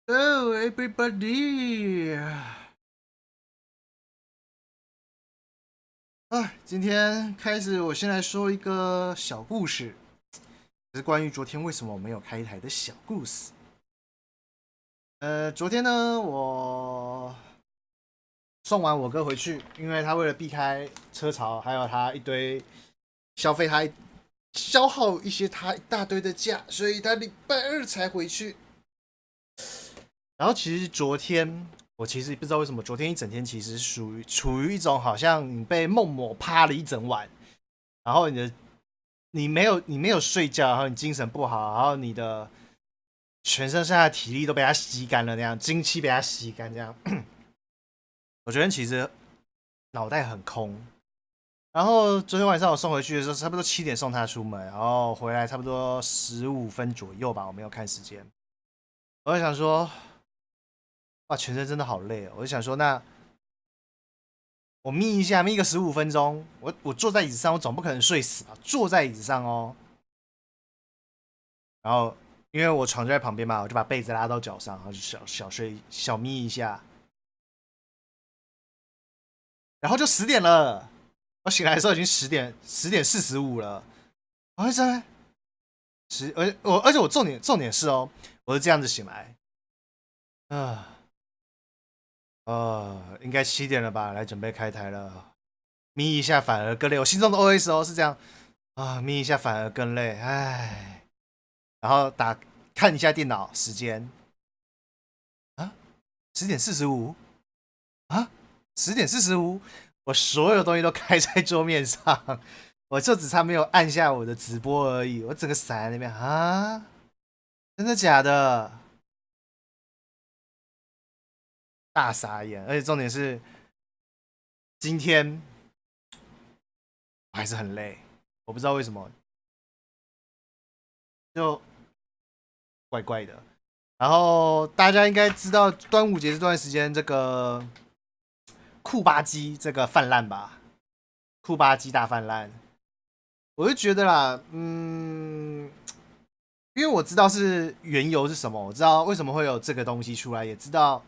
Hello, everybody！今天开始，我先来说一个小故事，是关于昨天为什么我没有开台的小故事。昨天呢，我送完我哥回去，因为他为了避开车潮，还有他一堆消费，他消耗一些他一大堆的假，所以他礼拜二才回去。然后其实昨天我其实不知道为什么，昨天一整天其实处于一种好像你被梦魔趴了一整晚，然后你没有睡觉，然后你精神不好，然后你的全身上下体力都被他吸干了，那样精气被他吸干，这样。我觉得其实脑袋很空。然后昨天晚上我送回去的时候，差不多7点送他出门，然后回来差不多15分左右吧，我没有看时间。我就想说，哇，全身真的好累哦。我就想说，那我眯一下，眯个15分钟。我坐在椅子上，我总不可能睡死吧？坐在椅子上哦。然后因为我床就在旁边嘛，我就把被子拉到脚上，然后就小睡小眯一下，然后就10点了。我醒来的时候已经10点45了。然后在而且我重点是哦，我是这样子醒来，应该7点了吧？来准备开台了。眯一下反而更累，我心中的 OS 哦是这样眯一下反而更累，唉。然后看一下电脑时间啊，10点45啊，10点45，我所有东西都开在桌面上，我就只差没有按下我的直播而已，我整个闪在那边啊，真的假的？大傻眼，而且重点是今天我还是很累，我不知道为什么，就怪怪的。然后大家应该知道端午节这段时间，这个库巴鸡这个泛滥吧？库巴鸡大泛滥，我就觉得啦，因为我知道是缘由是什么，我知道为什么会有这个东西出来，也知道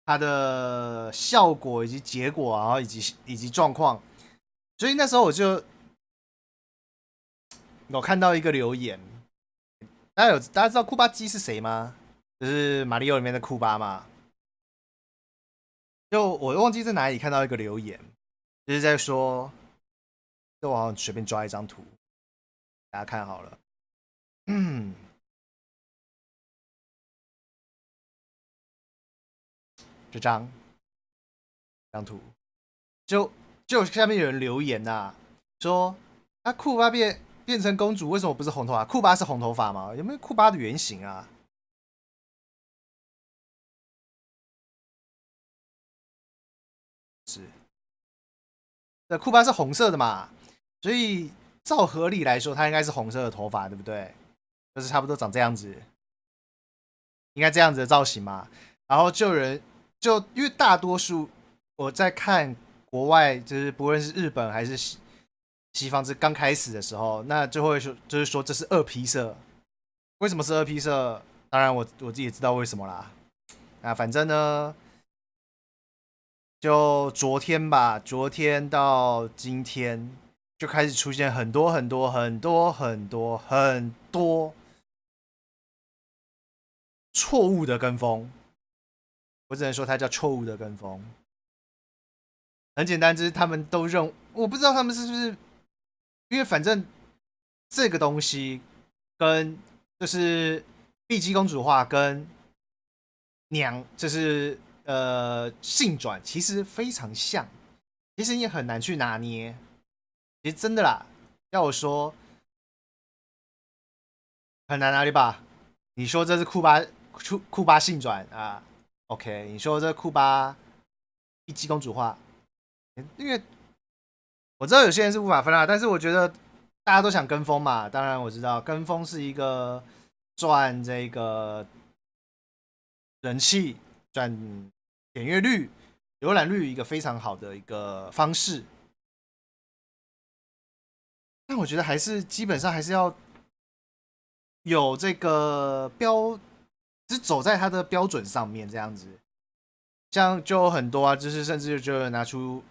它的效果以及结果，然后以及状况，所以那时候我就有看到一个留言，大家知道库巴鸡是谁吗？就是马里奥里面的库巴嘛。就我忘记在哪里看到一个留言，就是在说，就我好像随便抓一张图，大家看好了。这张图，就就下面有人留言说库巴变成公主，为什么不是红头发？库巴是红头发吗？有没有库巴的原型啊？是，对，库巴是红色的嘛，所以照合理来说，他应该是红色的头发，对不对？就是差不多长这样子，应该这样子的造型嘛。然后就因为大多数我在看国外，就是不论是日本还是西方，这刚开始的时候，那就会说，就是说这是2P色。为什么是2P色？当然我自己也知道为什么啦。反正呢，就昨天吧，昨天到今天就开始出现很多很多很多很多很多错误的跟风。我只能说它叫错误的跟风。很简单，就是他们都我不知道他们是不是，因为反正这个东西跟就是碧姬公主化跟就是性转其实非常像，其实也很难去拿捏。其实真的啦，要我说很难拿捏吧？你说这是库巴性转啊？OK，你说这库巴碧姬公主化，因为我知道有些人是无法分啦，但是我觉得大家都想跟风嘛。当然我知道跟风是一个赚这个人气、赚点阅率、浏览率一个非常好的一个方式。但我觉得基本上还是要有这个只走在他的标准上面这样子。像就有很多啊，就是甚至就拿出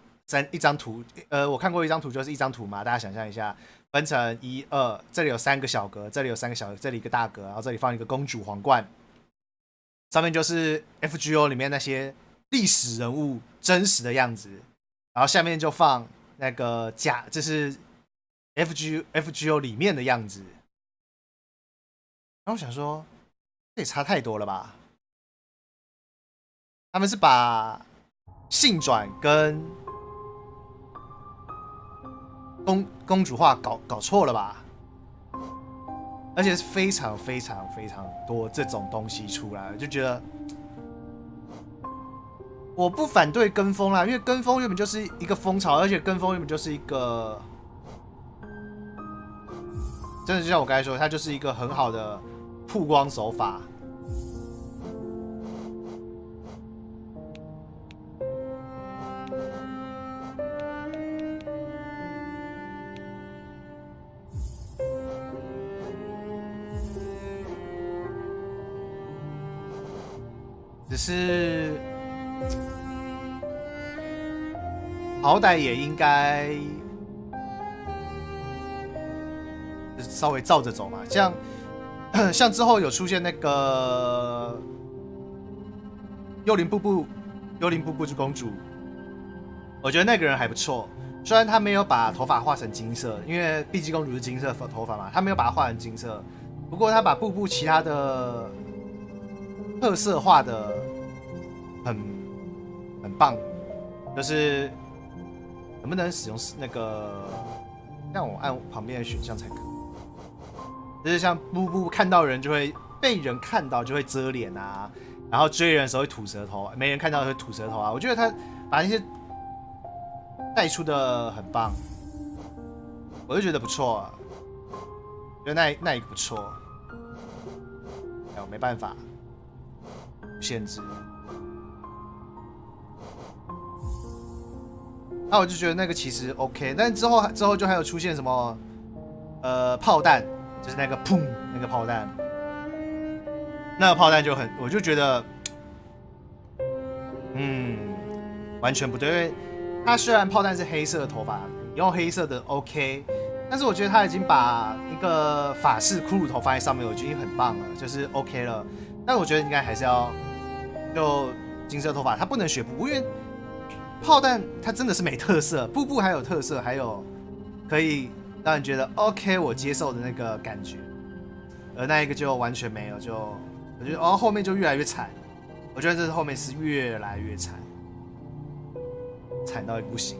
一张图，我看过一张图，就是一张图嘛，大家想象一下，分成1、2，这里有3个小格，这里有3个小格，这里一个大格，然后这里放一个公主皇冠，上面就是 FGO 里面那些历史人物真实的样子，然后下面就放那个这是 FGO 里面的样子。然后我想说，这也差太多了吧？他们是把性转跟公主化搞错了吧？而且是非常非常非常多这种东西出来，就觉得我不反对跟风啦，因为跟风原本就是一个风潮，而且跟风原本就是一个真的就像我刚才说，它就是一个很好的曝光手法。只是好歹也应该稍微照着走嘛，像之后有出现那个幽灵瀑布之公主，我觉得那个人还不错，虽然他没有把头发画成金色，因为碧姬公主是金色头发嘛，他没有把它画成金色，不过他把瀑布其他的特色画的很棒，就是能不能使用那个让我按旁边的选项才可以。就是像步步看到人就会被人看到就会遮脸啊，然后追人的时候会吐舌头，没人看到会吐舌头啊。我觉得他把那些带出的很棒，我就觉得不错、啊，觉得那一个不错。哎呦，没办法，限制。那我就觉得那个其实 OK， 但之后就还有出现什么炮弹。就是那个砰，那个炮弹，那个炮弹就我就觉得，完全不对。因为他虽然炮弹是黑色的头发，用黑色的 OK， 但是我觉得他已经把一个法式骷髅头放在上面，我觉得已经很棒了，就是 OK 了。但我觉得应该还是要就金色头发，他不能学步步，因为炮弹它真的是没特色，步步还有特色，还有可以让人觉得 OK 我接受的那个感觉，而那一个就完全没有，我觉得后面就越来越惨，我觉得这后面是越来越惨，惨到不行。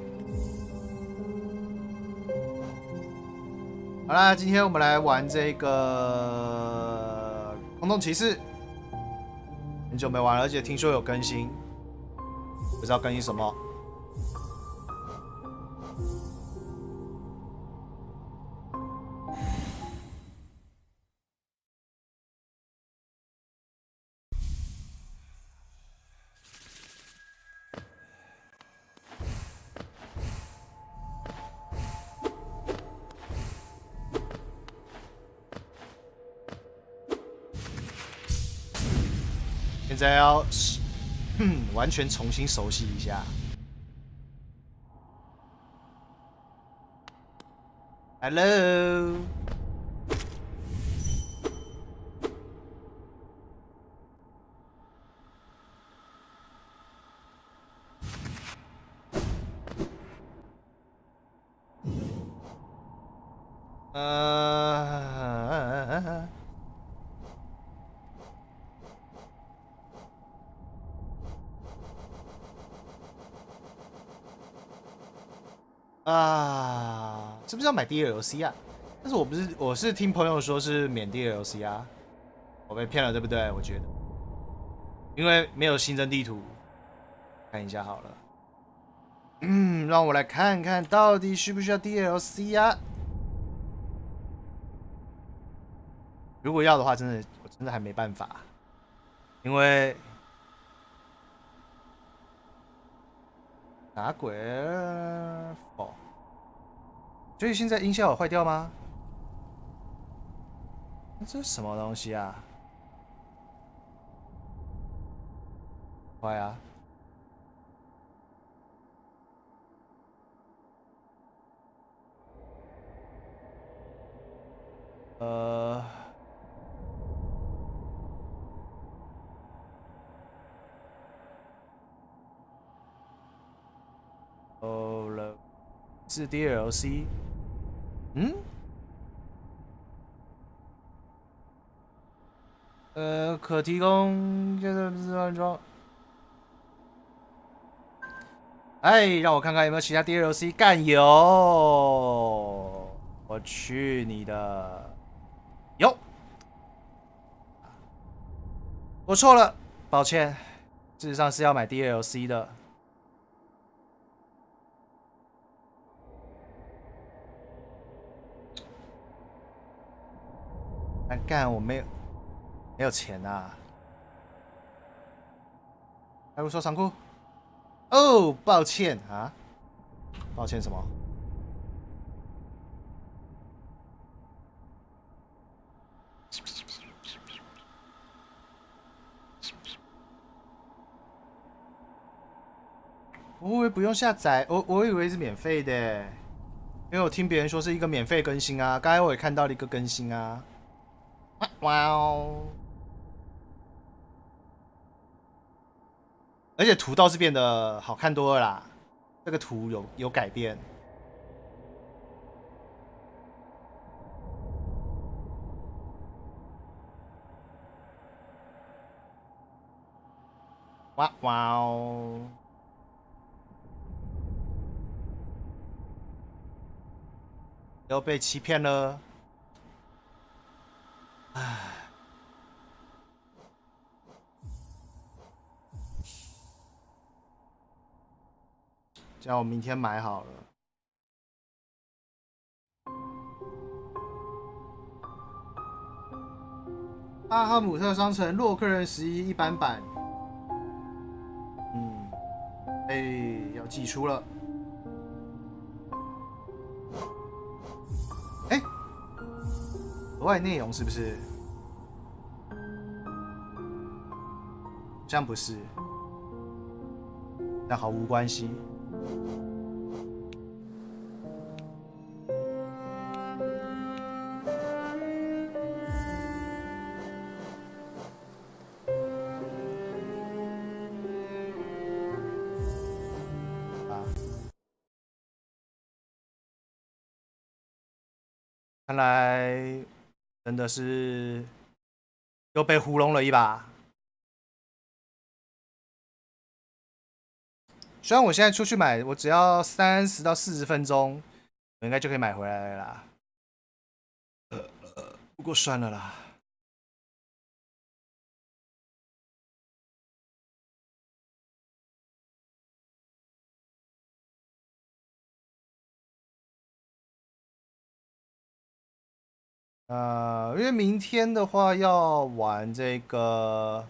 好啦，今天我们来玩这个空洞骑士，很久没玩了，而且听说有更新，不知道更新什么。现在要完全重新熟悉一下。Hello。是不是要买 DLC 啊？但是我是听朋友说是免 DLC 啊，我被骗了对不对？我觉得，因为没有新增地图，看一下好了。让我来看看到底需不需要 DLC 啊？如果要的话，我真的还没办法，因为哪鬼哦？所以现在音效有坏掉吗？这是什么东西啊？快啊！了，是 DLC。嗯？可提供就是安装。哎，让我看看有没有其他 DLC 干有。我去你的！有，我错了，抱歉。事实上是要买 DLC 的。但干我没有钱啊！开入收藏库。哦，抱歉啊，抱歉什么？我以为不用下载，我以为是免费的，因为我听别人说是一个免费更新啊。刚才我也看到了一个更新啊。哇哦！而且图倒是变得好看多了啦，这个图有改变。哇哇哦！又被欺骗了。唉，叫我明天买好了。巴哈姆特商城洛克人11一般版。要寄出了。额外内容是不是？好像不是，但毫无关系。看来真的是又被糊弄了一把。虽然我现在出去买，我只要30到40分钟，我应该就可以买回来了啦。不过算了啦。因为明天的话要玩这个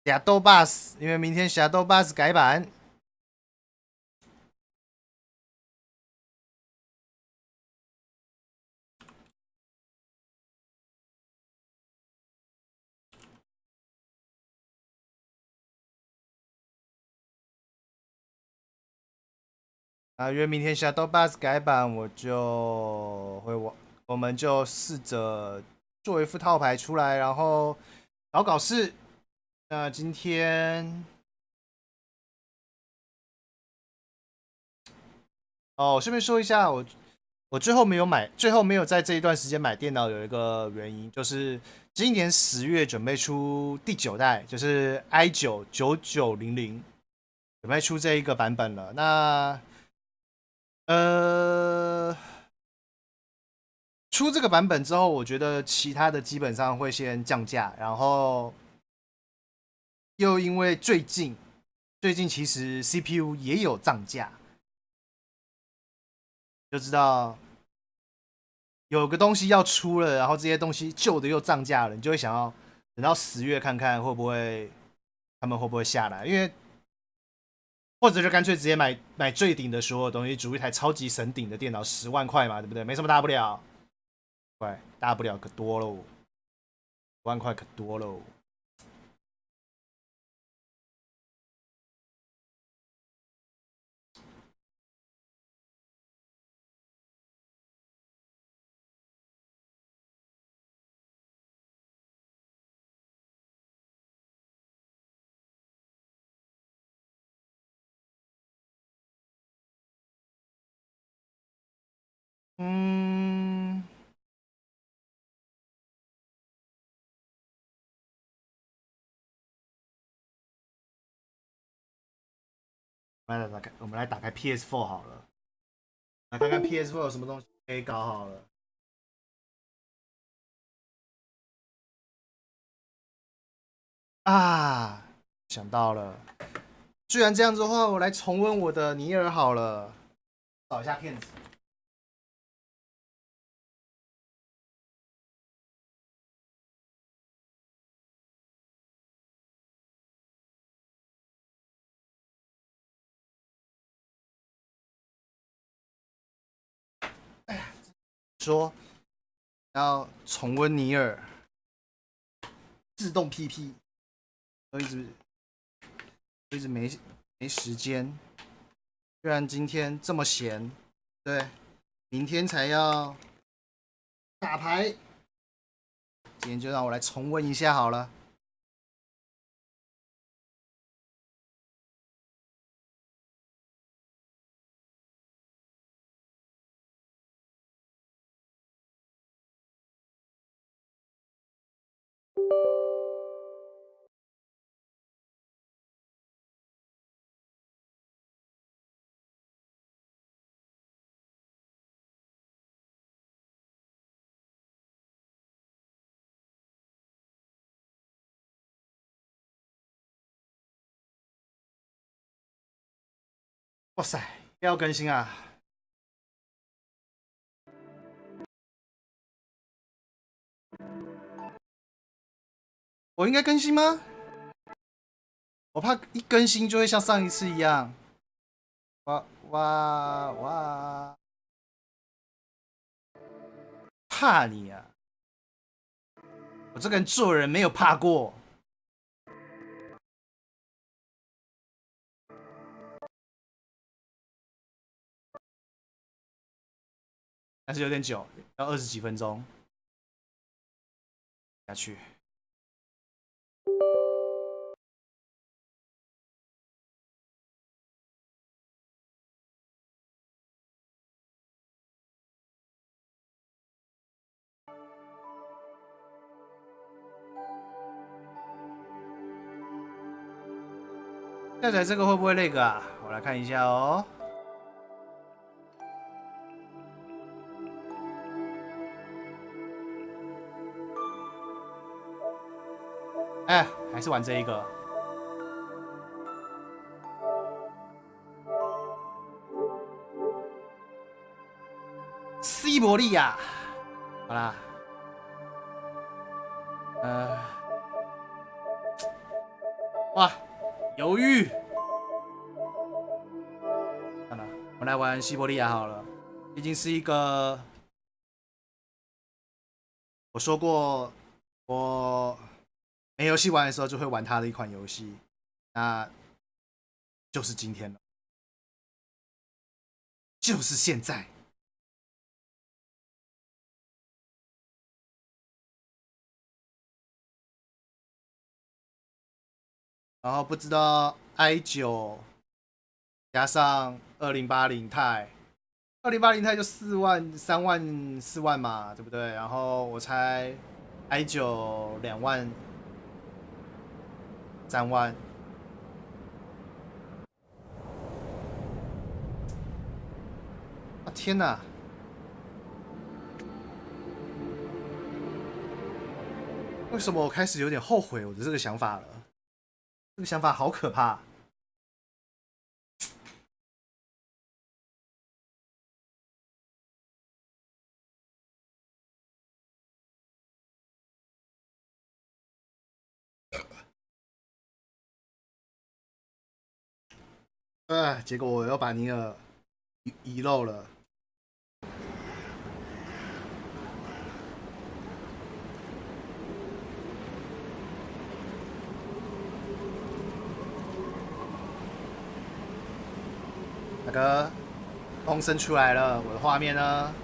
Shadow Bus，因为明天Shadow Bus改版。因为明天Shadow Bus改版，我们就试着做一副套牌出来，然后搞事。那今天顺便说一下，我最后没有在这一段时间买电脑，有一个原因就是今年10月准备出第9代，就是 i9-9900，准备出这一个版本了。那出这个版本之后，我觉得其他的基本上会先降价，然后又因为最近其实 CPU 也有涨价，就知道有个东西要出了，然后这些东西旧的又涨价了，你就会想要等到10月看看他们会不会下来，因为或者就干脆直接买最顶的所有东西，组一台超级神顶的电脑，10万块嘛，对不对？没什么大不了，大不了可多喽，10万块可多喽。嗯，我们来打开 PS4 好了，来看看 PS4 有什么东西可以搞好了。啊，想到了，既然这样子的话，我来重温我的尼尔好了，找一下片子。说要重温尼尔，自动 PP，都一直没时间。居然今天这么闲，对，明天才要打牌，今天就让我来重温一下好了。哇塞，要更新啊！我应该更新吗？我怕一更新就会像上一次一样，哇，怕你啊！我这个人做人没有怕过。但是有点久，要20几分钟下去。下载这个会不会那个啊？我来看一下哦。哎，还是玩这一个。西伯利亚，好啦，哇，犹豫。算了，我们来玩西伯利亚好了，毕竟是一个我说过我没游戏玩的时候就会玩它的一款游戏，那就是今天了，就是现在。然后不知道 i9加上2080钛，2080钛就4万、3万、4万嘛，对不对？然后我猜 i9 2万、3万。啊天哪！为什么我开始有点后悔我的这个想法了？这个想法好可怕。结果我又把尼尔遗漏了。那个风声出来了，我的画面呢？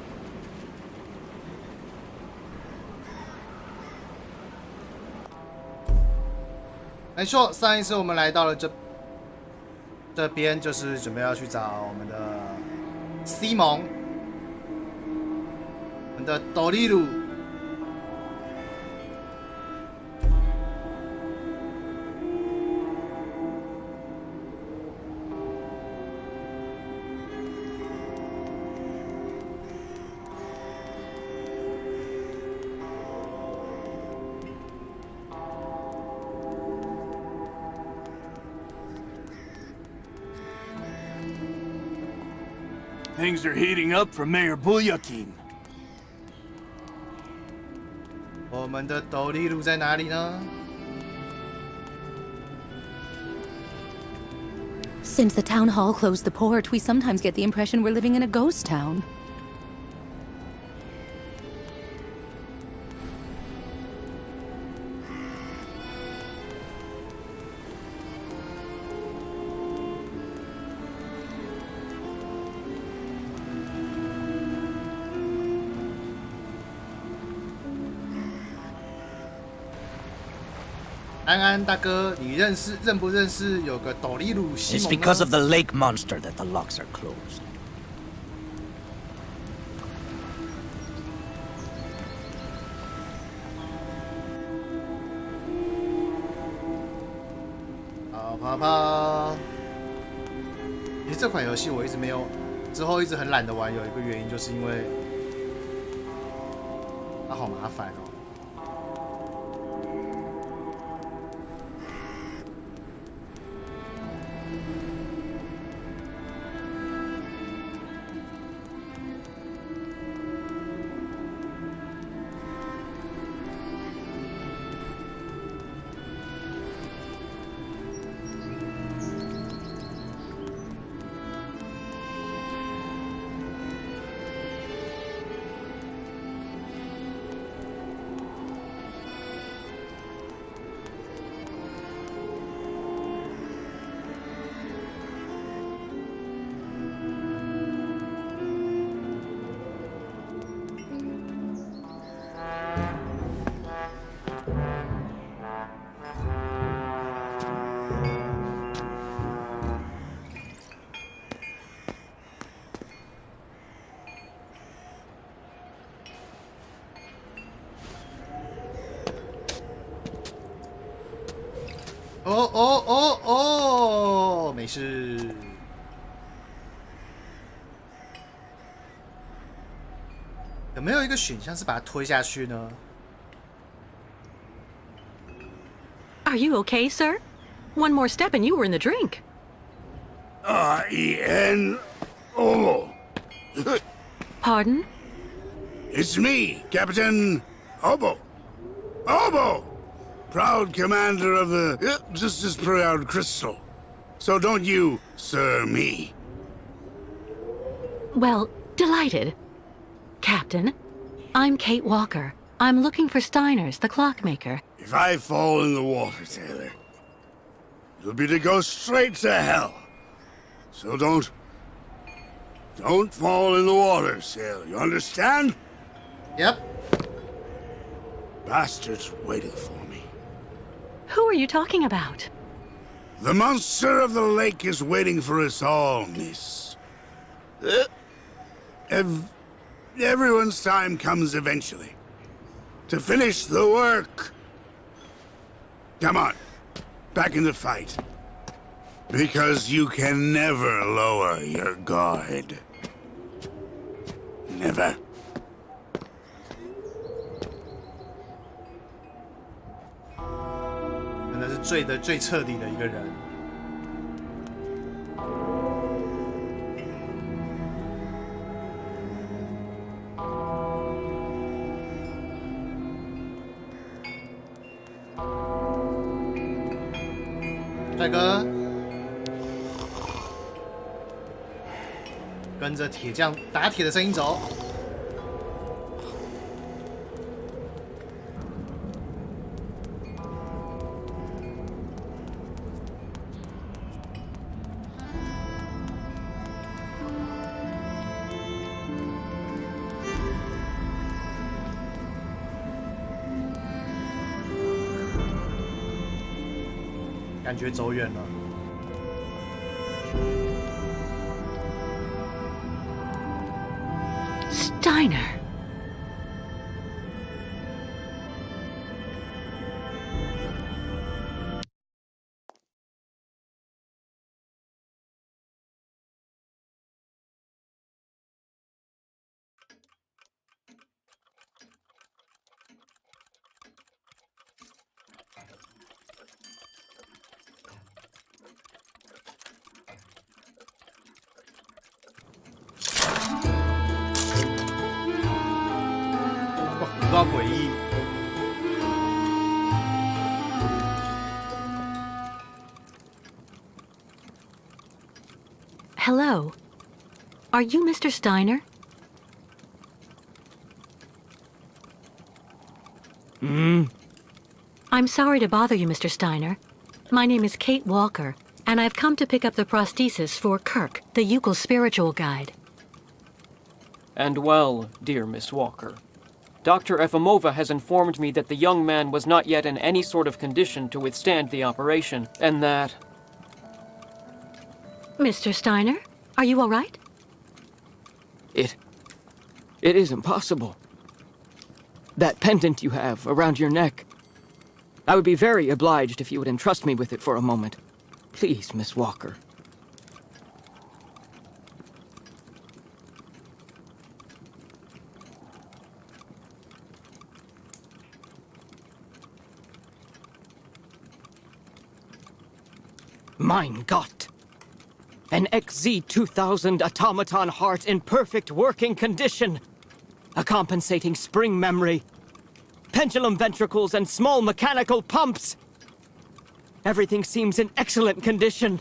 没错，上一次我们来到了这边，就是准备要去找我们的西蒙。我们的斗笠鲁。Things are heating up for Mayor Bulyakin. 我们的斗笠鲁在哪里呢？ Since the town hall closed the port, we sometimes get the impression we're living in a ghost town. 安安大哥，你认不认识有个斗笠鲁西 It's 蒙 because 呢 of the lake monster that the locks are closed. 跑跑跑！其实这款游戏我一直没有，之后一直很懒得玩，有一个原因就是因为它好麻烦哦。哦，没事。有没有一个选项是把它推下去呢？ Are you okay, sir? One more step and you were in the drink. R-E-N-O. Pardon? It's me, Captain Obo. Obo! Proud commander of the just as proud Crystal. So don't you, sir, me. Well, delighted. Captain, I'm Kate Walker. I'm looking for Steiner's, the clockmaker. If I fall in the water, Taylor, it'll be to go straight to hell. So don't fall in the water, sailor. You understand? Yep. Bastard's waiting for me. Who are you talking about? The monster of the lake is waiting for us all, miss. Everyone's time comes eventually. To finish the work. Come on, back in the fight. Because you can never lower your guard. Never. 真的是醉得最彻底的一个人。帅哥，跟着铁匠打铁的声音走。感觉走远了。Steiner. 告诡异。Hello. Are you Mr. Steiner? I'm sorry to bother you, Mr. Steiner. My name is Kate Walker, and I've come to pick up the prosthesis for Kirk, the Yukel spiritual guide. And well, dear Miss Walker, Dr. Efimova has informed me that the young man was not yet in any sort of condition to withstand the operation, and that... Mr. Steiner, are you all right? It is impossible. That pendant you have around your neck. I would be very obliged if you would entrust me with it for a moment. Please, Miss Walker. Mein Gott! An XZ-2000 automaton heart in perfect working condition. A compensating spring memory. Pendulum ventricles and small mechanical pumps. Everything seems in excellent condition.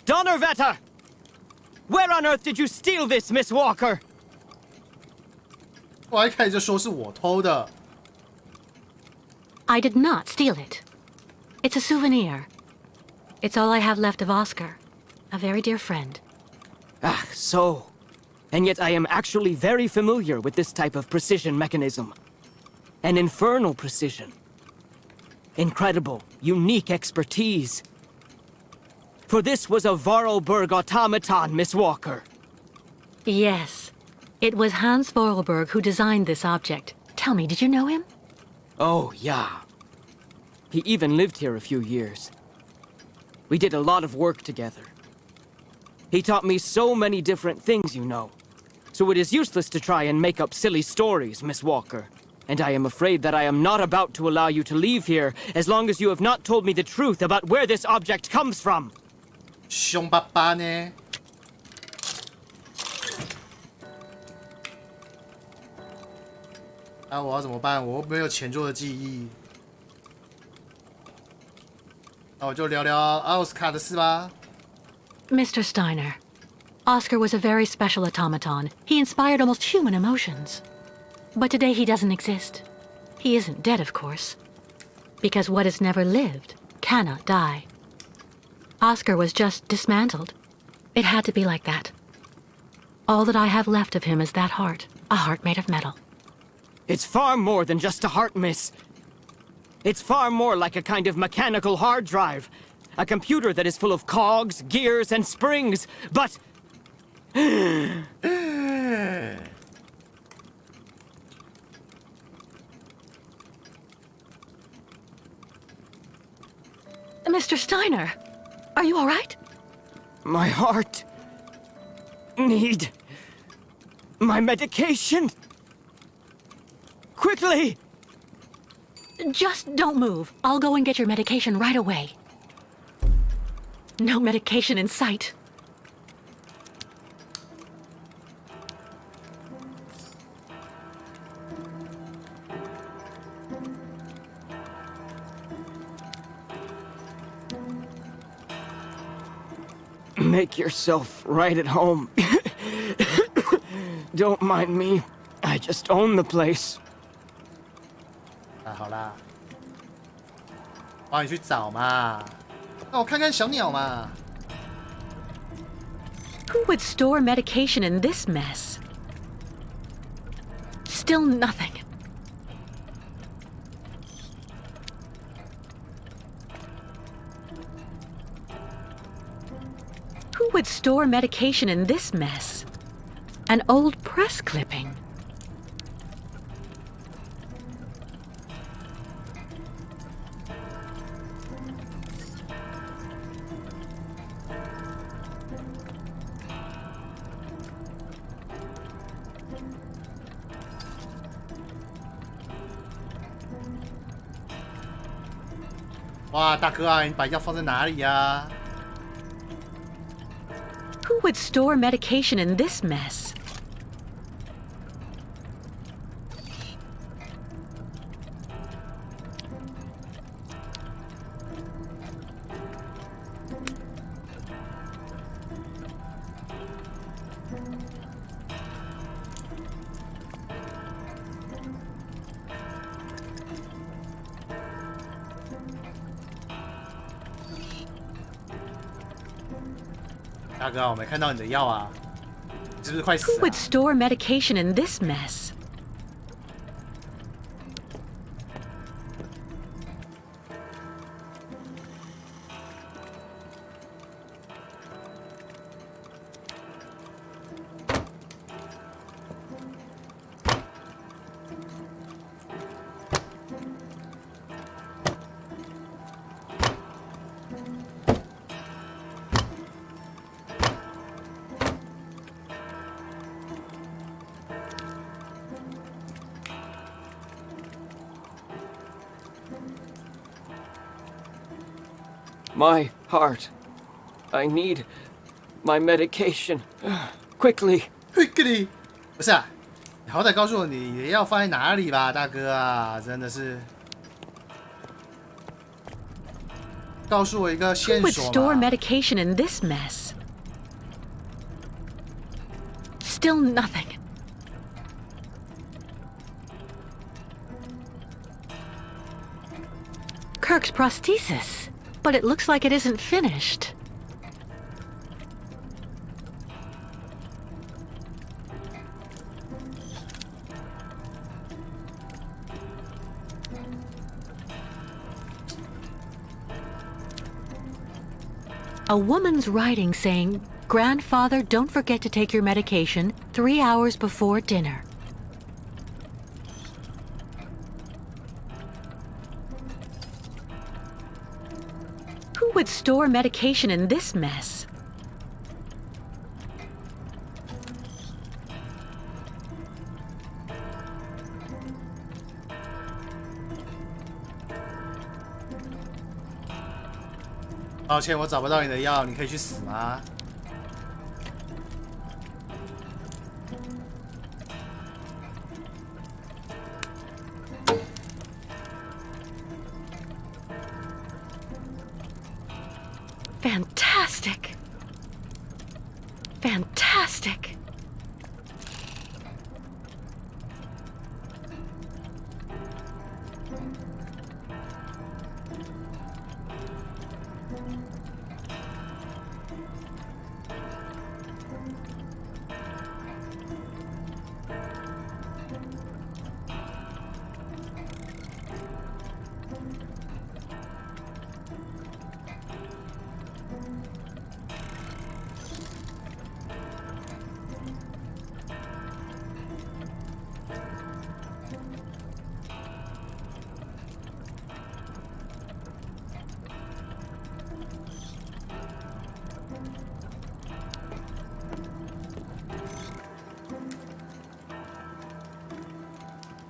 Donnerwetter! Where on earth did you steal this, Miss Walker? 我一开始就说是我偷的。 I did not steal it. It's a souvenir. It's all I have left of Oscar, a very dear friend. Ah, so. And yet I am actually very familiar with this type of precision mechanism. An infernal precision. Incredible, unique expertise. For this was a Vorarlberg automaton, Miss Walker. Yes. It was Hans Vorarlberg who designed this object. Tell me, did you know him? Oh, yeah. He even lived here a few years. We did a lot of work together. He taught me so many different things, you know. So it is useless to try and make up silly stories, Miss Walker. And I am afraid that I am not about to allow you to leave here as long as you have not told me the truth about where this object comes from. 凶巴巴呢？啊，我要怎么办？我又没有前作的记忆。那我就聊聊奥斯卡的事吧。 Mr. Steiner, Oscar was a very special automaton. He inspired almost human emotions. But today he doesn't exist. He isn't dead, of course. Because what has never lived cannot die. Oscar was just dismantled. It had to be like that. All that I have left of him is that heart, a heart made of metal. It's far more than just a heart, miss. It's far more like a kind of mechanical hard drive. A computer that is full of cogs, gears, and springs, but... Mr. Steiner, are you all right? My heart... need... my medication. Quickly! Just don't move. I'll go and get your medication right away. No medication in sight. Make yourself right at home. Don't mind me. I just own the place. 啊，好啦，帮你去找嘛。让我看看小鸟嘛。 Who would store medication in this mess? Still nothing. Who would store medication in this mess? An old press clipping. "哇，大哥啊，你把药放在哪里呀？ Who would store medication in this mess? 大哥，我没看到你的药啊，你是不是快死 Who 了 would store medication in this mess? My heart. I need my medication. Quickly. Quickly， 不是啊，你好歹告诉我你的药放在哪里吧，大哥啊，真的是，告诉我一个 Who 线 would 索 store 嘛。 medication in this mess? Still nothing. Kirk's prosthesis, but it looks like it isn't finished. A woman's writing saying, "Grandfather, don't forget to take your medication 3 hours before dinner." Who would store medication in this mess? "抱歉，我找不到你的药，你可以去死吗？" Fantastic. Fantastic. "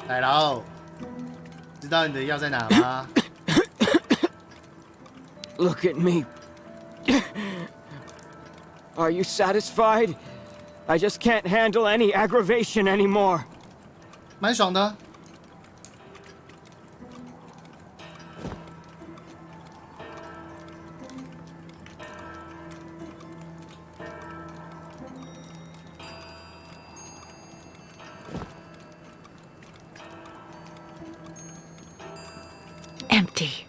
来喽，知道你的药在哪吗？" Look at me. Are you satisfied? I just can't handle any aggravation anymore. 蛮爽的。Empty.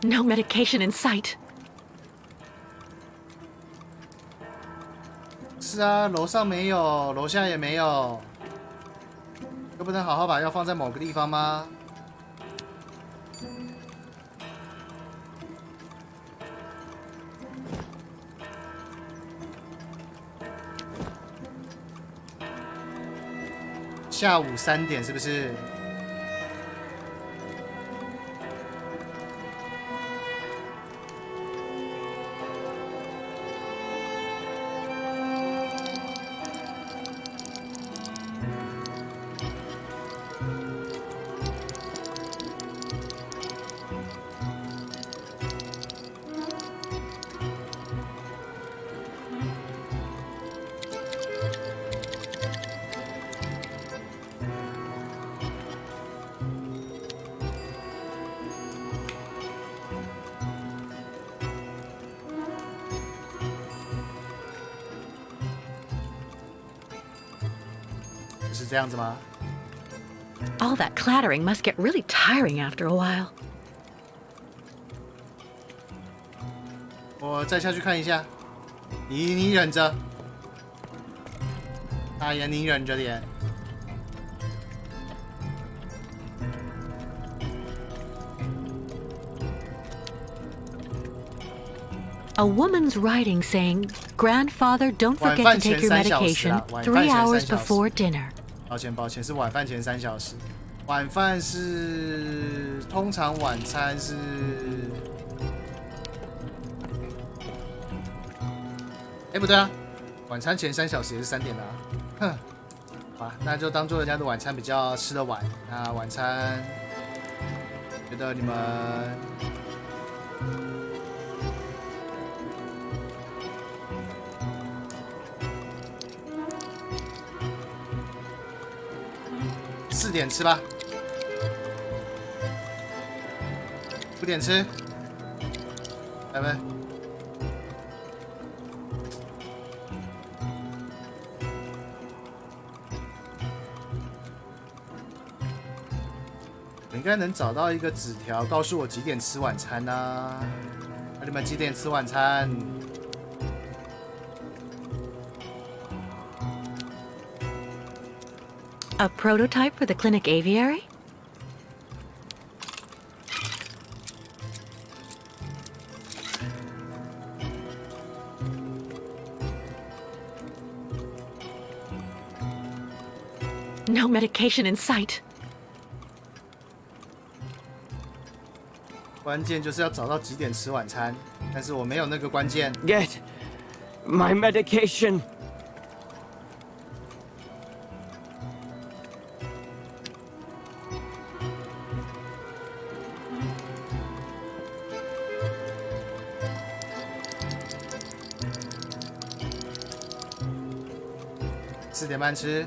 No medication in sight. 是啊，楼上没有，楼下也没有，又不能好好把药放在某个地方吗？下午3点是不是？是这样子吗？ All that clattering must get really tiring after a while. 我再下去看一下。你忍着，大爷你忍着点。A woman's writing saying, "Grandfather, don't forget to take your medication 3 hours before dinner." 抱歉，是晚饭前3小时。晚饭是通常晚餐是。不对啊，晚餐前3小时也是3点啊。哼，好吧，那就当做人家的晚餐比较吃得晚。那晚餐，觉得你们4点吃吧，5点吃，来呗。应该能找到一个纸条，告诉我几点吃晚餐啊？你们几点吃晚餐？ A prototype for the clinic aviary? No medication in sight. 关键就是要找到几点吃晚餐，但是我没有那个关键。Get my medication.4点半吃。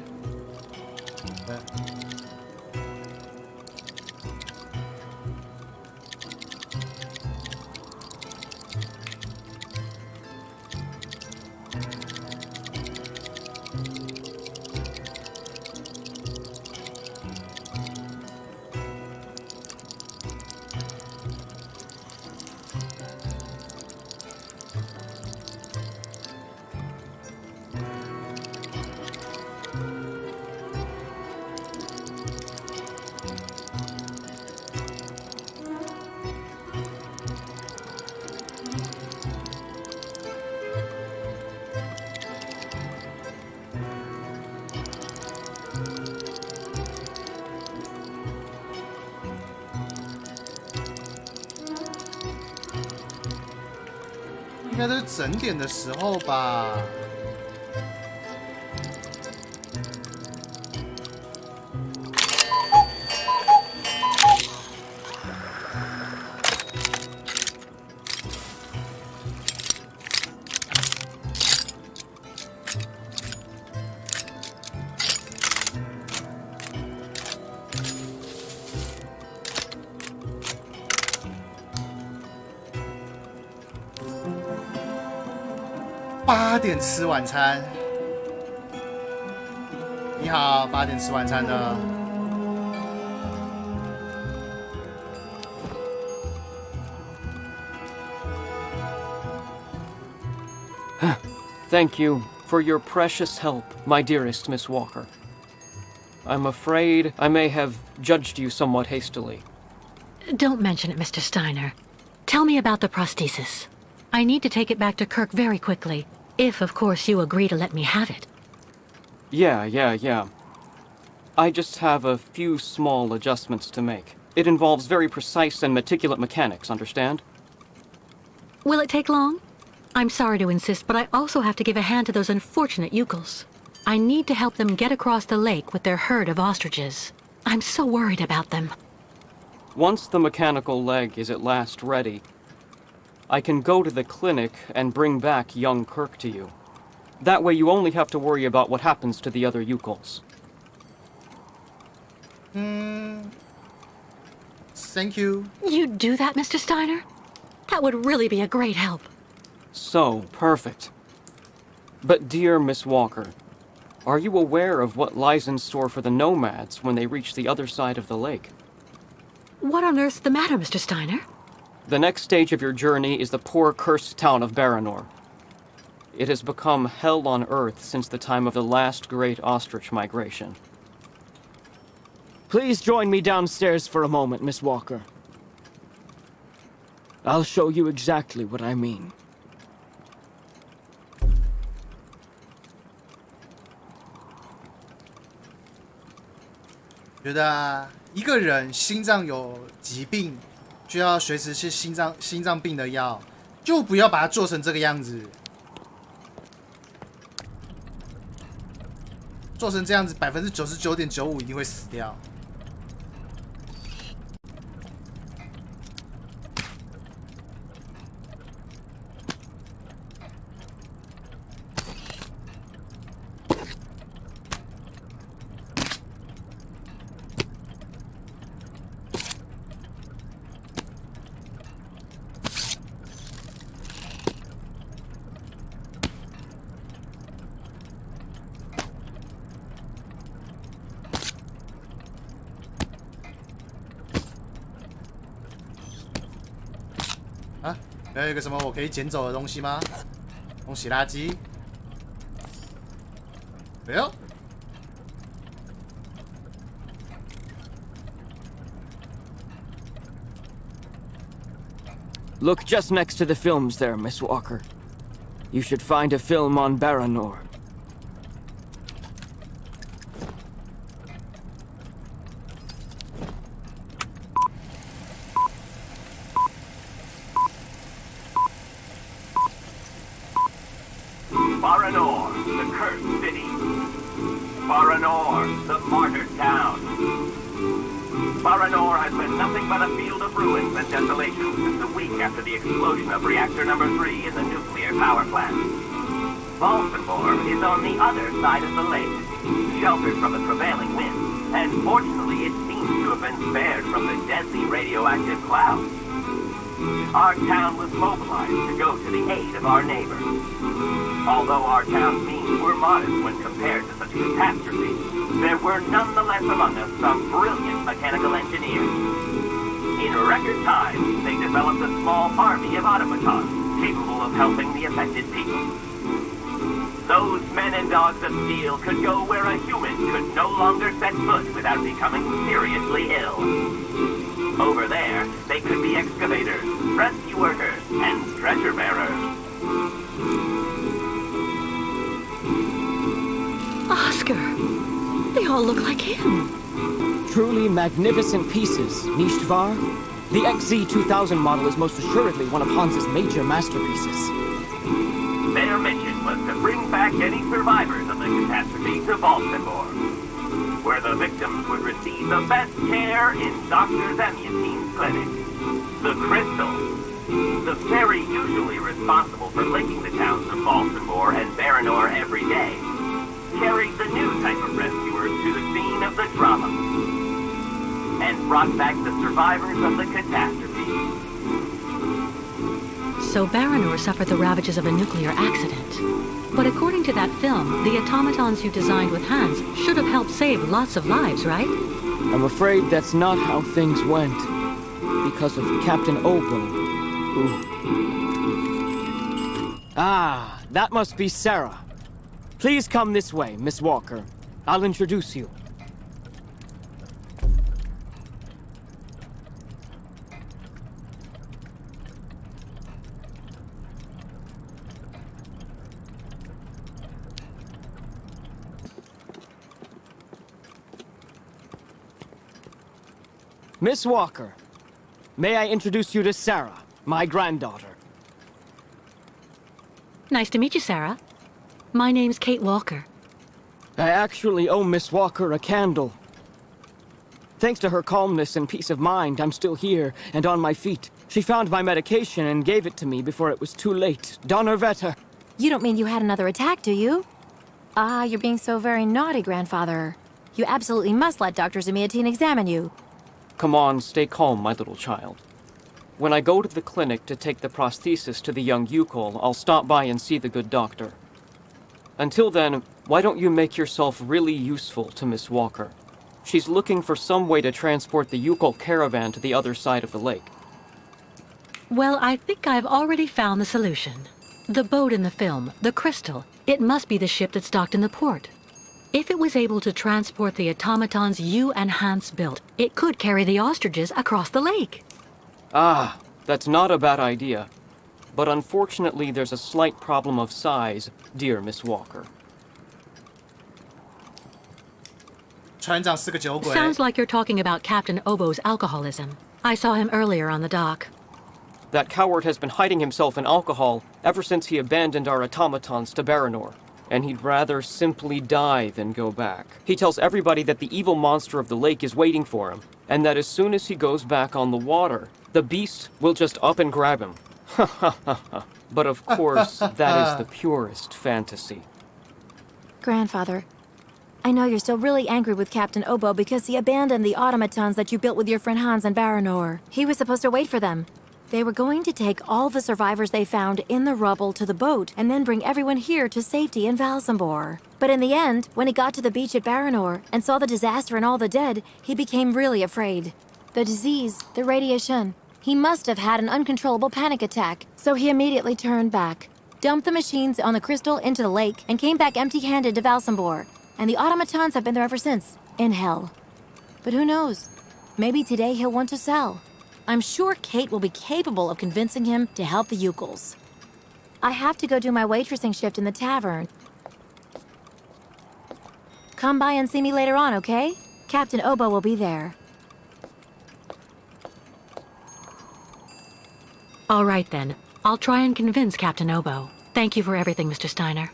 应该都是整点的时候吧。8点吃晚餐。你好，8点吃晚餐的。Thank you for your precious help, my dearest Miss Walker. I'm afraid I may have judged you somewhat hastily. Don't mention it, Mr. Steiner. Tell me about the prosthesis. I need to take it back to Kirk very quickly. If, of course, you agree to let me have it. Yeah. I just have a few small adjustments to make. It involves very precise and meticulous mechanics, understand? Will it take long? I'm sorry to insist, but I also have to give a hand to those unfortunate Yukels. I need to help them get across the lake with their herd of ostriches. I'm so worried about them. Once the mechanical leg is at last ready, I can go to the clinic and bring back young Kirk to you. That way you only have to worry about what happens to the other Yukels. Thank you. You'd do that, Mr. Steiner? That would really be a great help. So, perfect. But dear Miss Walker, Are you aware of what lies in store for the nomads when they reach the other side of the lake? What on earth's the matter, Mr. Steiner? The next stage of your journey is the poor, cursed town of Baranor. It has become hell on earth since the time of the last great ostrich migration. Please join me downstairs for a moment, Miss Walker. I'll show you exactly what I mean. 觉得啊，一个人心脏有疾病，就要随时吃心脏病的药，就不要把它做成这个样子。做成这样子，99.95%一定会死掉。啊，还有一个什么我可以捡走的东西吗？东西垃圾。哎呦！ Look just next to the films there, Miss Walker. You should find a film on Baranor. Baranor, the cursed city. Baranor, the martyred town. Baranor has been nothing but a field of ruins and desolation since a week after the explosion of reactor number 3 in the nuclear power plant. Baltimore is on the other side of the lake, sheltered from the prevailing winds, and fortunately it seems to have been spared from the deadly radioactive clouds. Our town was mobilized to go to the aid of our neighbors. Although our town's means were modest when compared to such a catastrophe, there were nonetheless among us some brilliant mechanical engineers. In record time, they developed a small army of automatons capable of helping the affected people. Those men and dogs of steel could go where a human could no longer set foot without becoming seriously ill. Over there, they could be excavators, rescue workers, and treasure bearers. Oscar! They all look like him. Truly magnificent pieces, Nishtvar. The XZ-2000 model is most assuredly one of Hans's major masterpieces. Their mission was to bring back any survivors of the catastrophe to Baltimore, where the victims would receive the best care in Dr. Zamiatine's clinic. The Crystal, the ferry usually responsible for linking the towns of Baltimore and Baranor every day, carried the new type of rescuers to the scene of the drama, and brought back the survivors of the catastrophe. So Baranor suffered the ravages of a nuclear accident. But according to that film, the automatons you designed with Hans should have helped save lots of lives, right? I'm afraid that's not how things went. Because of Captain Opal, who... Ah, that must be Sarah. Please come this way, Miss Walker. I'll introduce you. Miss Walker, may I introduce you to Sarah, my granddaughter? Nice to meet you, Sarah. My name's Kate Walker. I actually owe Miss Walker a candle. Thanks to her calmness and peace of mind, I'm still here and on my feet. She found my medication and gave it to me before it was too late. Donnerwetter. You don't mean you had another attack, do you? Ah, you're being so very naughty, Grandfather. You absolutely must let Dr. Zamiatine examine you. Come on, stay calm, my little child. When I go to the clinic to take the prosthesis to the young Yukol, I'll stop by and see the good doctor. Until then, why don't you make yourself really useful to Miss Walker? She's looking for some way to transport the Yukol caravan to the other side of the lake. Well, I think I've already found the solution. The boat in the film, the Crystal, it must be the ship that's docked in the port. If it was able to transport the automatons you and Hans built, it could carry the ostriches across the lake. Ah, that's not a bad idea. But unfortunately, there's a slight problem of size, dear Miss Walker. 船长是个酒鬼。 Sounds like you're talking about Captain Obo's alcoholism. I saw him earlier on the dock. That coward has been hiding himself in alcohol ever since he abandoned our automatons to Baranor. And he'd rather simply die than go back. He tells everybody that the evil monster of the lake is waiting for him, and that as soon as he goes back on the water, the beast will just up and grab him. Ha ha ha ha. But of course, that is the purest fantasy. Grandfather, I know you're still really angry with Captain Obo because he abandoned the automatons that you built with your friend Hans and Baranor. He was supposed to wait for them. They were going to take all the survivors they found in the rubble to the boat and then bring everyone here to safety in Valsambor. But in the end, when he got to the beach at Baranor and saw the disaster and all the dead, he became really afraid. The disease, the radiation. He must have had an uncontrollable panic attack, so he immediately turned back, dumped the machines on the Crystal into the lake, and came back empty-handed to Valsambor. And the automatons have been there ever since, in hell. But who knows? Maybe today he'll want to sell. I'm sure Kate will be capable of convincing him to help the Yukols. I have to go do my waitressing shift in the tavern. Come by and see me later on, okay? Captain Obo will be there. All right then. I'll try and convince Captain Obo. Thank you for everything, Mr. Steiner.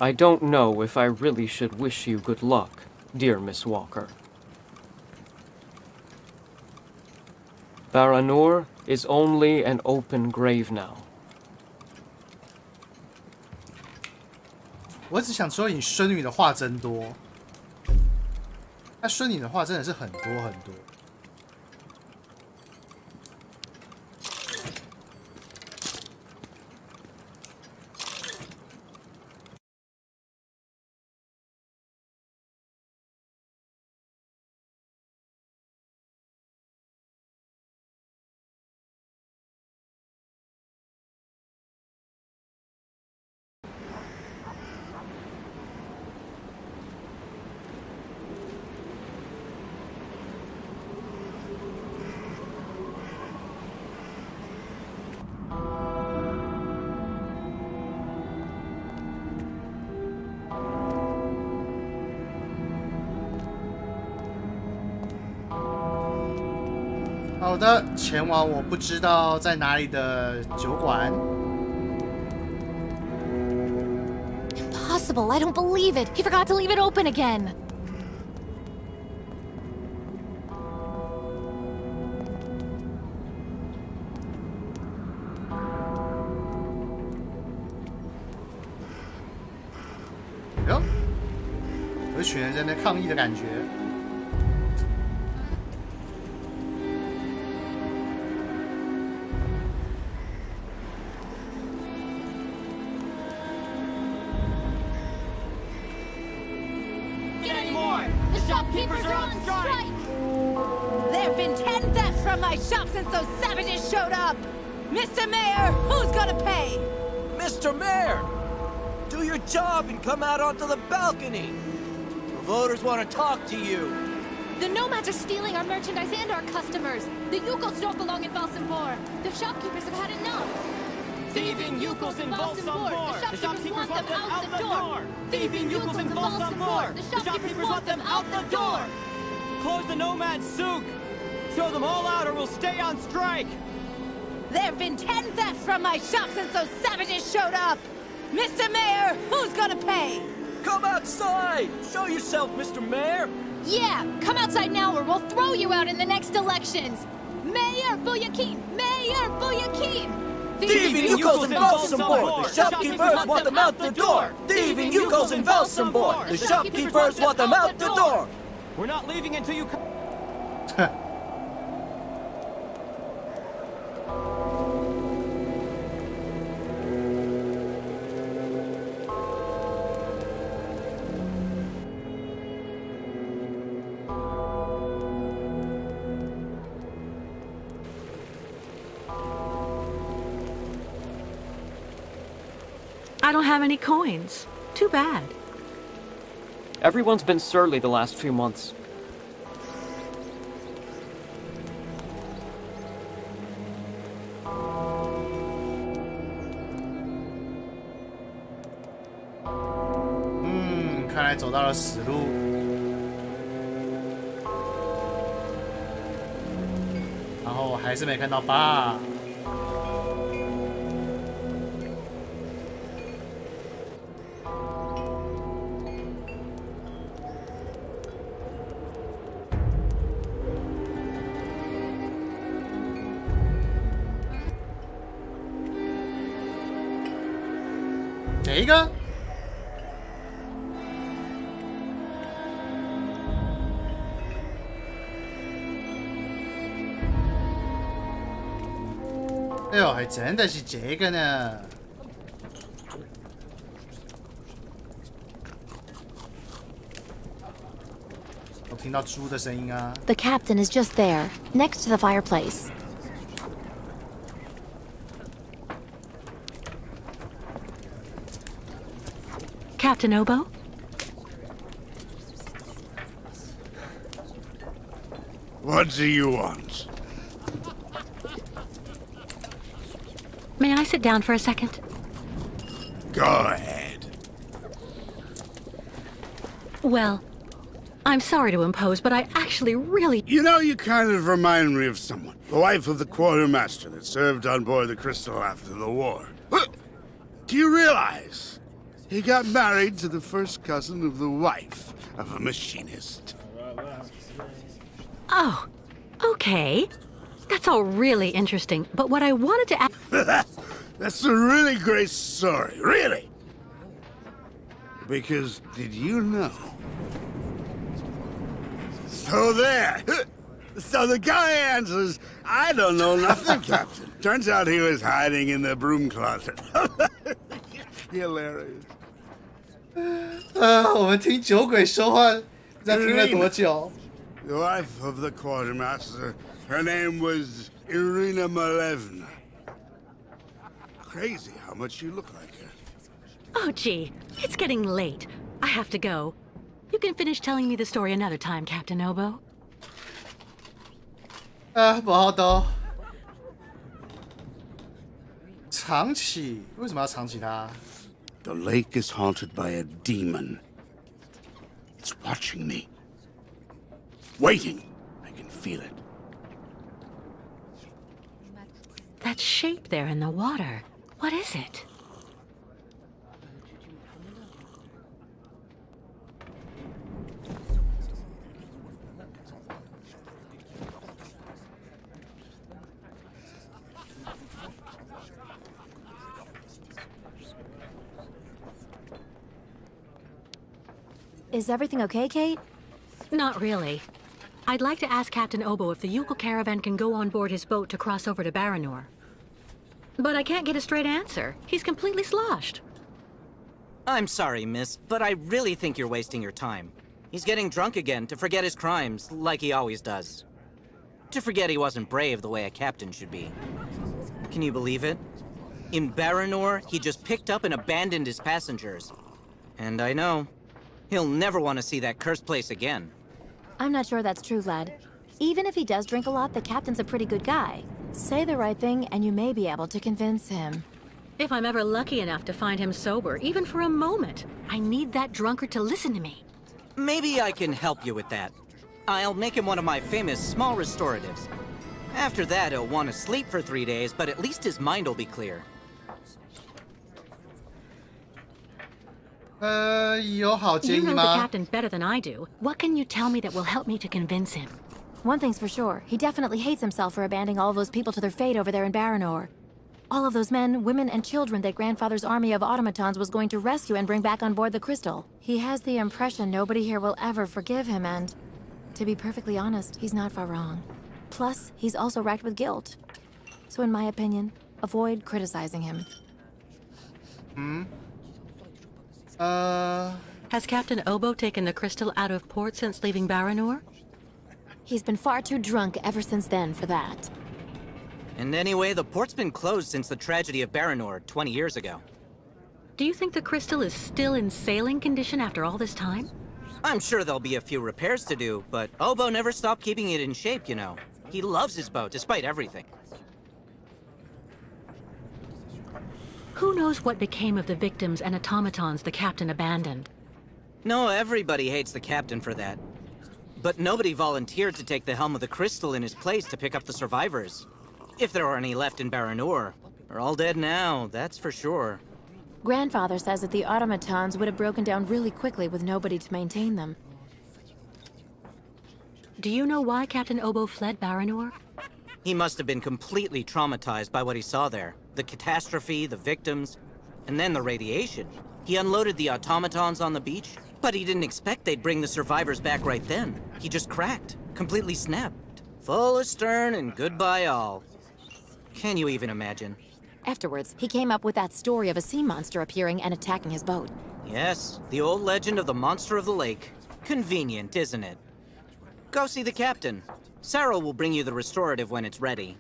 I don't know if I really should wish you good luck, dear Miss Walker. Baranor is only an open grave now. 我只想说，你孙女的话真多。那孙女的话真的是很多很多。好的，前往我不知道在哪里的酒馆。Impossible! I don't believe it! He forgot to leave it open again!哟，有一群人在那抗议的感觉。Shopkeepers are on strike! There have been 10 thefts from my shop since those savages showed up! Mr. Mayor, who's gonna pay? Mr. Mayor! Do your job and come out onto the balcony! The voters want to talk to you! The nomads are stealing our merchandise and our customers! The Yukos don't belong in Valsambor! The shopkeepers have had enough! Thieving Yukos in Valsambor! The shopkeepers want them out the door! Thieving Yukos in Valsambor! The shopkeepers want them out the door! Close the Nomad Souk! Throw them all out or we'll stay on strike! There have been 10 thefts from my shop since those savages showed up! Mr. Mayor, who's gonna pay? Come outside! Show yourself, Mr. Mayor! Yeah, come outside now or we'll throw you out in the next elections! Mayor Buyakin! Mayor Buyakin! Thieving Yukos in Valsambor! The shopkeepers want them out the door! Thieving Yukos in Valsambor! The shopkeepers want them out the door! We're not leaving until you... I don't have any coins. Too bad. Everyone's been surly the last few months. Hmm, 看来走到了死路。然后还是没看到爸。这个？哎呦，还真的是这个呢！我听到猪的声音啊！ The captain is just there, next to the fireplace. Captain Obo? What do you want? May I sit down for a second? Go ahead. Well, I'm sorry to impose, but I actually really... You know, you kind of remind me of someone. The wife of the quartermaster that served on board the Crystal after the war. Do you realize he got married to the first cousin of the wife of a machinist? Oh, okay. That's all really interesting, but what I wanted to ask... That's a really great story, really. Because, did you know? So there. So the guy answers, I don't know nothing, Captain. Turns out he was hiding in the broom closet. Hilarious. 我们听酒鬼说话，不知道听了多久。 The wife of the quartermaster, her name was Irina Malevna. Crazy how much you look like her. Oh, gee, it's getting late. I have to go. You can finish telling me the story another time, Captain Obo. 不好抖。藏起？为什么要藏起它？ The lake is haunted by a demon. It's watching me. Waiting. I can feel it. That shape there in the water. What is it? Is everything okay, Kate? Not really. I'd like to ask Captain Obo if the Yukon caravan can go on board his boat to cross over to Baranor. But I can't get a straight answer. He's completely sloshed. I'm sorry, miss, but I really think you're wasting your time. He's getting drunk again to forget his crimes, like he always does. To forget he wasn't brave the way a captain should be. Can you believe it? In Baranor, he just picked up and abandoned his passengers. And I know, he'll never want to see that cursed place again. I'm not sure that's true, lad. Even if he does drink a lot, the captain's a pretty good guy. Say the right thing, and you may be able to convince him. If I'm ever lucky enough to find him sober, even for a moment, I need that drunkard to listen to me. Maybe I can help you with that. I'll make him one of my famous small restoratives. After that, he'll want to sleep for 3 days, but at least his mind will be clear. 有好建 You 议 know the 吗？ captain better than I do. What can you tell me that will help me to convince him? One thing's for sure, he definitely hates himself for abandoning all of those people to their fate over there in Baranor. All of those men, women, and children that Grandfather's army of automatons was going to rescue and bring back on board the Crystal. He has the impression nobody here will ever forgive him, and to be perfectly honest, he's not far wrong. Plus, he's also racked with guilt. So in my opinion, avoid criticizing him. Has Captain Obo taken the crystal out of port since leaving Baranor? He's been far too drunk ever since then for that. And anyway, the port's been closed since the tragedy of Baranor 20 years ago. Do you think the crystal is still in sailing condition after all this time? I'm sure there'll be a few repairs to do, but Obo never stopped keeping it in shape, you know. He loves his boat, despite everything. Who knows what became of the victims and automatons the captain abandoned? No, everybody hates the captain for that. But nobody volunteered to take the helm of the crystal in his place to pick up the survivors. If there are any left in Baranor, they're all dead now, that's for sure. Grandfather says that the automatons would have broken down really quickly with nobody to maintain them. Do you know why Captain Obo fled Baranor? He must have been completely traumatized by what he saw there. The catastrophe, the victims, and then the radiation. He unloaded the automatons on the beach, but he didn't expect they'd bring the survivors back right then. He just cracked, completely snapped. Full astern and goodbye all. Can you even imagine? Afterwards, he came up with that story of a sea monster appearing and attacking his boat. Yes, the old legend of the monster of the lake. Convenient, isn't it? Go see the captain. Sarah will bring you the restorative when it's ready.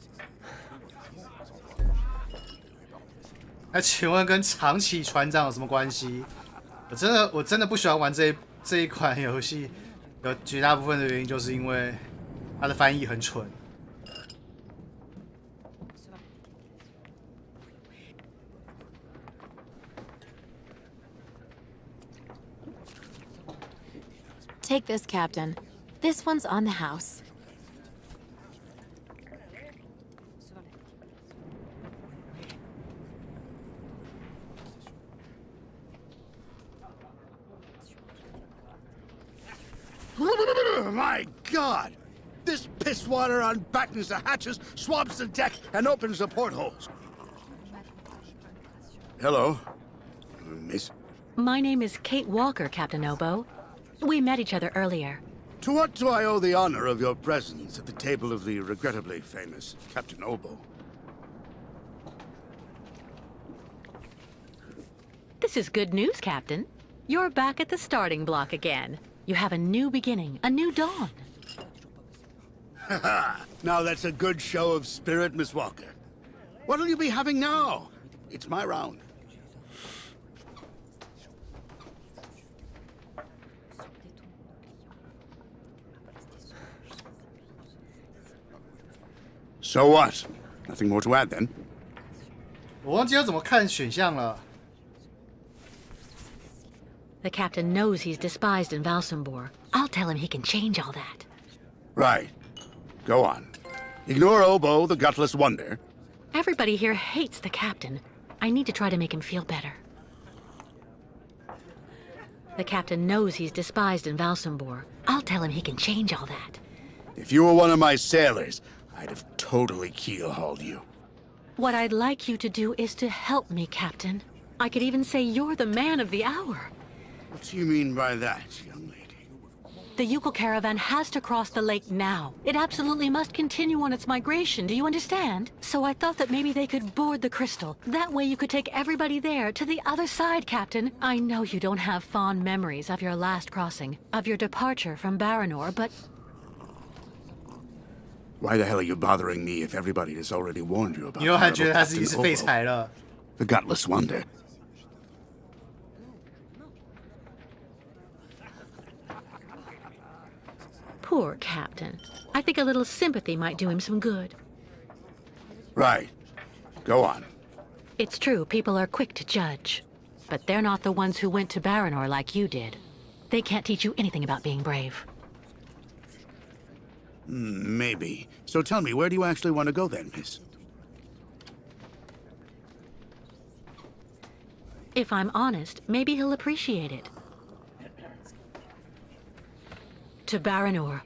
那请问跟长崎船长有什么关系？我真的不喜欢玩这一款游戏，有绝大部分的原因就是因为它的翻译很蠢。Take this, Captain. This one's on the house. My God! This piss water unbattens the hatches, swabs the deck, and opens the portholes. Hello, Miss. My name is Kate Walker, Captain Obo. We met each other earlier. To what do I owe the honor of your presence at the table of the regrettably famous Captain Obo? This is good news, Captain. You're back at the starting block again. You have a new beginning, a new dawn. Now that's a good show of spirit, Miss Walker. What'll you be having now? It's my round. So what? Nothing more to add then? 我忘记要怎么看选项了。The captain knows he's despised in Valsambor. I'll tell him he can change all that. Right. Go on. Ignore Obo, the gutless wonder. Everybody here hates the captain. I need to try to make him feel better. The captain knows he's despised in Valsambor. I'll tell him he can change all that. If you were one of my sailors, I'd have totally keel-hauled you. What I'd like you to do is to help me, Captain. I could even say you're the man of the hour. What do you mean by that, young lady? The Yukon caravan has to cross the lake now. It absolutely must continue on its migration, do you understand? So I thought that maybe they could board the crystal. That way you could take everybody there, to the other side, Captain. I know you don't have fond memories of your last crossing, of your departure from Baranor, but... Why the hell are you bothering me if everybody has already warned you about 你又还觉得他自己 Captain 是废 Obo, 柴了？ the gutless wonder? Poor Captain. I think a little sympathy might do him some good. Right. Go on. It's true, people are quick to judge. But they're not the ones who went to Baranor like you did. They can't teach you anything about being brave. Maybe. So tell me, where do you actually want to go then, miss? If I'm honest, maybe he'll appreciate it. To Baranor.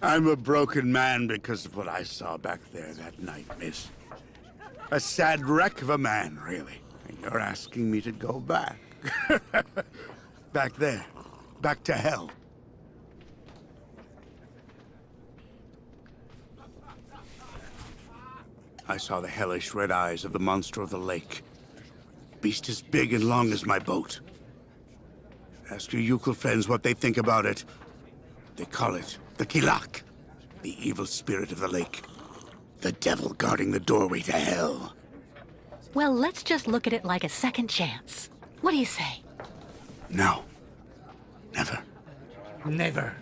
I'm a broken man because of what I saw back there that night, miss. A sad wreck of a man, really. And you're asking me to go back. Back there. Back to hell. I saw the hellish red eyes of the monster of the lake. Beast as big and long as my boat. Ask your Yukon friends what they think about it. They call it the Kilak, the evil spirit of the lake. The devil guarding the doorway to hell. Well, let's just look at it like a second chance. What do you say? No. Never. Never.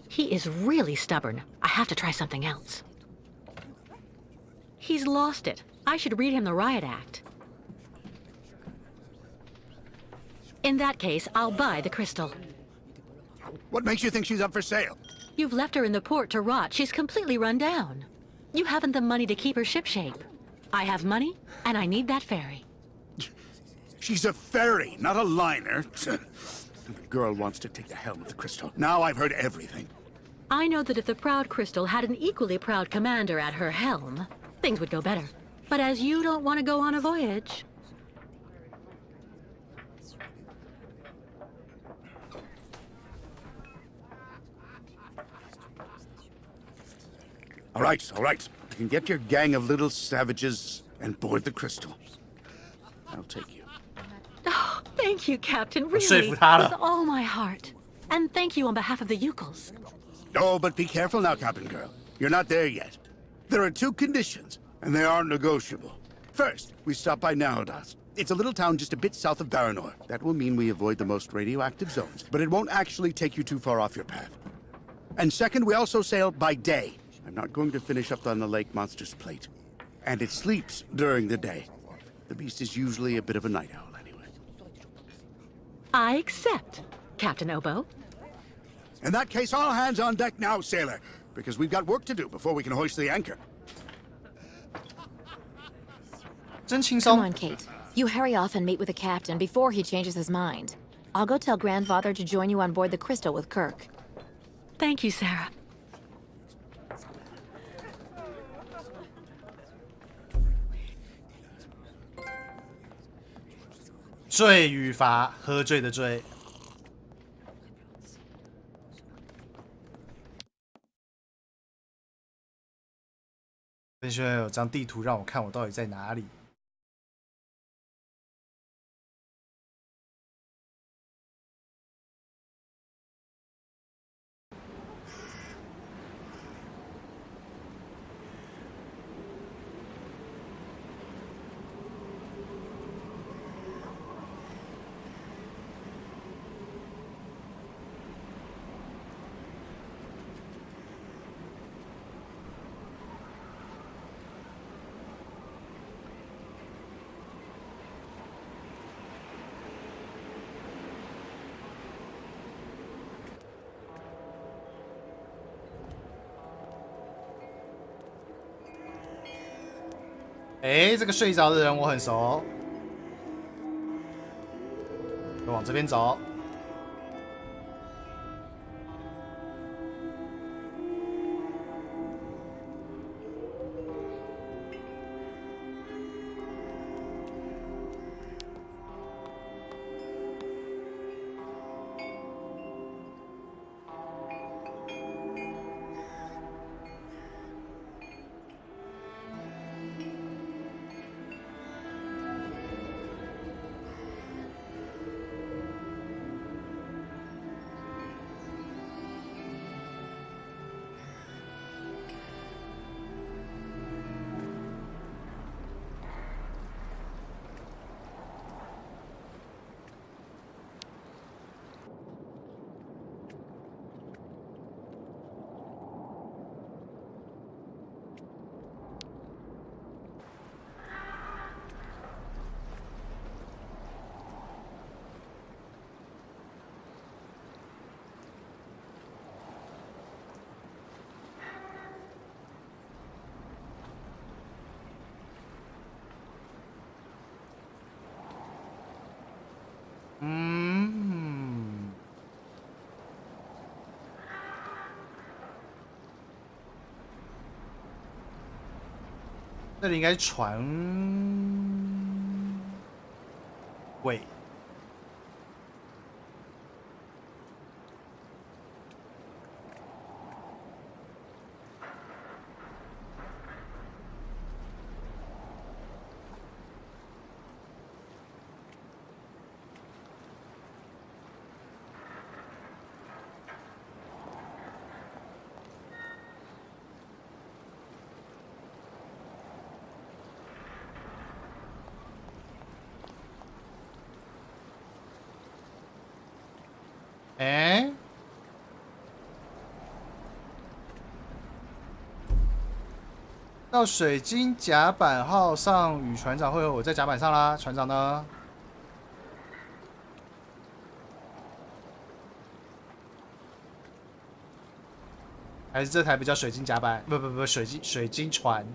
He is really stubborn. I have to try something else. He's lost it. I should read him the riot act. In that case, I'll buy the crystal. What makes you think she's up for sale? You've left her in the port to rot. She's completely run down. You haven't the money to keep her shipshape. I have money, and I need that ferry. She's a ferry, not a liner. The girl wants to take the helm of the crystal. Now I've heard everything. I know that if the proud crystal had an equally proud commander at her helm, things would go better. But as you don't want to go on a voyage... All right, all right. You can get your gang of little savages and board the crystal. I'll take you. Oh, thank you, Captain. 我说 Really, 服他了。 with all my heart. And thank you on behalf of the Yukos. Oh, but be careful now, Captain Girl. You're not there yet. There are 2 conditions, and they are negotiable. First, we stop by Narodas. It's a little town just a bit south of Baranor. That will mean we avoid the most radioactive zones, but it won't actually take you too far off your path. And second, we also sail by day. I'm not going to finish up on the Lake Monster's plate. And it sleeps during the day. The beast is usually a bit of a night owl anyway. I accept, Captain Obo. In that case, all hands on deck now, sailor, because we've got work to do before we can hoist the anchor. 真轻 Come 松。 on, Kate. You hurry off and meet with the captain before he changes his mind. I'll go tell Grandfather to join you on board the Crystal with Kirk. Thank you, Sarah. 罪与罚，喝醉的醉。真希望有张地图让我看我到底在哪里。哎，这个睡着的人我很熟，我往这边走。嗯，这里应该是船尾。到水晶甲板号上与船长会合，我在甲板上啦。船长呢？还是这台不叫水晶甲板？不，水晶船。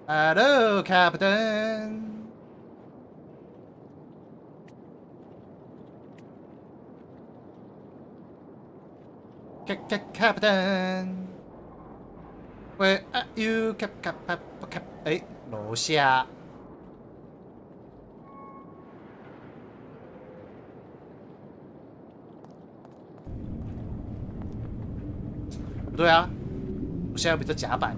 Hello, Captain. Captain, where are you? Cap. 哎，楼下。不对啊，我现在比较甲板。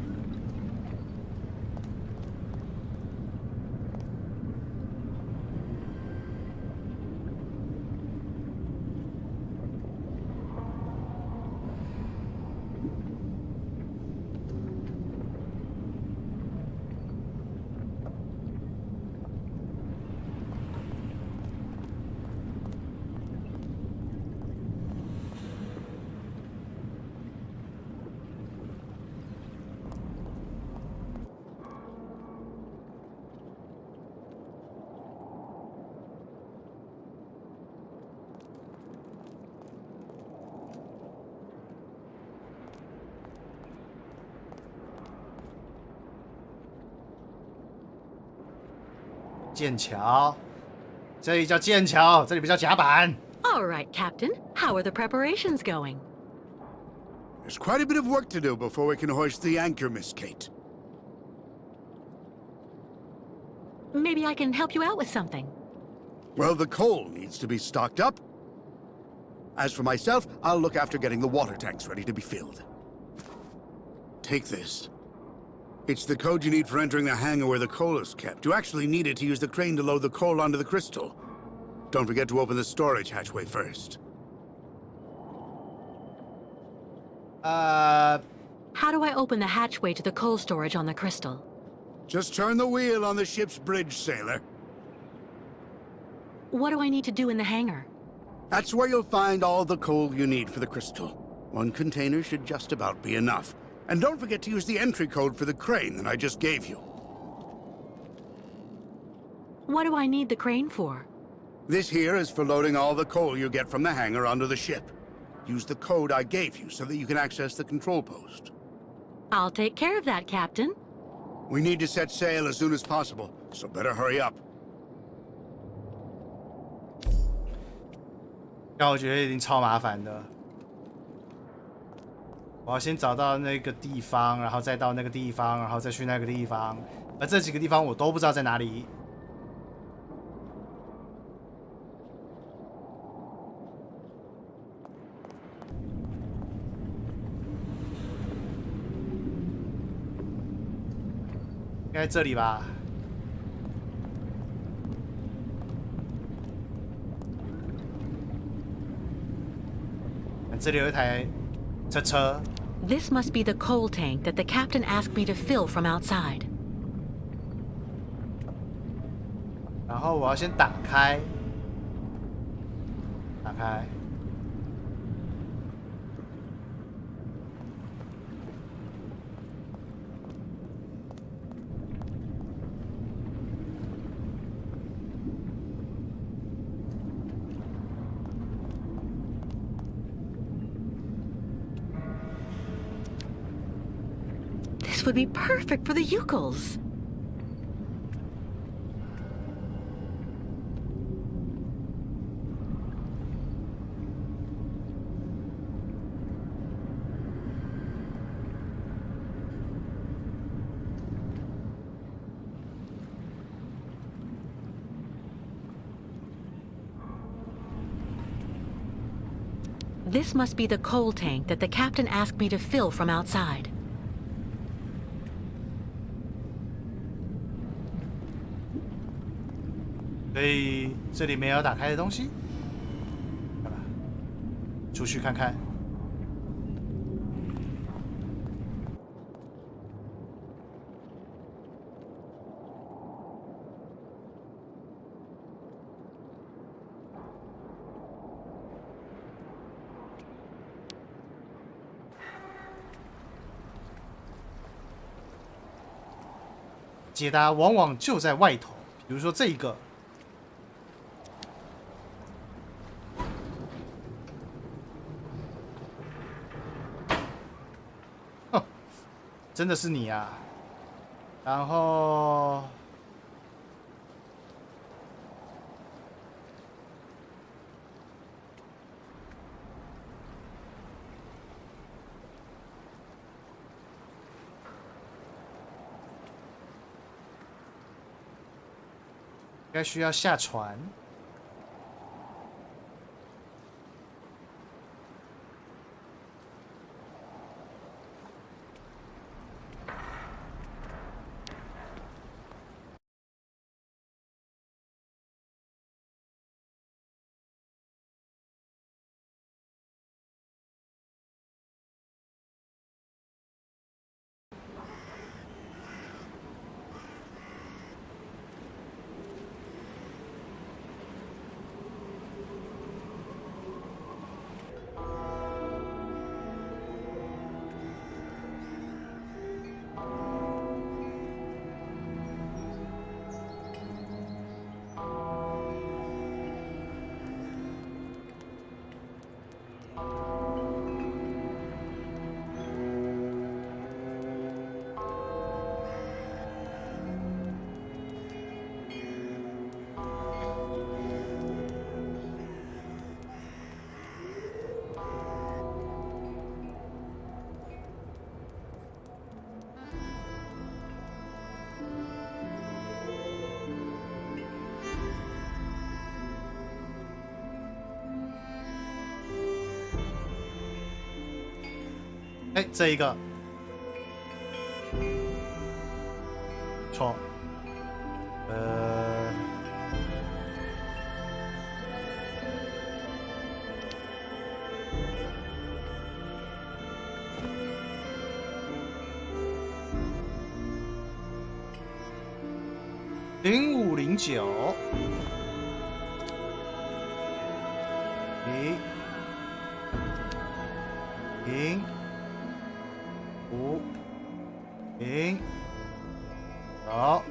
剑桥，这里叫剑桥，这里不叫甲板。All right, Captain. How are the preparations going? There's quite a bit of work to do before we can hoist the anchor, Miss Kate. Maybe I can help you out with something. Well, the coal needs to be stocked up. As for myself, I'll look after getting the water tanks ready to be filled. Take this. It's the code you need for entering the hangar where the coal is kept. You actually need it to use the crane to load the coal onto the crystal. Don't forget to open the storage hatchway first. How do I open the hatchway to the coal storage on the crystal? Just turn the wheel on the ship's bridge, sailor. What do I need to do in the hangar? That's where you'll find all the coal you need for the crystal. One container should just about be enough. And don't forget to use the entry code for the crane that I just gave you. What do I need the crane for? This here is for loading all the coal you get from the hangar onto the ship. Use the code I gave you so that you can access the control post. I'll take care of that, Captain. We need to set sail as soon as possible, so better hurry up. 但我觉得已经超麻烦的。我要先找到那个地方，然后再到那个地方，然后再去那个地方，而这几个地方我都不知道在哪里。应该这里吧？这里有一台车。This must be the coal tank that the captain asked me to fill from outside. 然后我要先打开。 This would be perfect for the Yukos. This must be the coal tank that the captain asked me to fill from outside. 所以这里没有打开的东西，好吧，出去看看。解答往往就在外头。比如说这一个，哼，真的是你啊！然后。应该需要下船。哎，这一个错，0509，0 5 0走。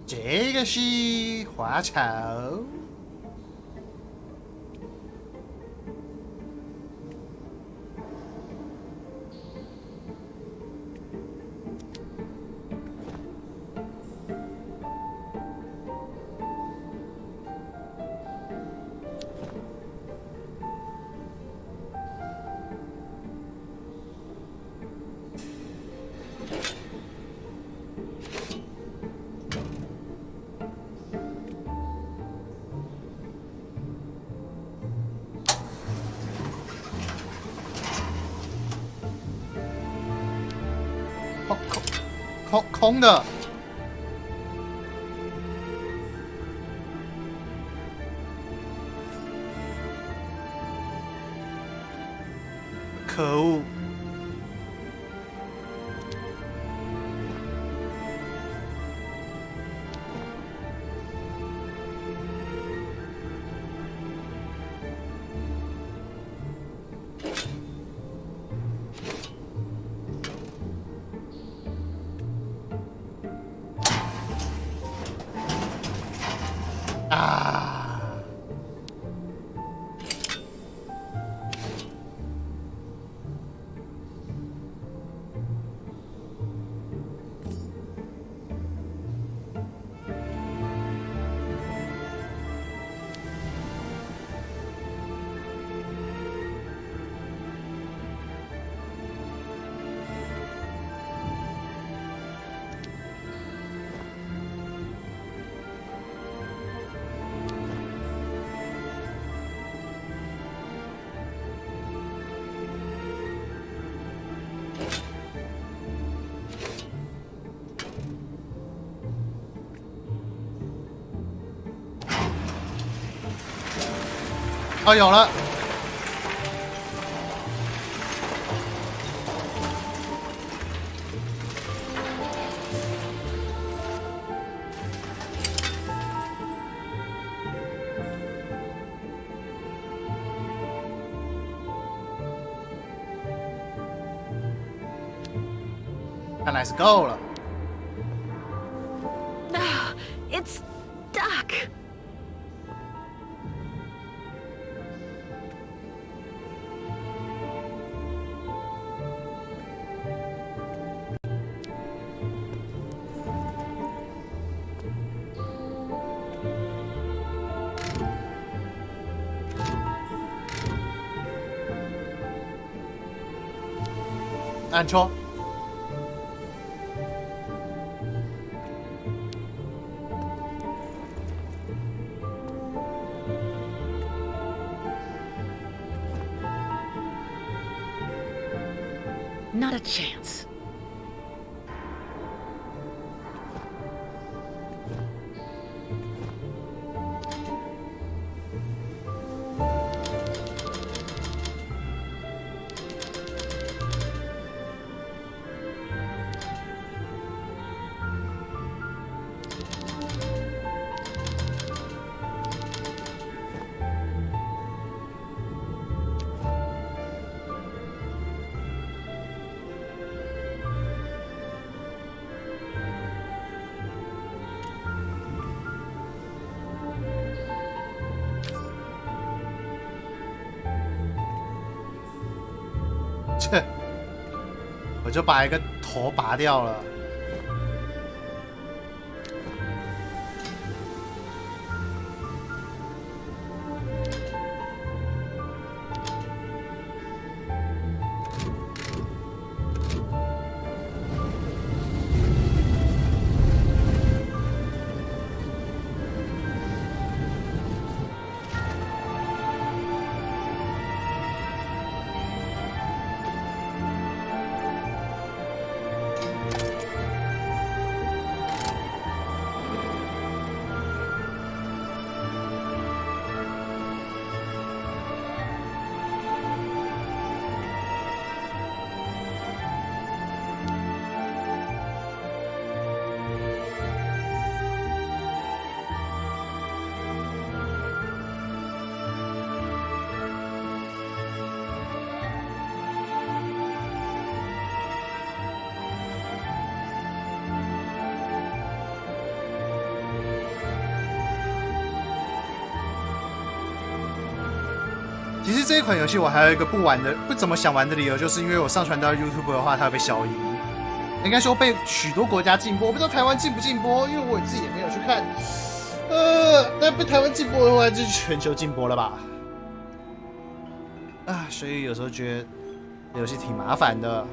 这个是花草。空的。可恶！啊！哦，有了。看来是够了。It's stuck.按戳。Not a chance. 切！我就把一个头拔掉了。其实这一款游戏我还有一个不怎么想玩的理由，就是因为我上传到 YouTube 的话，它会被消音，应该说被许多国家禁播，我不知道台湾禁不禁播，因为我自己也没有去看。但被台湾禁播的话，就全球禁播了吧？啊，所以有时候觉得这游戏挺麻烦的。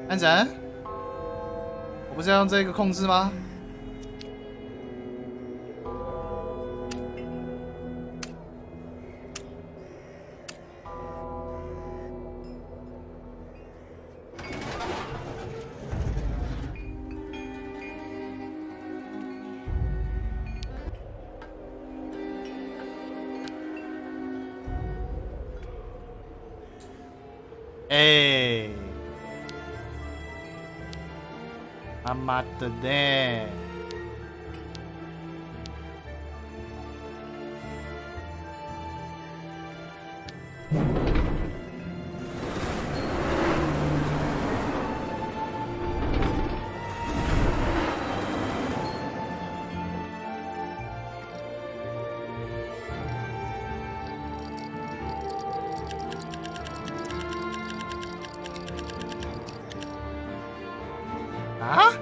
安然，我不是要用这个控制吗？哎，他妈的呢！啊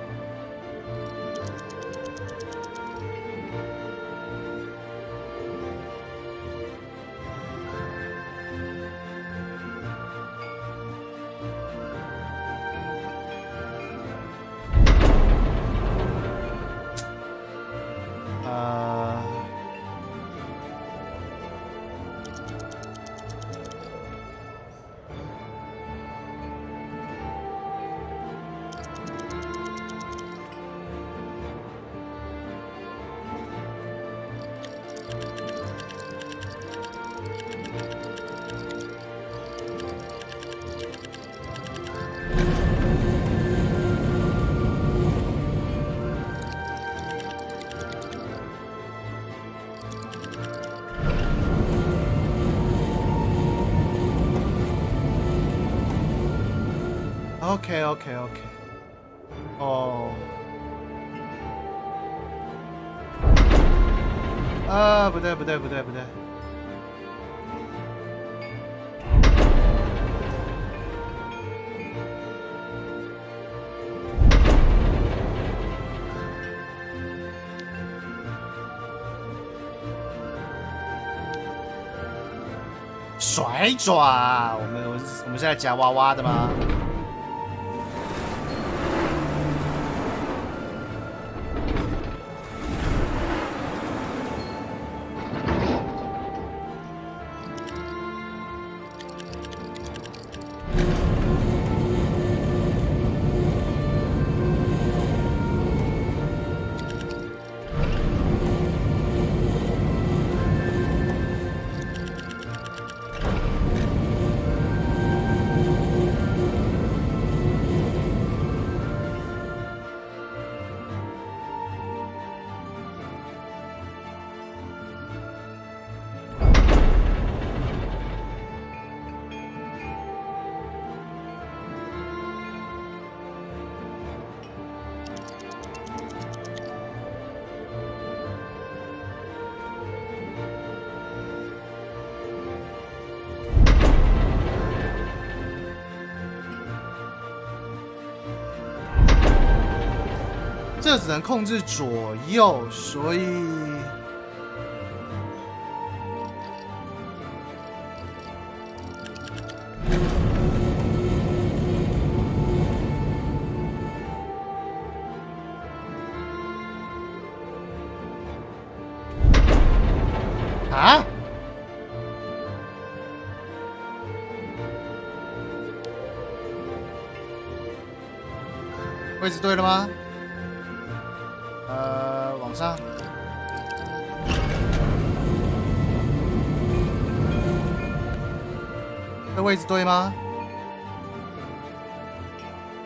？OK， 哦，不对，甩爪，我们是在夹娃娃的吗？这只能控制左右，所以啊？位置对了吗？往上。这位置对吗？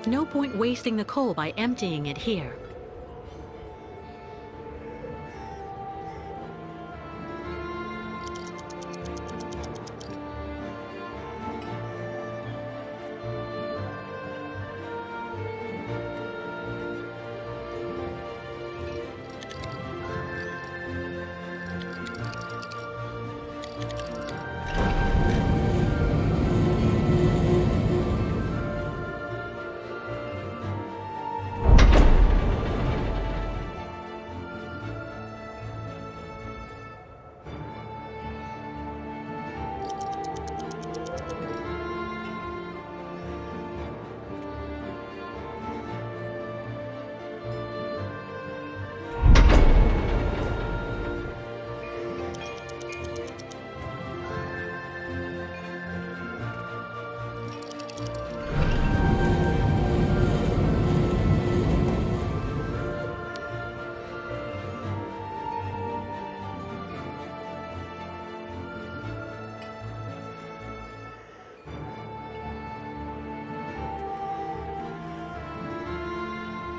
No point wasting the coal by emptying it here.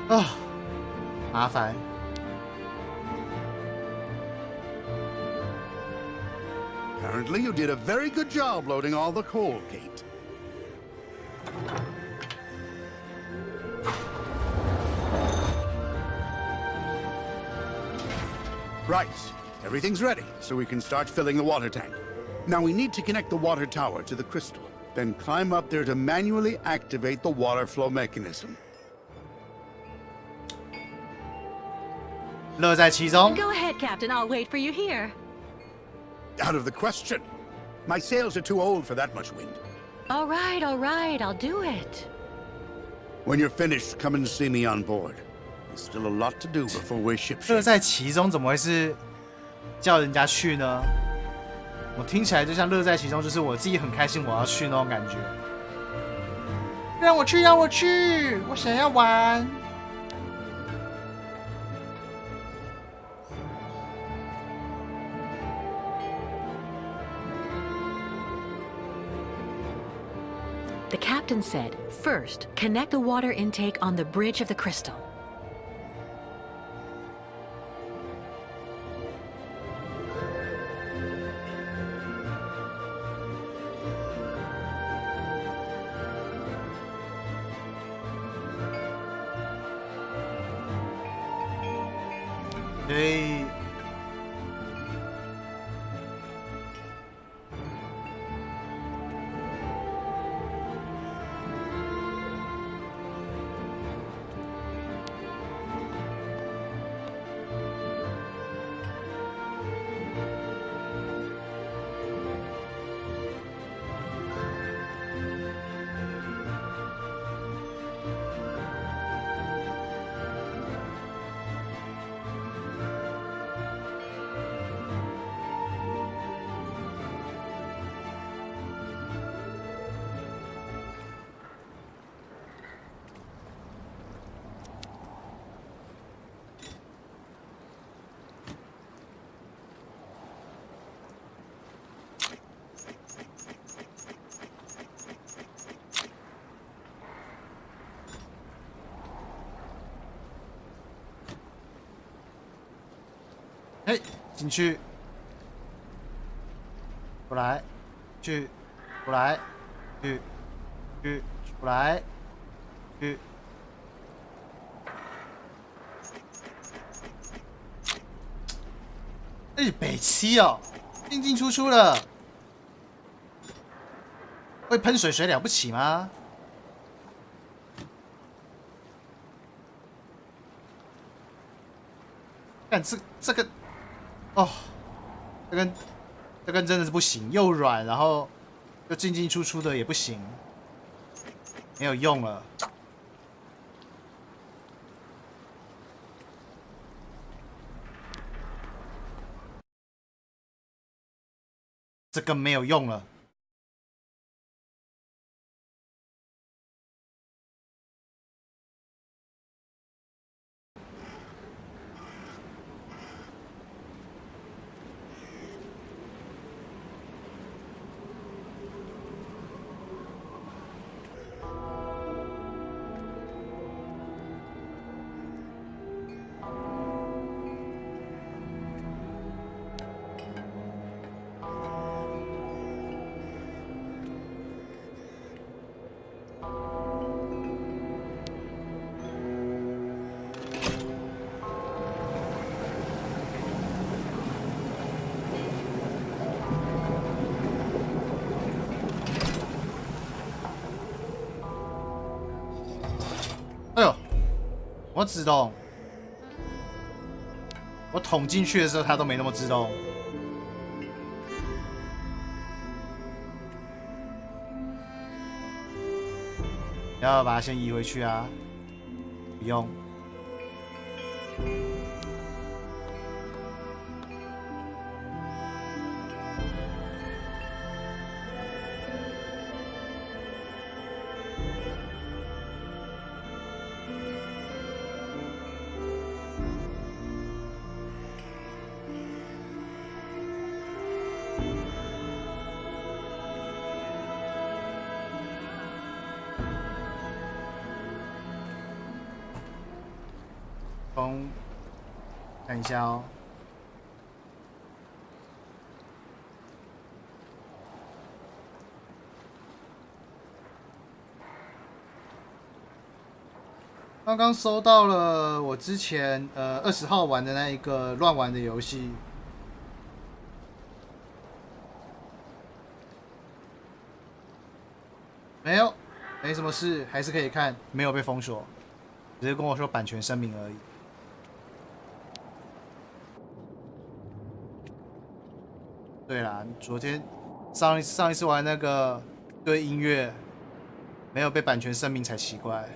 啊，麻烦。Apparently, you did a very good job loading all the coal, Kate. Right. Everything's ready, so we can start filling the water tank. Now we need to connect the water tower to the crystal, then climb up there to manually activate the water flow mechanism. 乐在其中。 Go ahead, Captain. I'll wait for you here. Out of the question. My sails are too old for that much wind. All right. I'll do it. When you're finished, come and see me on board. There's still a lot to do before we're ship 乐 shape. 在其中怎么会是叫人家去呢？我听起来就像乐在其中，就是我自己很开心，我要去那种感觉。让我去，让我去，我想要玩。The captain said, first, connect the water intake on the bridge of the crystal. Hey. 嘿，进去，出来，去，出来，去，出来，去。哎，北七哦，进出出了，会喷水了不起吗？看这个。哦，这根真的是不行，又软，然后又进出的也不行，没有用了。这根没有用了。哎呦，我自动，我捅进去的时候它都没那么自动。要把它先移回去啊？不用。看一下哦。刚刚收到了我之前20号玩的那一个乱玩的游戏，没什么事，还是可以看，没有被封锁，只是跟我说版权声明而已。对啦，昨天上一次玩那个对音乐没有被版权声明才奇怪。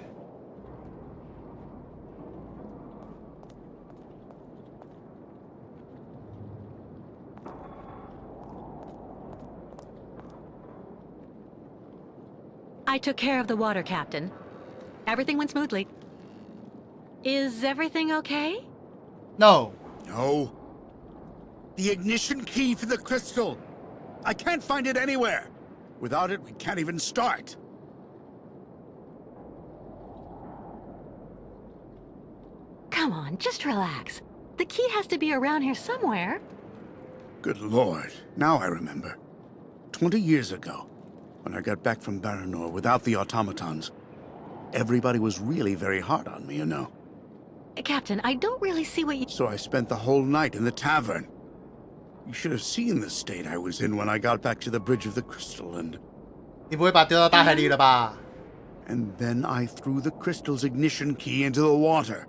I took care of the water, Captain. Everything went smoothly. Is everything okay? No. No. The ignition key for the crystal. I can't find it anywhere. Without it, we can't even start. Come on, just relax. The key has to be around here somewhere. Good Lord. Now I remember. 20 years ago, when I got back from Baranor without the automatons, everybody was really very hard on me, you know. Captain, I don't really see what you... So I spent the whole night in the tavern. You should have seen the state I was in when I got back to the Bridge of the Crystal and... 你不会把它丢到大海里了吧？ And then I threw the crystal's ignition key into the water.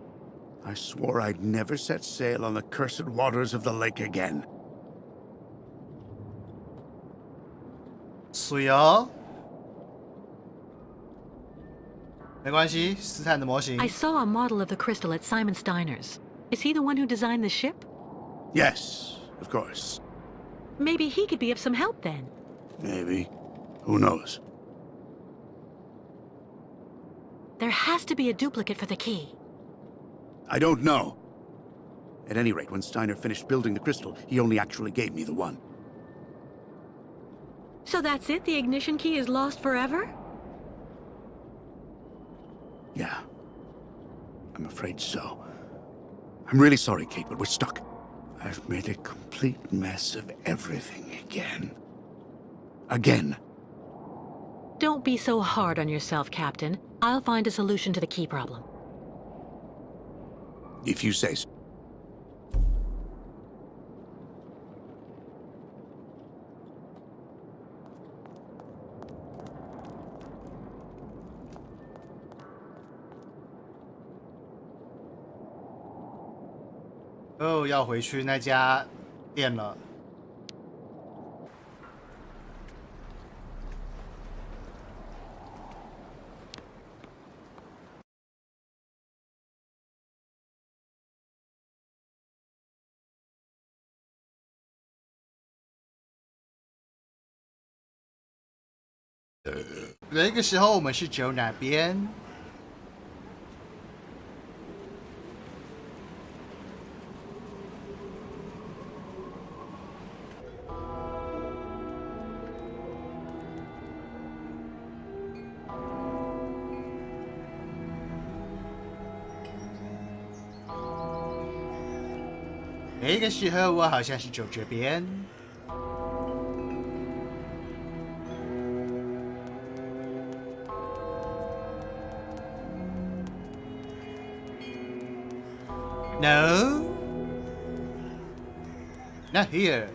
I swore I'd never set sail on the cursed waters of the lake again. 水哦，没关系，斯坦的模型。 I saw a model of the crystal at Simon Steiner's. Is he the one who designed the ship? Yes, of course. Maybe he could be of some help then. Maybe. Who knows? There has to be a duplicate for the key. I don't know. At any rate, when Steiner finished building the crystal, he only actually gave me the one. So that's it? The ignition key is lost forever? Yeah. I'm afraid so. I'm really sorry, Kate, but we're stuck. I've made a complete mess of everything again. Again. Don't be so hard on yourself, Captain. I'll find a solution to the key problem. If you say so. Oh, 要回去那家店了。那个时候我们是走哪边？那个时候我好像是走这边。No, not here.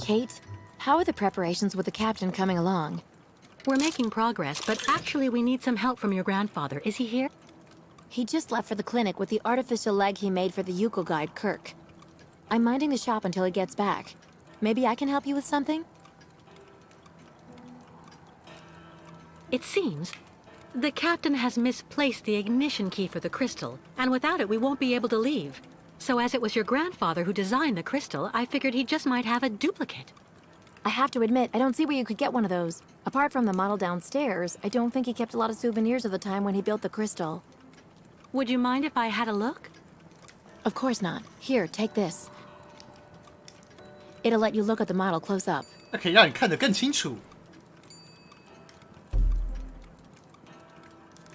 Kate, how are the preparations with the captain coming along? We're making progress, but actually we need some help from your grandfather. Is he here? He just left for the clinic with the artificial leg he made for the Yuko guide, Kirk. I'm minding the shop until he gets back. Maybe I can help you with something? It seems the captain has misplaced the ignition key for the crystal, and without it we won't be able to leave. So as it was your grandfather who designed the crystal, I figured he just might have a duplicate. I have to admit, I don't see where you could get one of those. Apart from the model downstairs, I don't think he kept a lot of souvenirs of the time when he built the crystal. Would you mind if I had a look? Of course not. Here, take this. It'll let you look at the model close up. 那可以让你看得更清楚，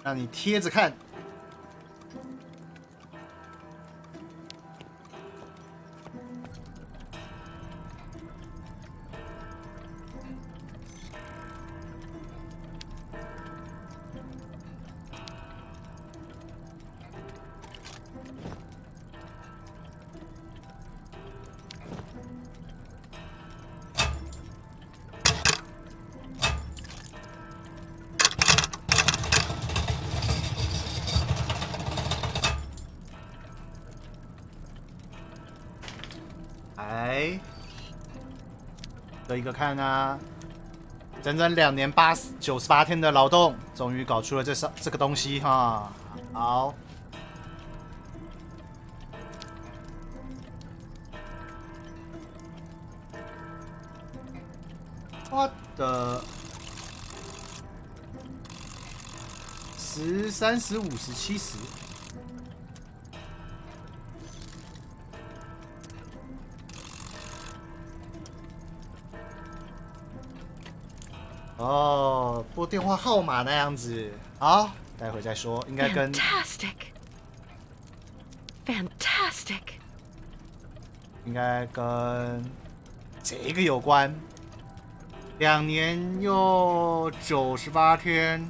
让你贴着看。哎，这一个看啊，整整2年98天的劳动，终于搞出了这个东西哈。好，我的10、30、50、70。哦，拨电话号码那样子，好，待会再说。应该跟 Fantastic， 应该跟这个有关。2年又98天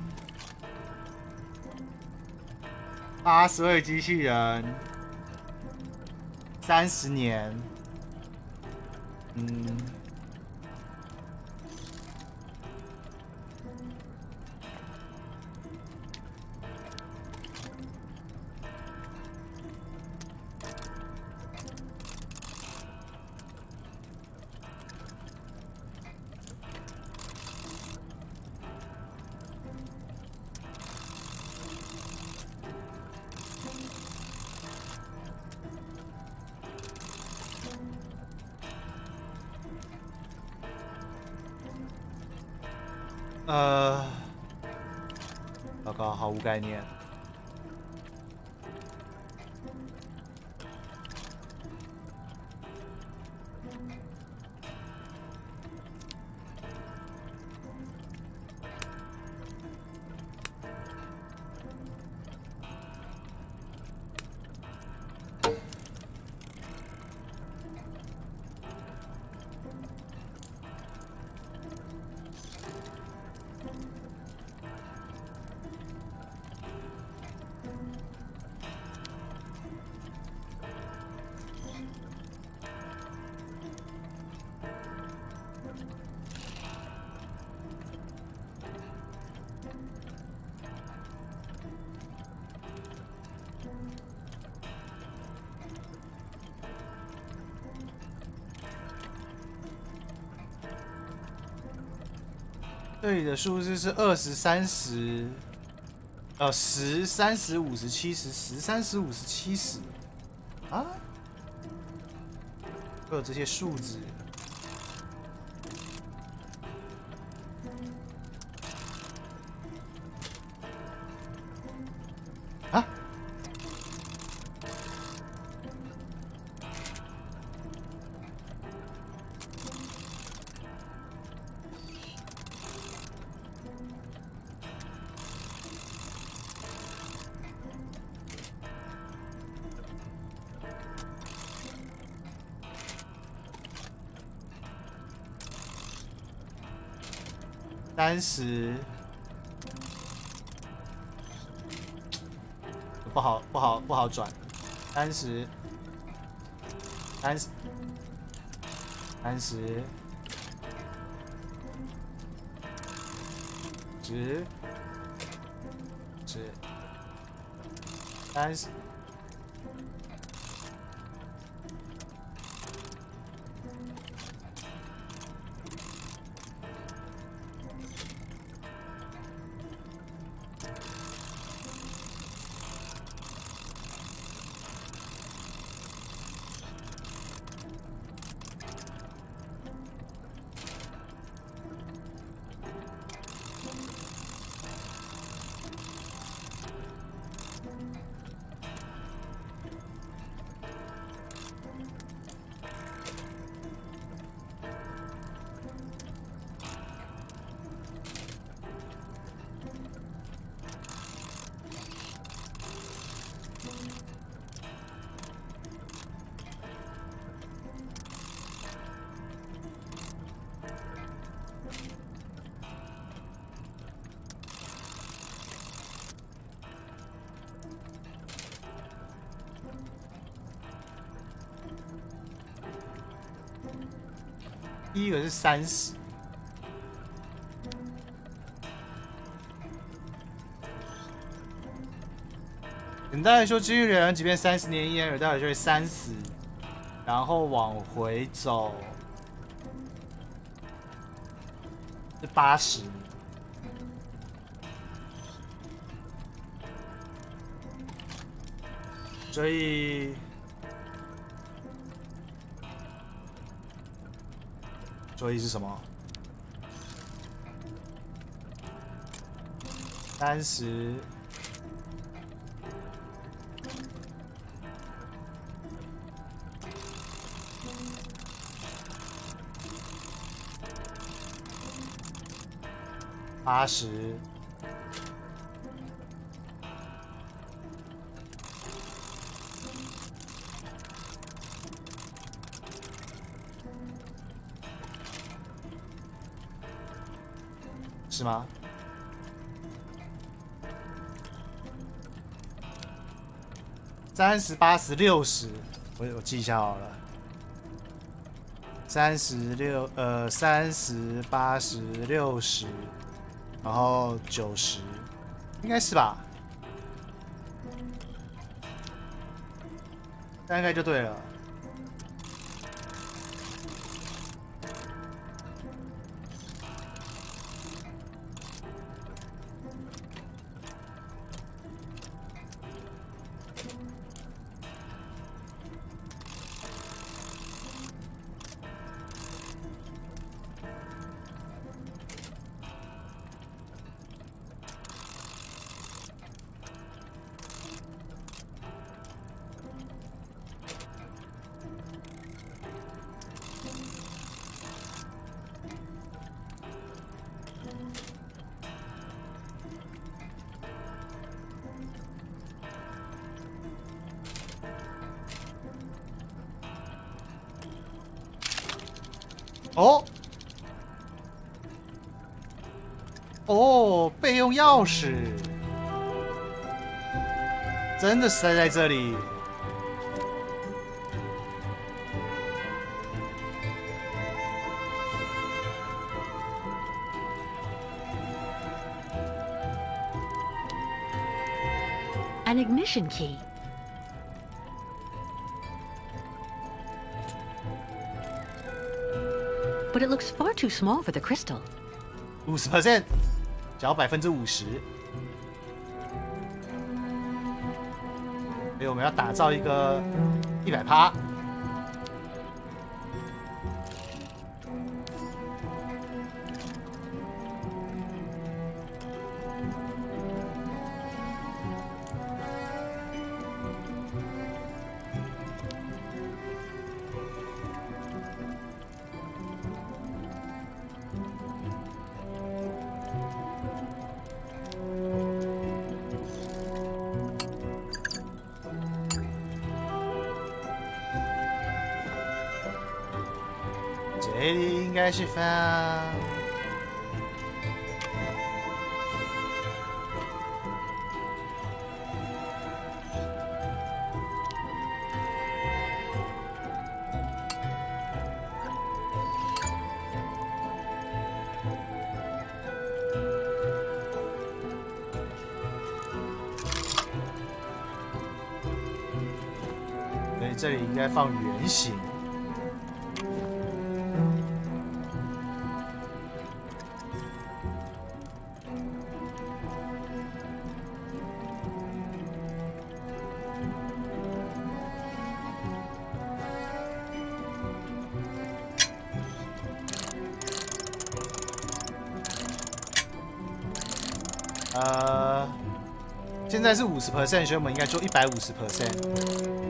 ，80位机器人，30年，报告毫无概念。这里的数字是20、30，10、30、50、70，10、30、50、70啊，会有这些数字。啊？30，不好转。30，30，30， 10，30。第一个是30，简单来说，基于人即便30年一言而代，就会3死，然后往回走是80，所以。所以是什么？30，80，是吗？30、80、60，我记一下好了。30、80、60，然后90，应该是吧？大概就对了。哦，备用钥匙，真的塞在这里。An ignition key. But it looks far too small for the crystal. 50%，缴50%。所以我们要打造一个100%。这里应该是放所以这里应该放圆形。现在是50%，所以我们应该就150%。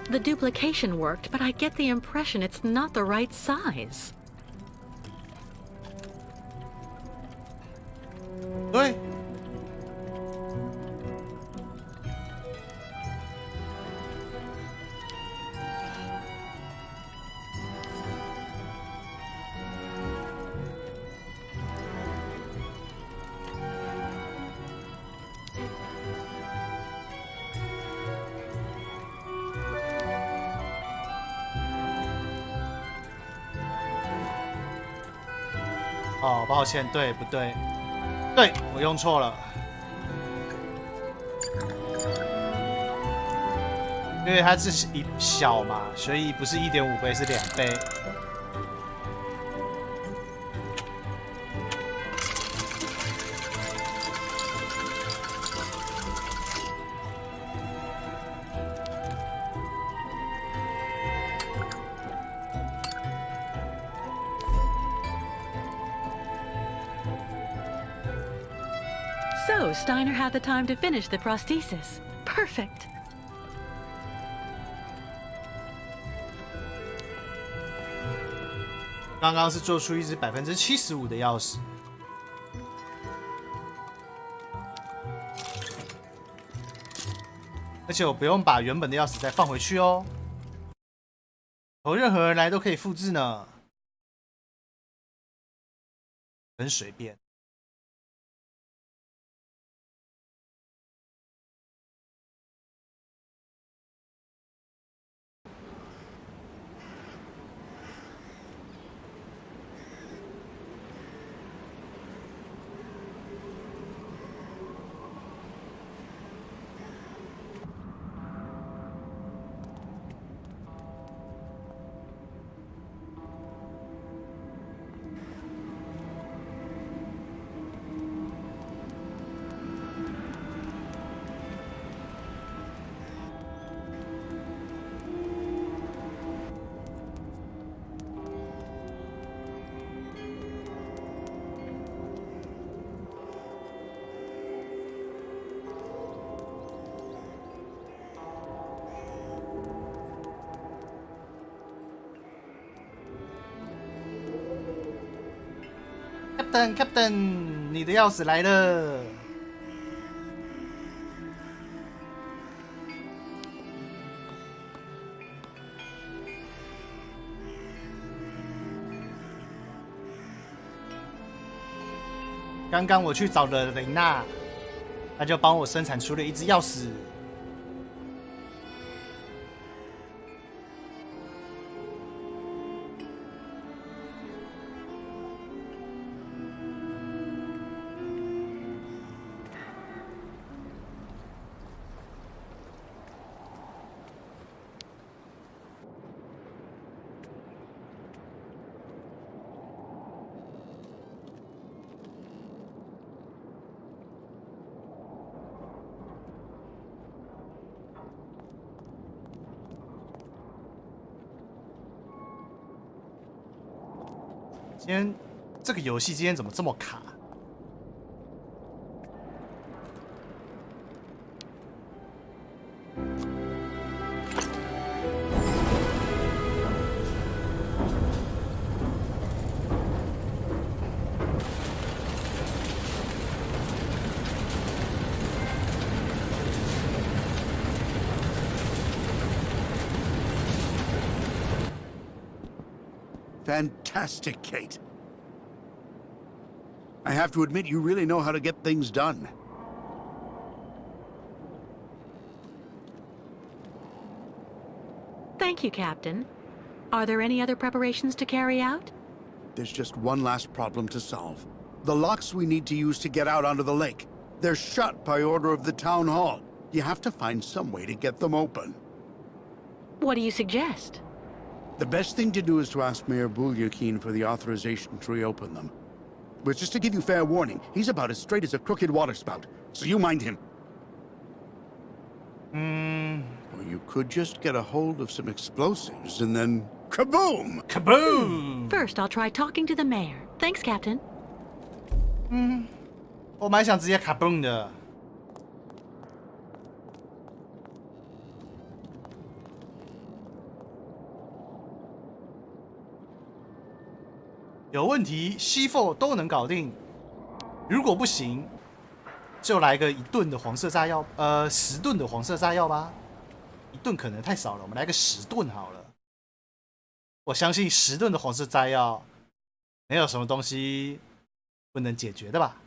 The duplication worked, but I get the impression it's not the right size. 对。哦，抱歉，对不对？对，我用错了，因为它是小嘛，所以不是1.5倍，是2倍。So Steiner had the time to finish the prosthesis. Perfect. 刚刚是做出一只75%的钥匙，而且我不用把原本的钥匙再放回去哦，由任何人来都可以复制呢，很随便。Captain， 你的钥匙来了。刚刚我去找了雷娜，她就帮我生产出了一只钥匙。今天这个游戏今天怎么这么卡？Fantastic, Kate. I have to admit, you really know how to get things done. Thank you, Captain. Are there any other preparations to carry out? There's just one last problem to solve. The locks we need to use to get out onto the lake. They're shut by order of the town hall. You have to find some way to get them open. What do you suggest? The best thing to do is to ask Mayor Bulyakin for the authorization to reopen them. But just to give you fair warning, he's about as straight as a crooked waterspout, so you mind him. Or you could just get a hold of some explosives and then kaboom! Kaboom! First, I'll try talking to the mayor. Thanks, Captain. 我蛮想直接卡蹦的。有问题，西佛都能搞定。如果不行，就来个1吨的黄色炸药，10吨的黄色炸药吧。1吨可能太少了，我们来个10吨好了。我相信10吨的黄色炸药，没有什么东西不能解决的吧。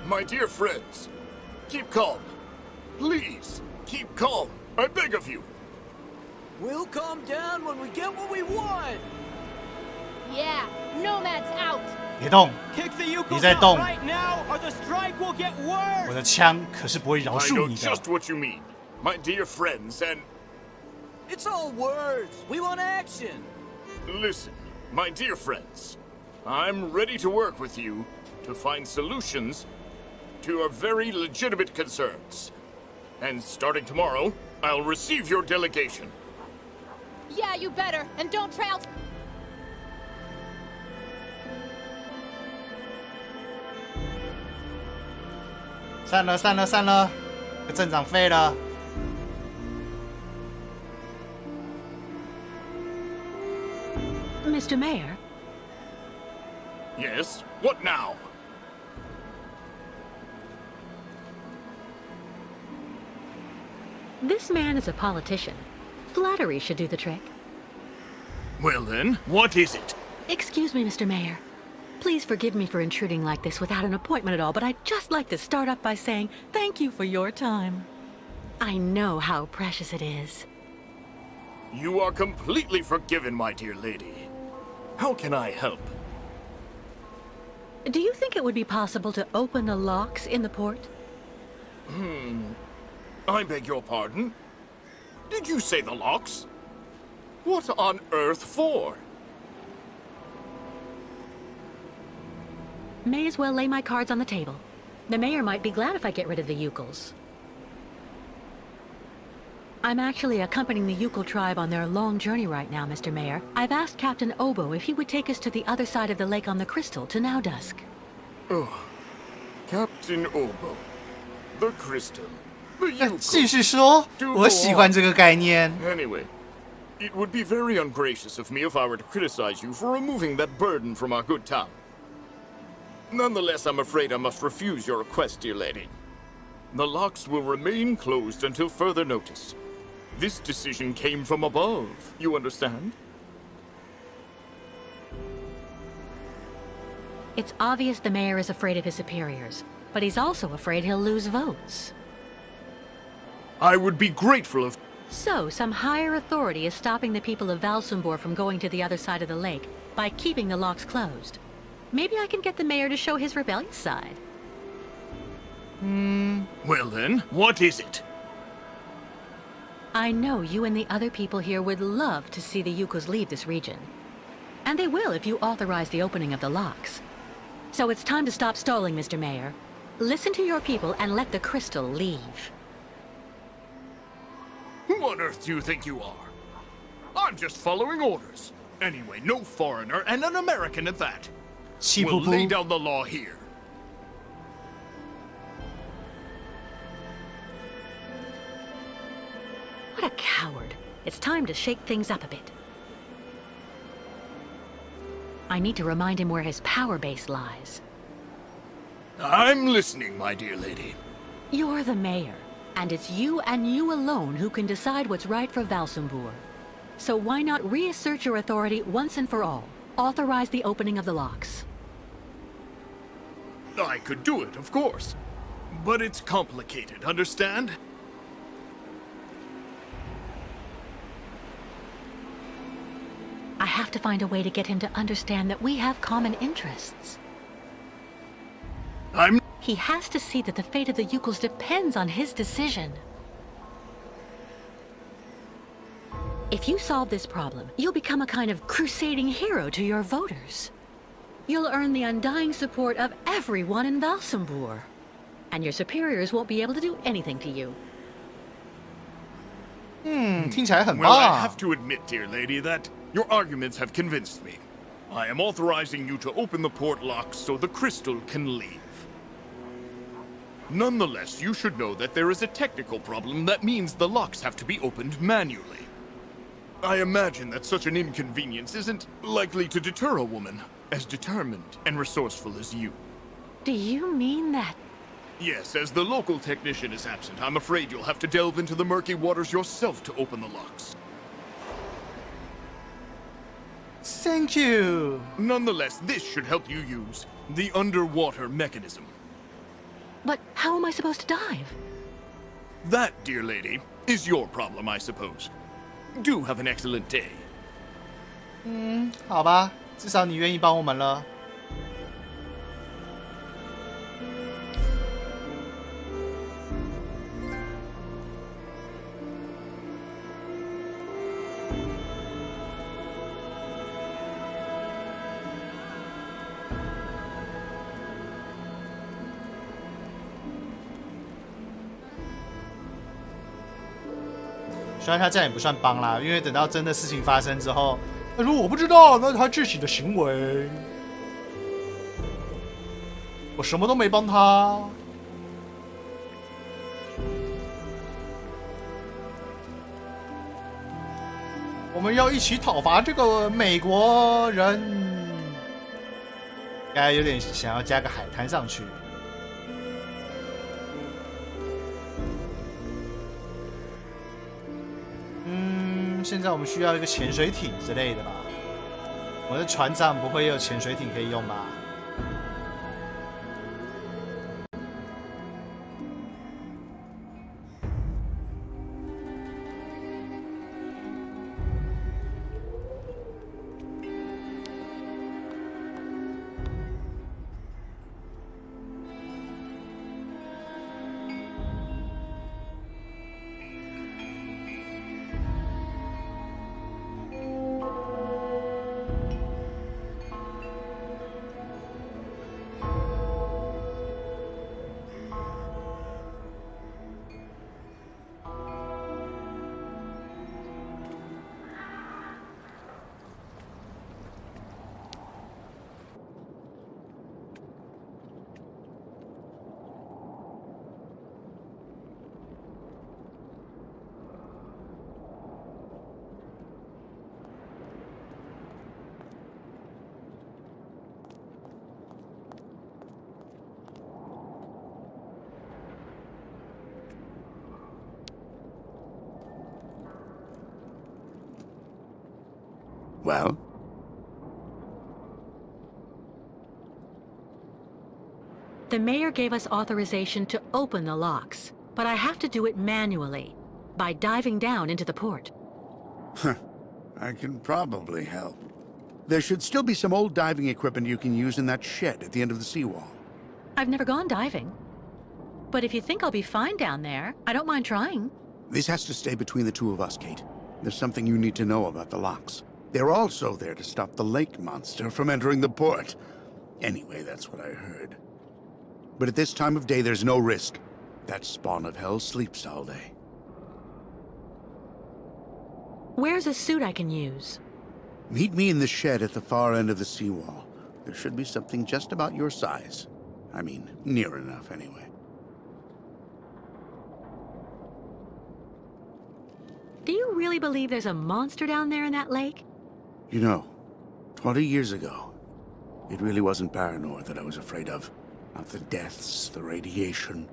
My dear friends, keep calm. Please, keep calm. I beg of you. We'll calm down when we get what we want. Yeah, Nomad's out. 别动， Kick the 你 Yukos 在 out 动， right now, or the strike will get 我 worse. 的枪可是不会饶 I 恕 know 你的。 just what you mean. My dear friends, and It's all words. We want action. listen, my dear friends. I'm ready to work with you to find solutions to your very legitimate concerns. And starting tomorrow, I'll receive your delegation. Yeah, you better. And don't try out. 散了，散了，散了，镇长废了。Mr. Mayor, Yes? What now? this man is a politician. Flattery should do the trick. Well then, what is it? Excuse me, Mr. Mayor. Please forgive me for intruding like this without an appointment at all, but I'd just like to start up by saying thank you for your time. I know how precious it is. You are completely forgiven, my dear lady. How can I help? Do you think it would be possible to open the locks in the port? I beg your pardon? Did you say the locks? What on earth for? May as well lay my cards on the table. The mayor might be glad if I get rid of the Yukos. I'm actually accompanying the Yukon tribe on their long journey right now, Mr. Mayor. I've asked Captain Obo if he would take us to the other side of the lake on the Crystal to now dusk. Oh, Captain Obo, the Crystal, the Yukon. 继续说，我喜欢这个概念。 Anyway, it would be very ungracious of me if I were to criticize you for removing that burden from our good town. Nonetheless, I'm afraid I must refuse your request, dear lady. The locks will remain closed until further notice. This decision came from above, you understand? It's obvious the mayor is afraid of his superiors, but he's also afraid he'll lose votes. I would be grateful if... So, some higher authority is stopping the people of Valsumbor from going to the other side of the lake by keeping the locks closed. Maybe I can get the mayor to show his rebellious side. Well then, what is it? I know you and the other people here would love to see the Yukos leave this region. And they will if you authorize the opening of the locks. So it's time to stop stalling, Mr. Mayor. Listen to your people and let the Crystal leave. Who on earth do you think you are? I'm just following orders. Anyway, no foreigner, and an American at that, will lay down the law here. What a coward. It's time to shake things up a bit. I need to remind him where his power base lies. I'm listening, my dear lady. You're the mayor, and it's you and you alone who can decide what's right for Valsumbor. So why not reassert your authority once and for all? Authorize the opening of the locks. I could do it, of course. But it's complicated, understand? I have to find a way to get him to understand that we have common interests. He has to see that the fate of the Yukos depends on his decision. If you solve this problem, you'll become a kind of crusading hero to your voters. You'll earn the undying support of everyone in Valsumbor. And your superiors won't be able to do anything to you. 听起来很 Well, I 棒。 have to admit, dear lady, that your arguments have convinced me. I am authorizing you to open the port locks so the Crystal can leave. Nonetheless, you should know that there is a technical problem that means the locks have to be opened manually. I imagine that such an inconvenience isn't likely to deter a woman as determined and resourceful as you. Do you mean that? Yes, as the local technician is absent, I'm afraid you'll have to delve into the murky waters yourself to open the locks. Thank you. Nonetheless, this should help you use the underwater mechanism. But how am I supposed to dive? That, dear lady, is your problem, I suppose. Do have an excellent day. 好吧，至少你愿意帮我们了。虽然他这样也不算帮啦，因为等到真的事情发生之后，他说我不知道，那是他自己的行为，我什么都没帮他。我们要一起讨伐这个美国人，应该有点想要加个海滩上去。现在我们需要一个潜水艇之类的吧？我的船长不会有潜水艇可以用吧？ Well? The mayor gave us authorization to open the locks, but I have to do it manually, by diving down into the port. I can probably help. There should still be some old diving equipment you can use in that shed at the end of the seawall. I've never gone diving. But if you think I'll be fine down there, I don't mind trying. This has to stay between the two of us, Kate. There's something you need to know about the locks. They're also there to stop the lake monster from entering the port. Anyway, that's what I heard. But at this time of day, there's no risk. That spawn of hell sleeps all day. Where's a suit I can use? Meet me in the shed at the far end of the seawall. There should be something just about your size. I mean, near enough, anyway. Do you really believe there's a monster down there in that lake? You know, 20 years ago, it really wasn't Baranor that I was afraid of. Not the deaths, the radiation.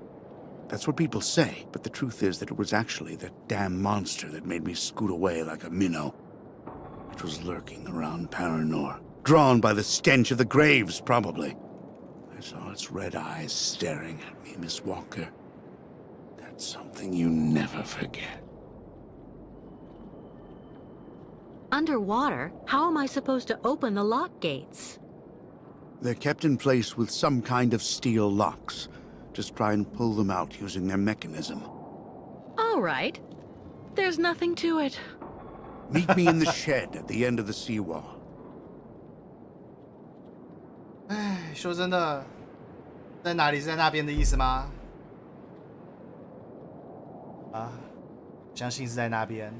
That's what people say, but the truth is that it was actually that damn monster that made me scoot away like a minnow. It was lurking around Paranor, drawn by the stench of the graves, probably. I saw its red eyes staring at me, Miss Walker. That's something you never forget. Underwater? How am I supposed to open the lock gates? They're kept in place with some kind of steel locks. Just try and pull them out using their mechanism. All right. There's nothing to it. Meet me in the shed at the end of the seawall. 唉，说真的，在哪里是在那边的意思吗？啊，相信是在那边。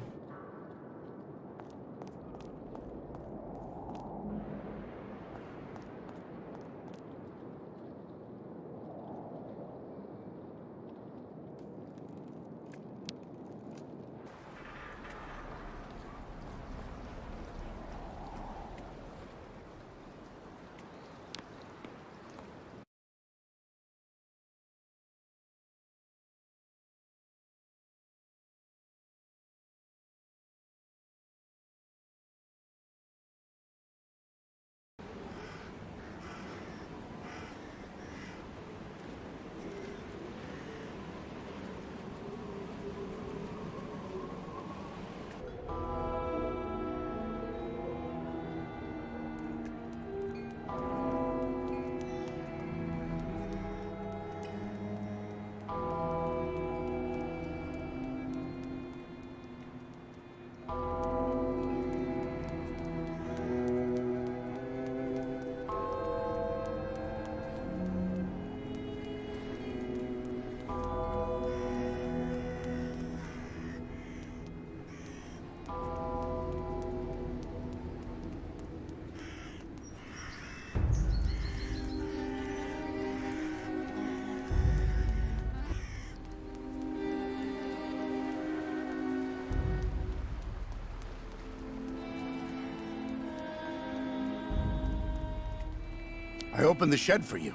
I opened the shed for you.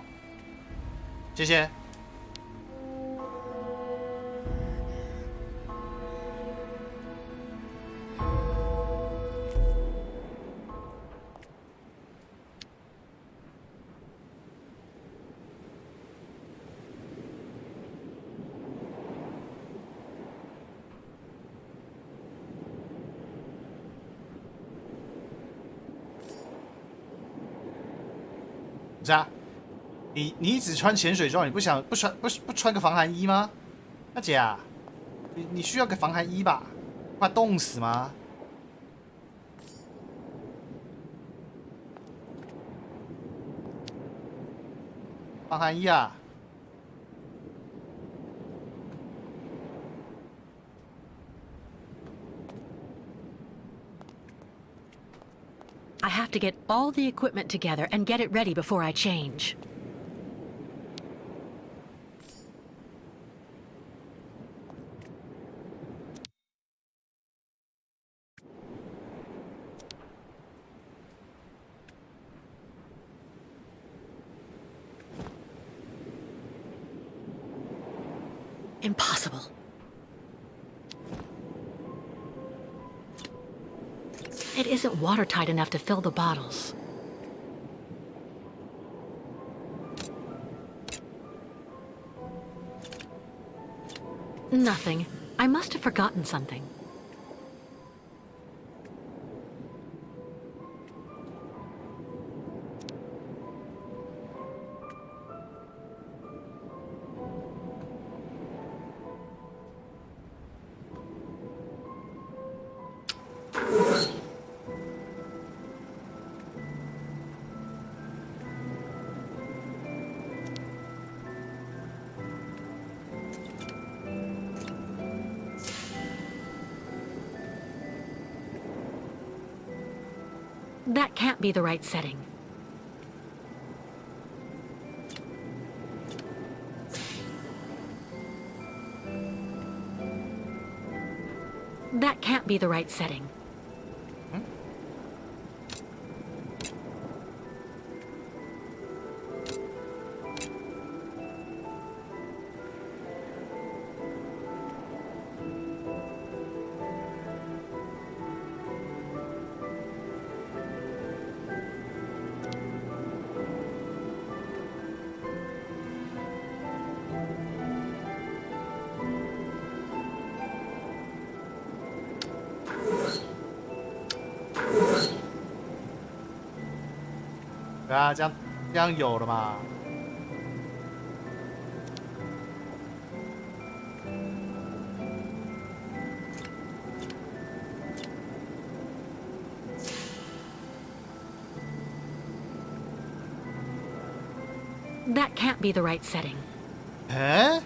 谢谢。这样，你只穿潜水装，你不穿个防寒衣吗？大姐啊，你需要个防寒衣吧？怕冻死吗？防寒衣啊！ I have to get all the equipment together and get it ready before I change. Impossible. It isn't watertight enough to fill the bottles. Nothing. I must have forgotten something. That can't be the right setting. That can't be the right setting.对啊，这样有了嘛？ That can't be the right setting. 哎，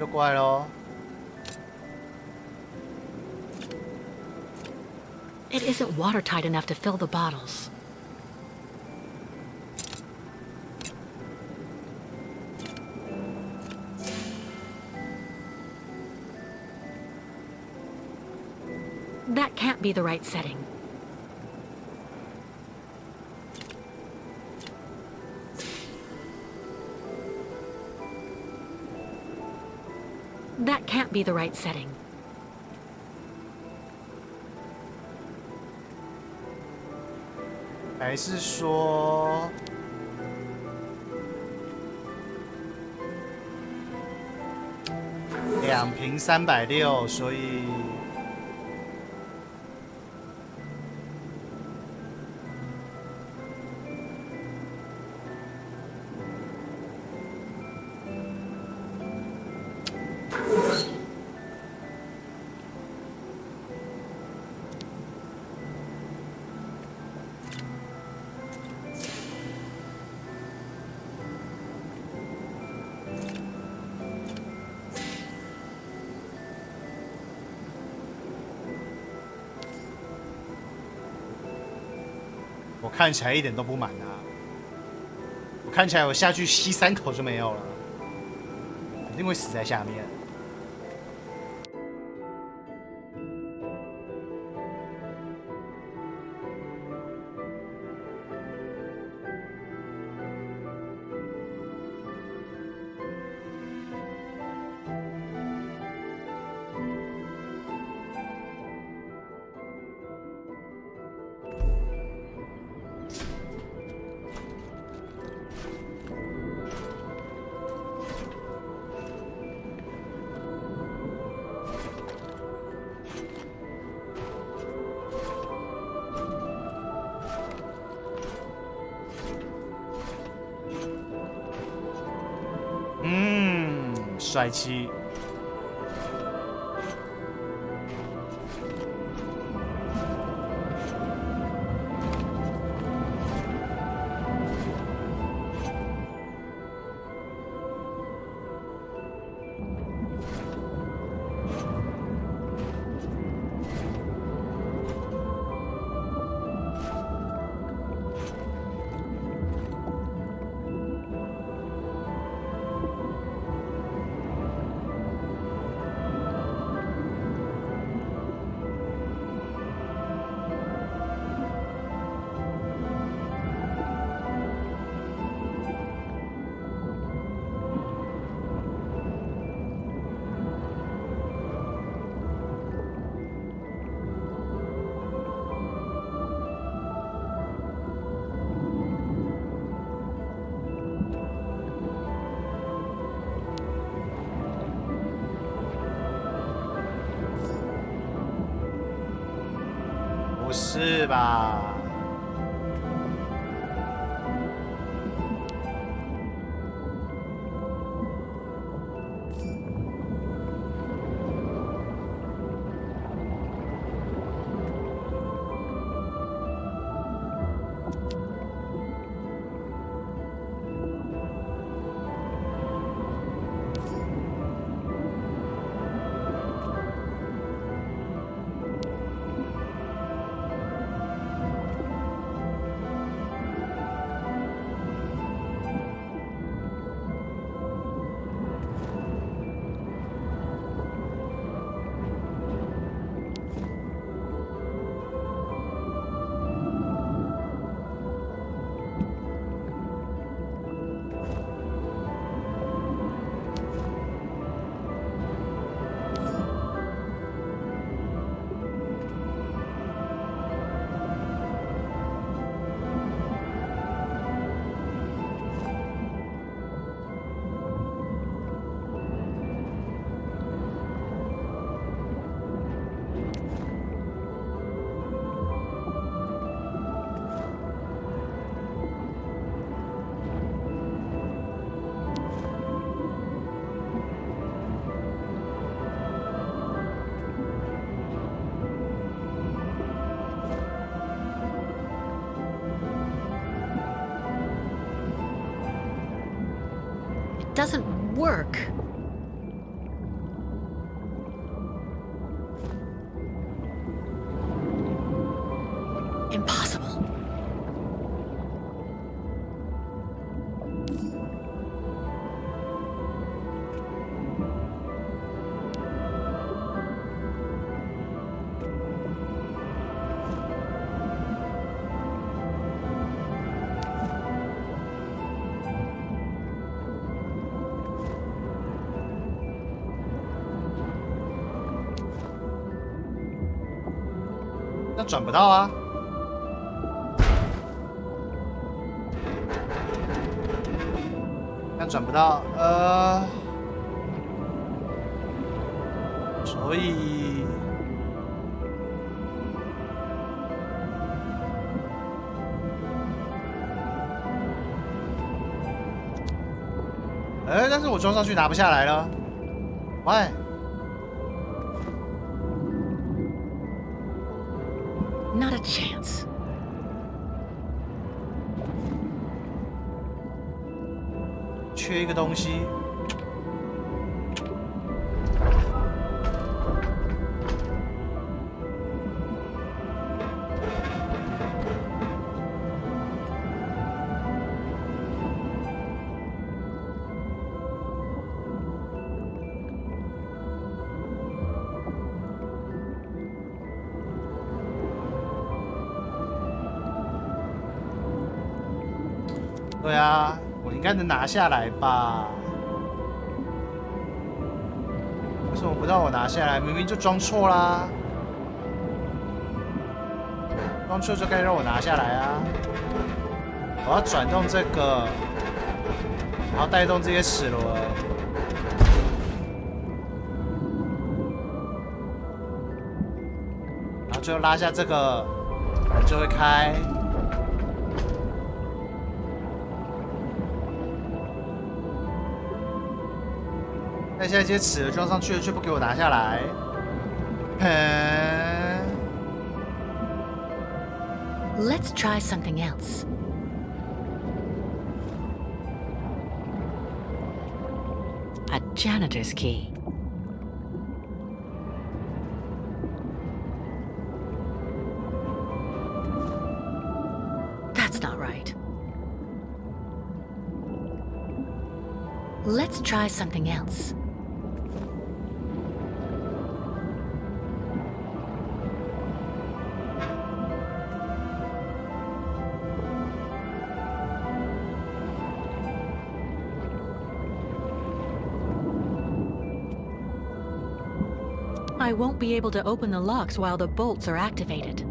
又怪咯。 It isn't watertight enough to fill the bottles. That can't be the right setting. That can't be the right setting. 还是说，2瓶360，所以我看起来一点都不满啊！我看起来我下去吸3口就没有了，肯定会死在下面。帅气。是吧？Doesn't work. Impossible.那转不到啊！那转不到，所以但是我装上去拿不下来了 ，Why？Not a chance. 缺一个东西。对啊，我应该能拿下来吧？为什么不让我拿下来？明明就装错啦！装错就该让我拿下来啊！我要转动这个，然后带动这些齿轮，然后最后拉下这个，门就会开。但现在这些齿轮装上去了，却不给我拿下来。Let's try something else. A janitor's key. That's not right. Let's try something else. I won't be able to open the locks while the bolts are activated.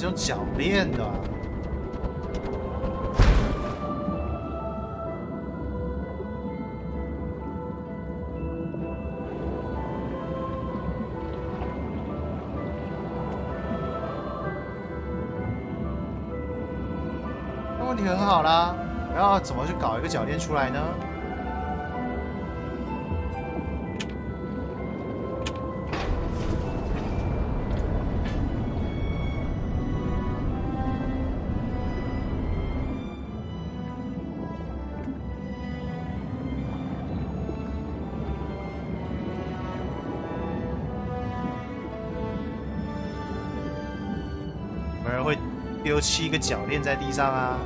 是用脚练的、啊。那问题很好啦，我要怎么去搞一个脚链出来呢？没人会丢弃一个脚链在地上啊。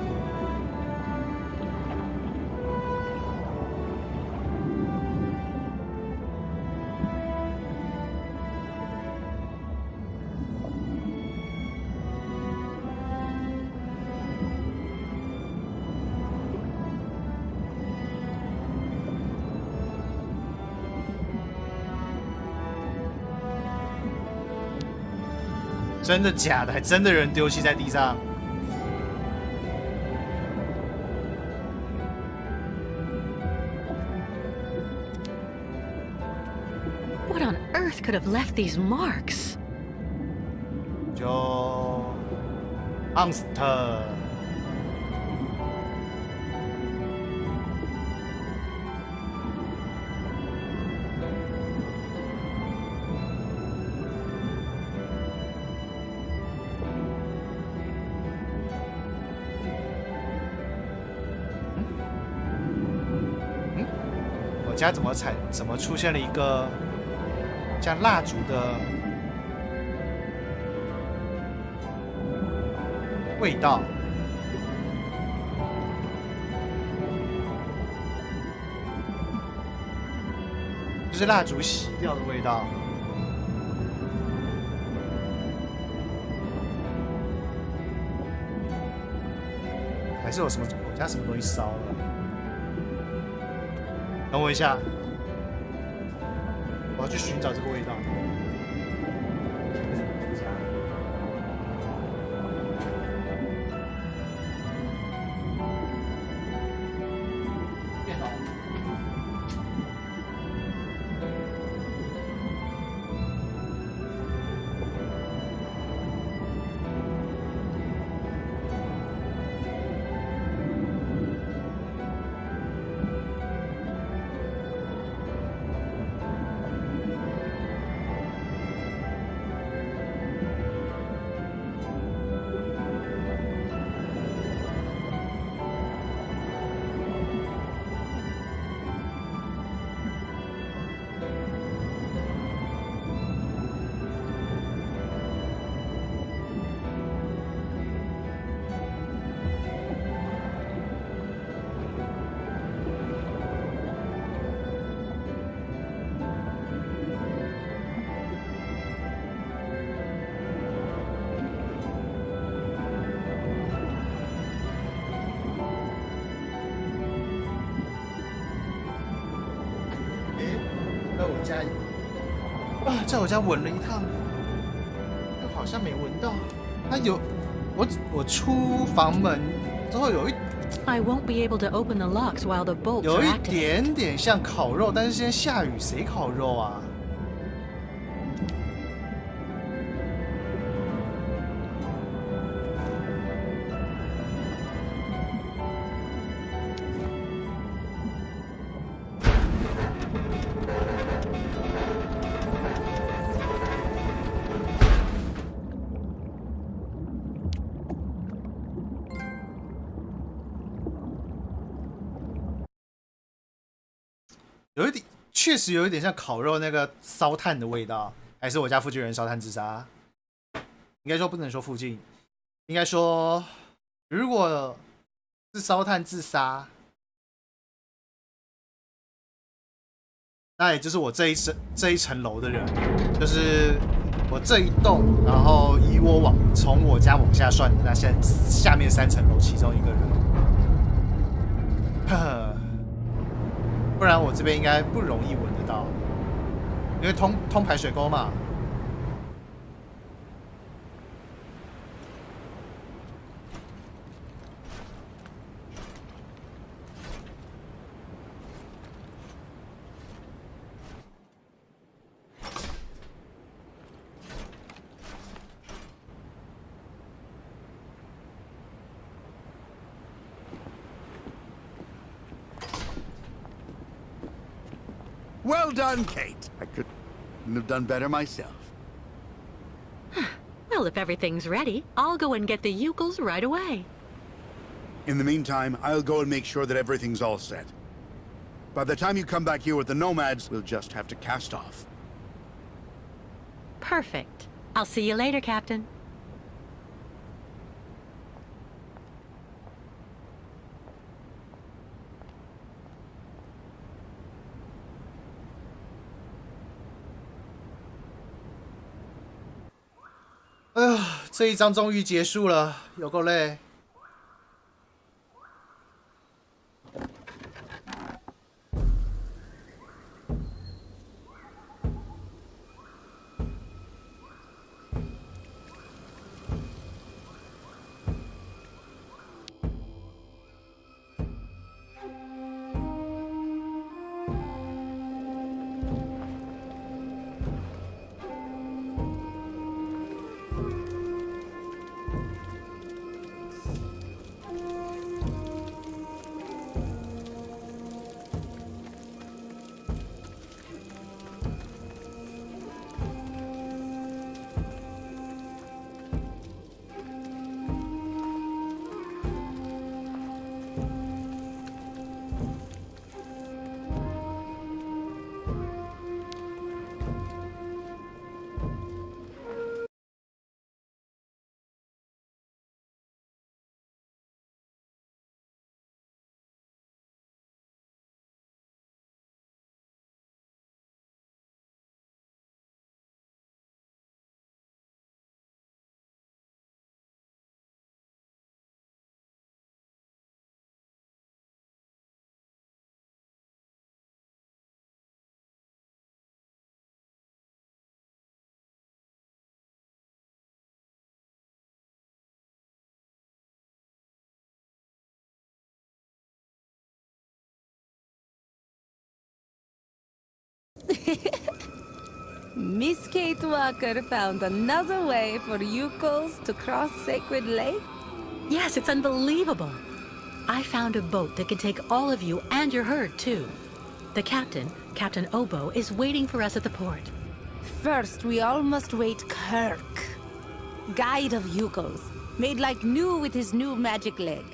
真的假的？还真的有人丢弃在地上。What on earth could have left these marks? 就 monster。我家怎么出现了一个像蜡烛的味道？就是蜡烛熄掉的味道。还是有什么我家什么东西烧了？等我一下，我要去寻找这个味道。电脑。在我家闻了一趟，又好像没闻到。它有，我出房门之后有一 I won't be able to open the locks while the bolts 有 are 一 activated. 点点像烤肉，但是现在下雨，谁烤肉啊？有一点，确实有一点像烤肉那个烧炭的味道，还是我家附近有人烧炭自杀？应该说不能说附近，应该说如果是烧炭自杀，那也就是我这一层楼的人，就是我这一栋，然后以我从我家往下算的那下面3层楼其中一个人。不然我这边应该不容易闻得到，因为通排水沟嘛。Well done, Kate. I couldn't have done better myself. Well, if everything's ready, I'll go and get the Yukels right away. In the meantime, I'll go and make sure that everything's all set. By the time you come back here with the nomads, we'll just have to cast off. Perfect. I'll see you later, Captain. 这一章终于结束了，有够累。Miss Kate Walker found another way for Yukels to cross Sacred Lake? Yes, it's unbelievable. I found a boat that can take all of you and your herd, too. The captain, Captain Obo, is waiting for us at the port. First, we all must wait Kirk, guide of Yukels, made like new with his new magic leg.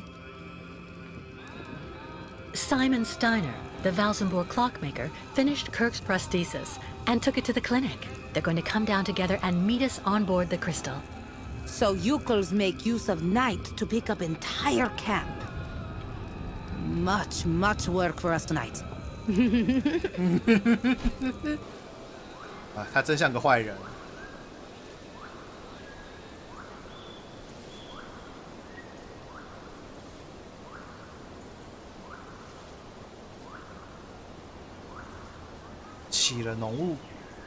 Simon Steiner, the Valsenborg clockmaker, finished Kirk's prosthesis and took it to the clinic. They're going to come down together and meet us on board the Crystal. So Yukels make use of night to pick up entire camp. Much, much work for us tonight. 啊，他真像个坏人。起了浓雾，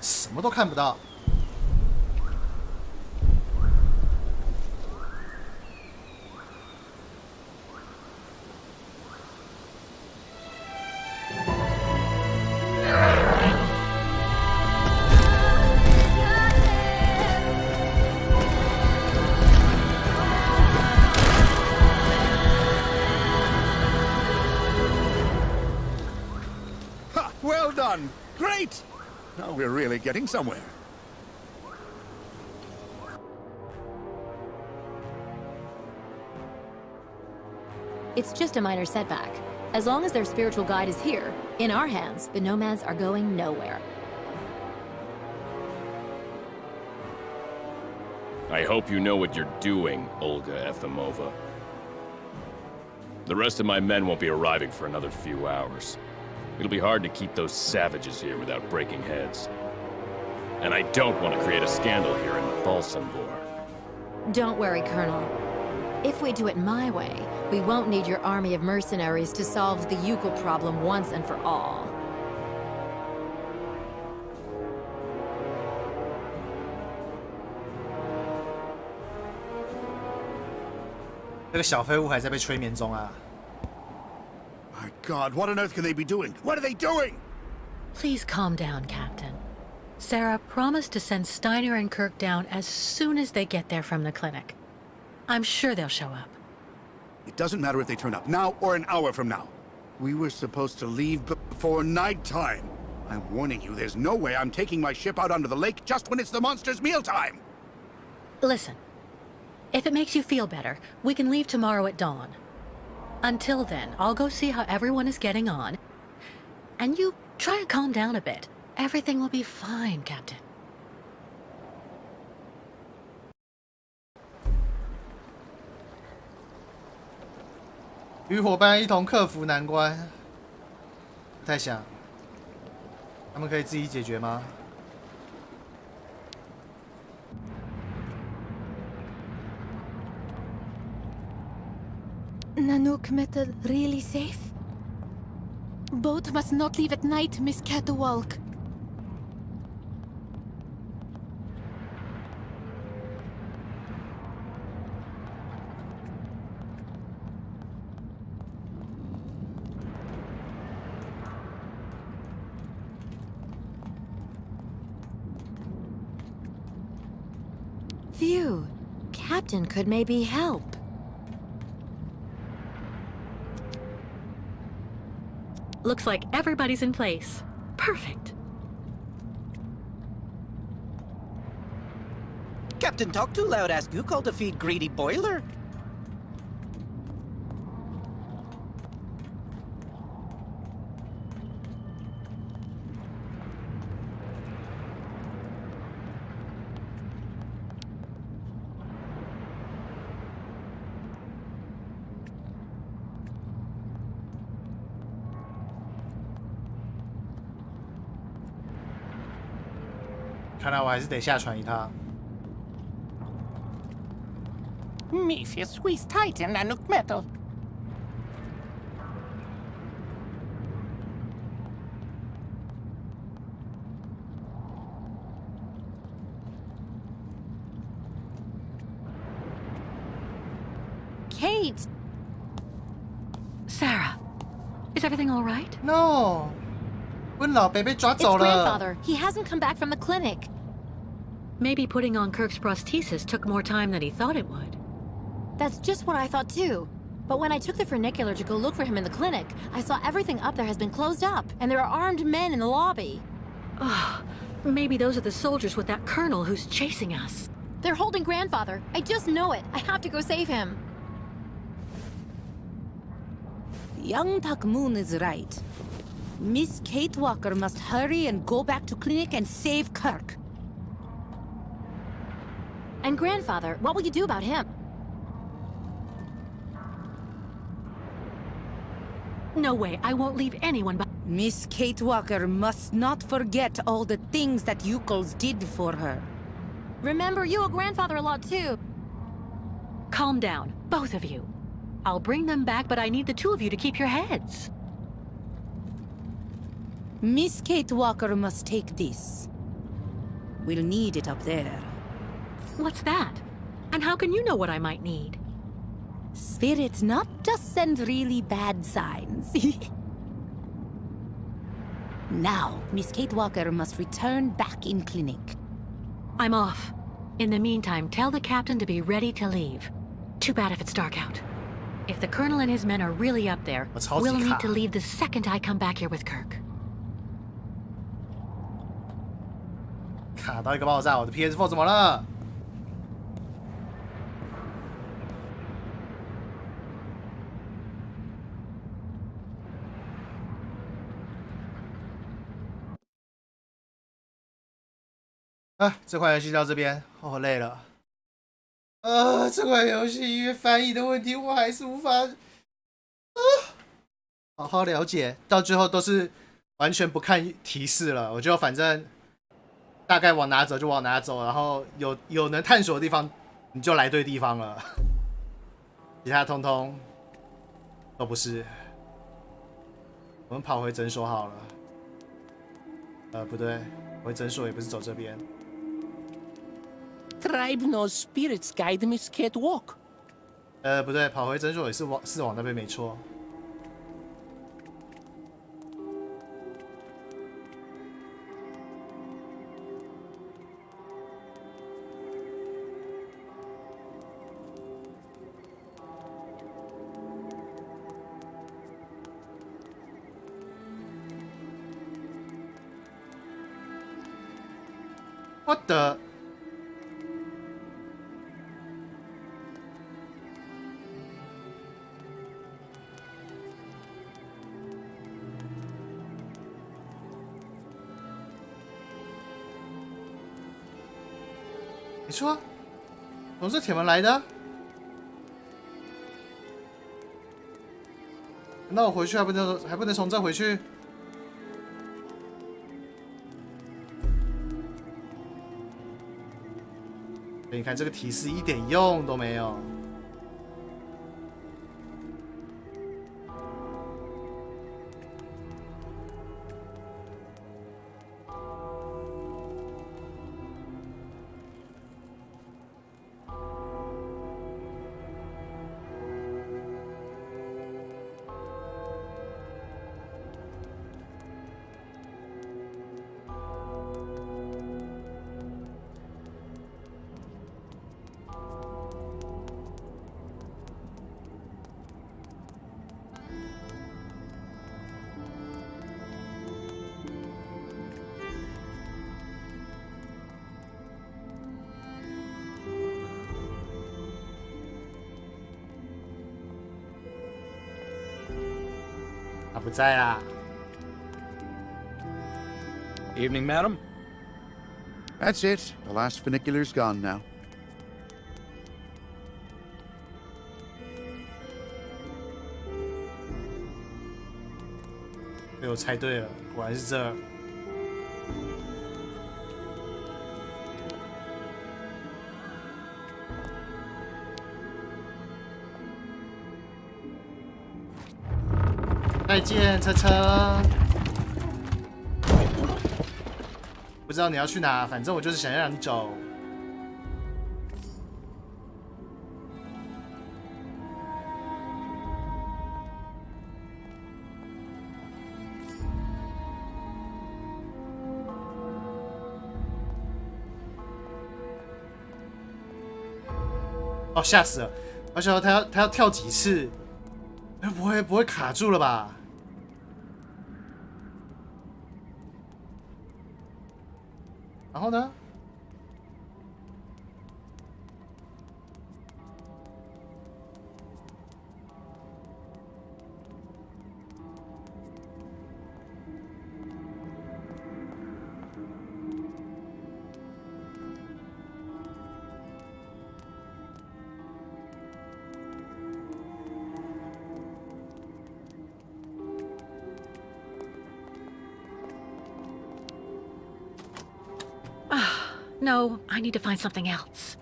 什么都看不到。Ha! Well done! Great! Now we're really getting somewhere. It's just a minor setback. As long as their spiritual guide is here, in our hands, the nomads are going nowhere. I hope you know what you're doing, Olga Efimova. The rest of my men won't be arriving for another few hours. It'll be hard to keep those savages here without breaking heads. And I don't want to create a scandal here in Valsenborg. Don't worry, Colonel. If we do it my way, we won't need your army of mercenaries to solve the Yukel problem once and for all. My God, what on earth can they be doing? What are they doing? Please calm down, Captain. Sarah promised to send Steiner and Kirk down as soon as they get there from the clinic. I'm sure they'll show up. It doesn't matter if they turn up now or an hour from now. We were supposed to leave before nighttime. I'm warning you, there's no way I'm taking my ship out onto the lake just when it's the monster's mealtime! Listen, if it makes you feel better, we can leave tomorrow at dawn. Until then, I'll go see how everyone is getting on. And you try and calm down a bit. Everything will be fine, Captain. 与伙伴一同克服难关。不太想，他们可以自己解决吗？ Nanook metal really safe? Boat must not leave at night, Miss Catawalk. Phew. Captain could maybe help. Looks like everybody's in place. Perfect. Captain Talk Too Loud asked Yukol to feed Greedy Boiler.看来我还是得下船一趟。 Mephius squeeze tight in Nanook metal. Kate! Sarah, is everything all right? No， 温老北被抓 It's 走了。 grandfather. He hasn't come back from the clinic. Maybe putting on Kirk's prosthesis took more time than he thought it would. That's just what I thought too. But when I took the funicular to go look for him in the clinic, I saw everything up there has been closed up, and there are armed men in the lobby. Maybe those are the soldiers with that colonel who's chasing us. They're holding grandfather. I just know it. I have to go save him. Young Tak Moon is right. Miss Kate Walker must hurry and go back to clinic and save Kirk. And grandfather, what will you do about him? No way, I won't leave anyone but... Miss Kate Walker must not forget all the things that Yukols did for her. Remember, you owe grandfather a lot too. Calm down, both of you. I'll bring them back, but I need the two of you to keep your heads. Miss Kate Walker must take this. We'll need it up there. What's that? And how can you know what I might need? Spirits not just send really bad signs. Now, Miss Kate Walker must return back in clinic. I'm off. In the meantime, tell the captain to be ready to leave. Too bad if it's dark out. If the colonel and his men are really up there, we'll need to leave the second I come back here with Kirk. 卡到一个爆炸，我的 PS4 怎么了？啊，这款游戏到这边，我累了。这款游戏因为翻译的问题，我还是无法好好了解，到最后都是完全不看提示了，我就反正大概往哪走就往哪走，然后有能探索的地方，你就来对地方了，其他通通都不是。我们跑回诊所好了。不对，回诊所也不是走这边。 Tribe knows spirits guide Miss Kate Walk. 不对，跑回诊所也是往那边没错。我的，你说从这铁门来的？难道我回去还不能从这回去？你看这个提示一点用都没有。他不在啦。Evening, madam. That's it. The last funicular's gone now. 被我猜对了，果然是这儿。再见，车车。不知道你要去哪，反正我就是想要让你走。哦，吓死了！我想他要跳几次？不会卡住了吧？然后呢？No, I need to find something else.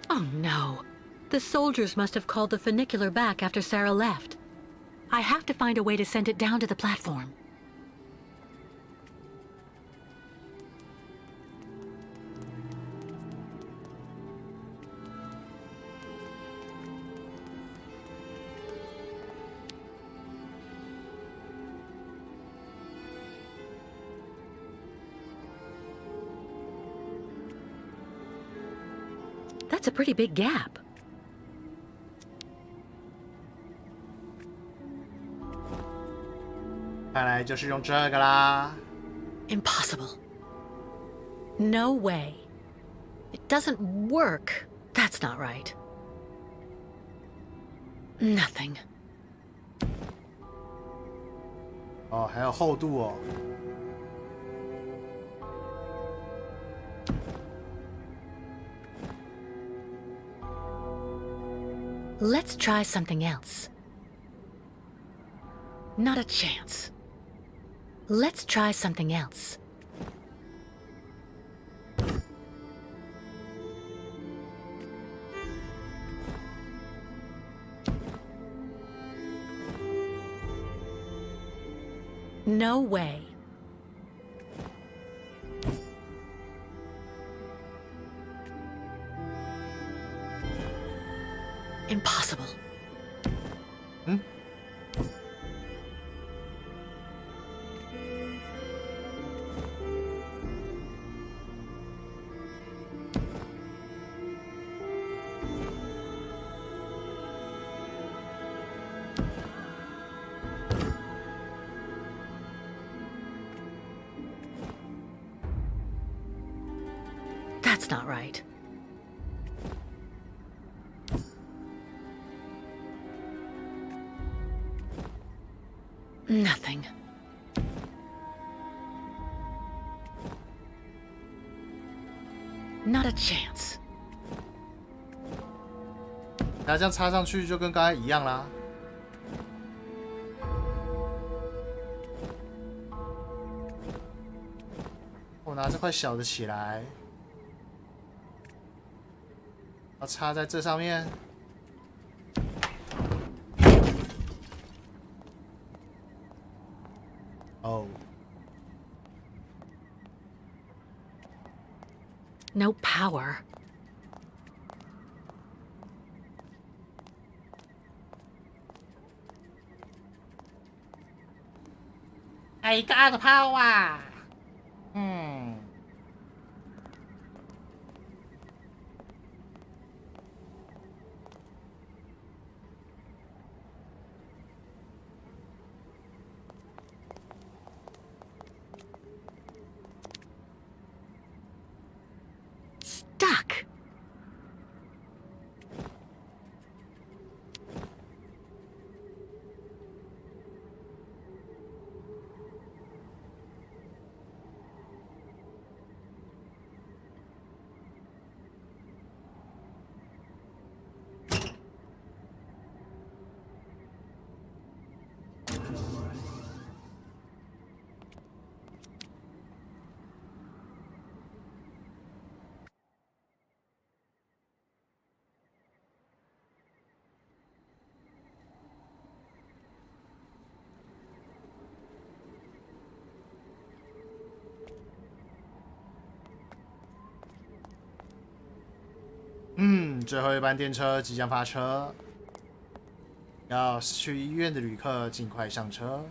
Oh no. The soldiers must have called the funicular back after Sarah left. I have to find a way to send it down to the platform. That's a pretty big gap. Impossible. No way. It doesn't work. That's not right. Nothing. 哦，还有厚度哦。Let's try something else. Not a chance. Let's try something else. No way. Impossible. Hmm? That's not right. Nothing. Not a chance. 那这样插上去就跟刚才一样啦。我拿这块小的起来，要插在这上面。哦。No power. I got power. Stuck.嗯，最后一班电车即将发车，要去医院的旅客尽快上车。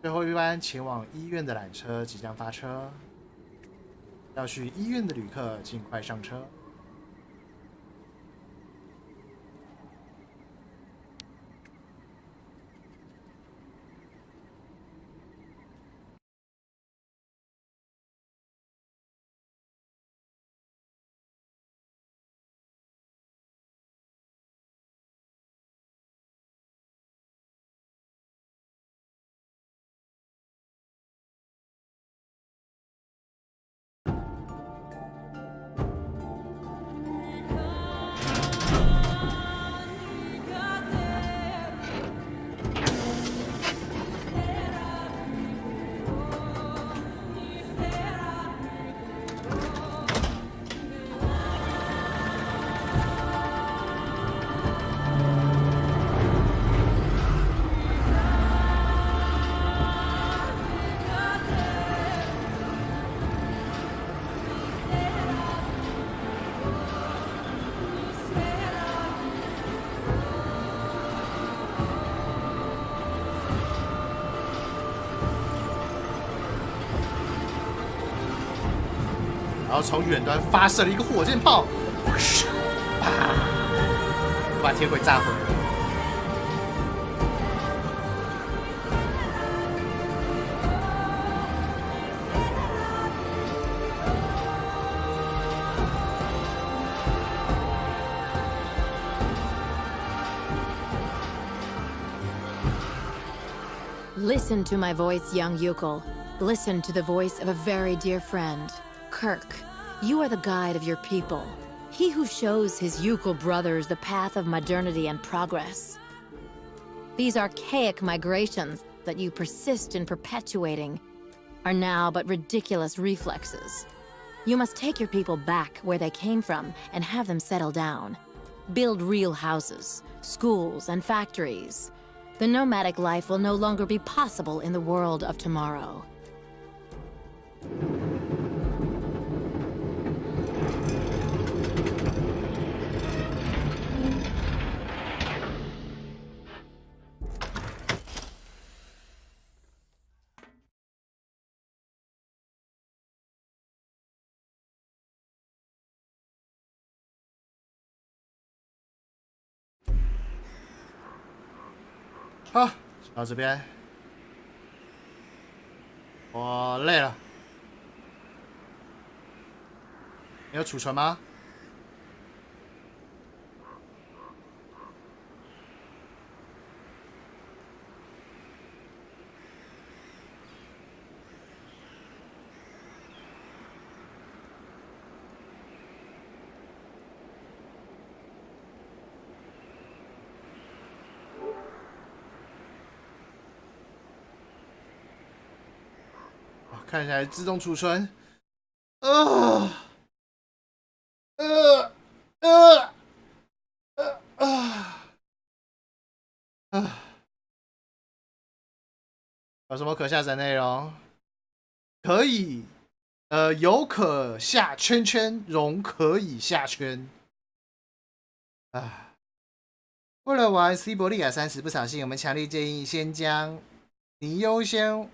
最后一班前往医院的缆车即将发车，要去医院的旅客尽快上车。然后从远端发射了一个火箭炮，把铁轨炸毁了。Listen to my voice, young Yukol. Listen to the voice of a very dear friend. Kirk, you are the guide of your people. He who shows his Yukol brothers the path of modernity and progress. These archaic migrations that you persist in perpetuating are now but ridiculous reflexes. You must take your people back where they came from and have them settle down. Build real houses, schools, and factories. The nomadic life will no longer be possible in the world of tomorrow.好，到这边，我累了。没有储存吗？看起来自动储存。呃呃呃有什么可下载内容？可以，有可下圈圈，容可以下圈。为了玩西伯利亚3时不扫兴，我们强烈建议先将您优先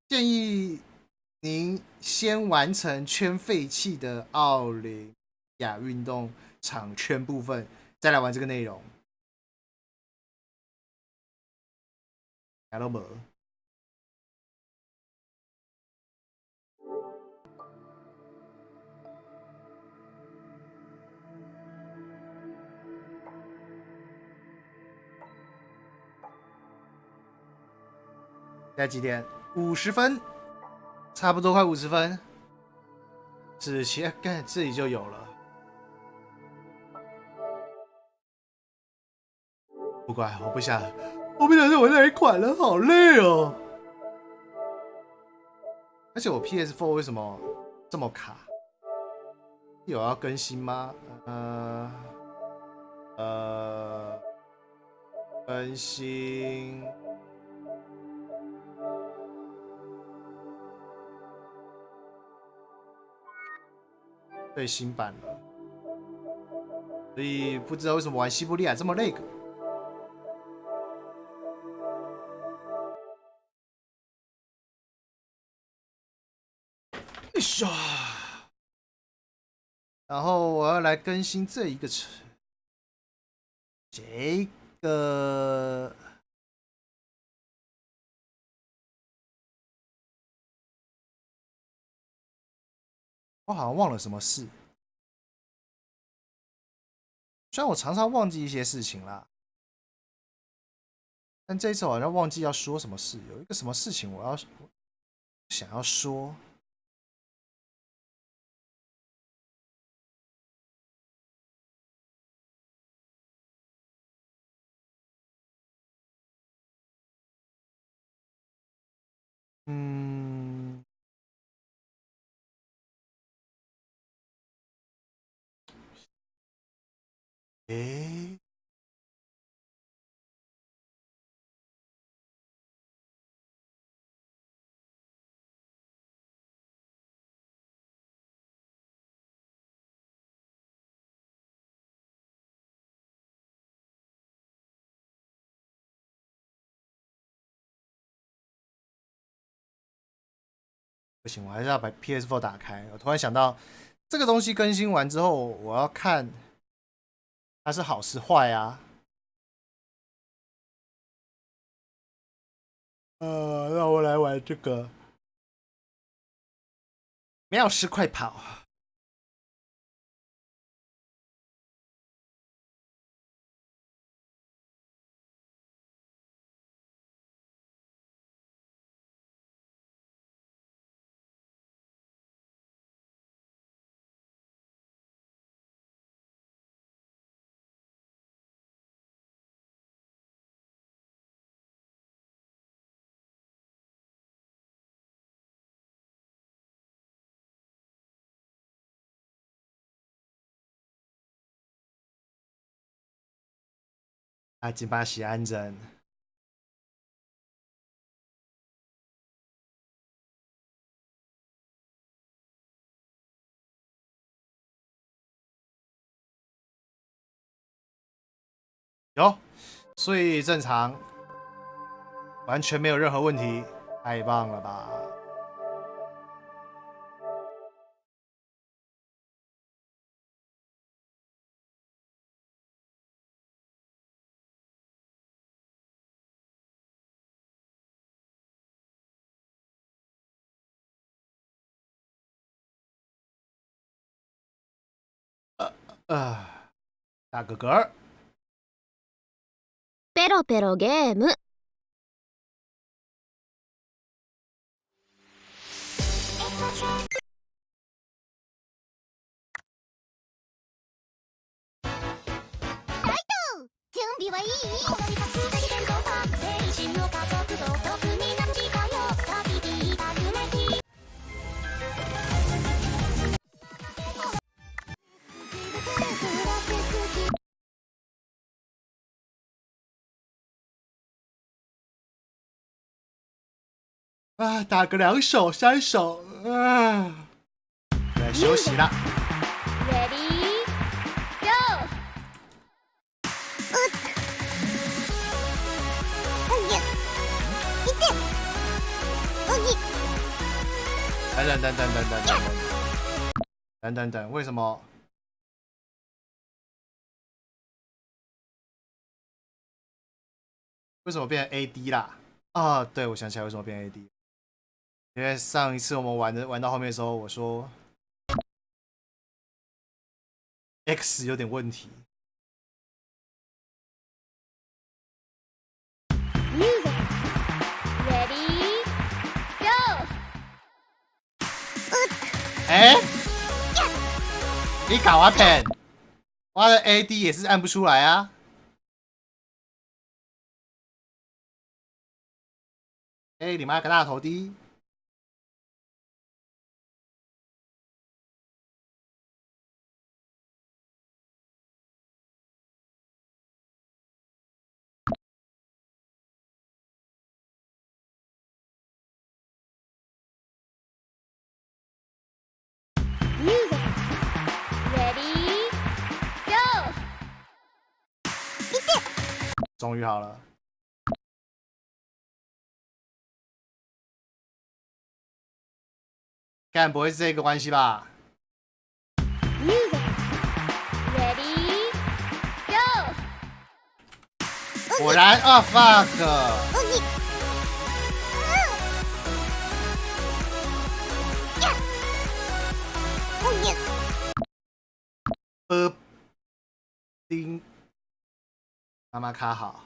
建议您先完成圈废弃的奥林亚运动场圈部分，再来玩这个内容。啥都没。现在几点？50分，差不多快50分。子琪，干这里就有了。不管，我不想再玩那一款了，好累哦。而且我 PS4 为什么这么卡？有要更新吗？更新。最新版了，所以不知道为什么玩西伯利亚这么累个。哎呀！然后我要来更新这一个词，这个我好像忘了什么事。虽然我常常忘记一些事情啦，但这一次我好像忘记要说什么事。有一个什么事情我想要说。诶，不行，我还是要把 PS4 打开。我突然想到，这个东西更新完之后，我要看它是好是坏啊。让我来玩这个妙师快跑。金巴喜安真。有，所以正常，完全没有任何问题，太棒了吧！大哥哥。ペロペロゲーム。準備はいい？踊りかすがり伝統パ精神の加速度特に何時間よ先聞いた夢に打个2手3手来休息啦。Ready, go! 等，为什么？为什么变成 AD 啦？啊，对，我想起来为什么变 AD， 因为上一次我们玩到后面的时候，我说 X 有点问题。Ready, go! 你搞啊 Pen， 我的 AD 也是按不出来啊。你妈个大头的！终于好了。干不会是这个关系吧？果然啊 ，fuck！ 丁妈妈卡好。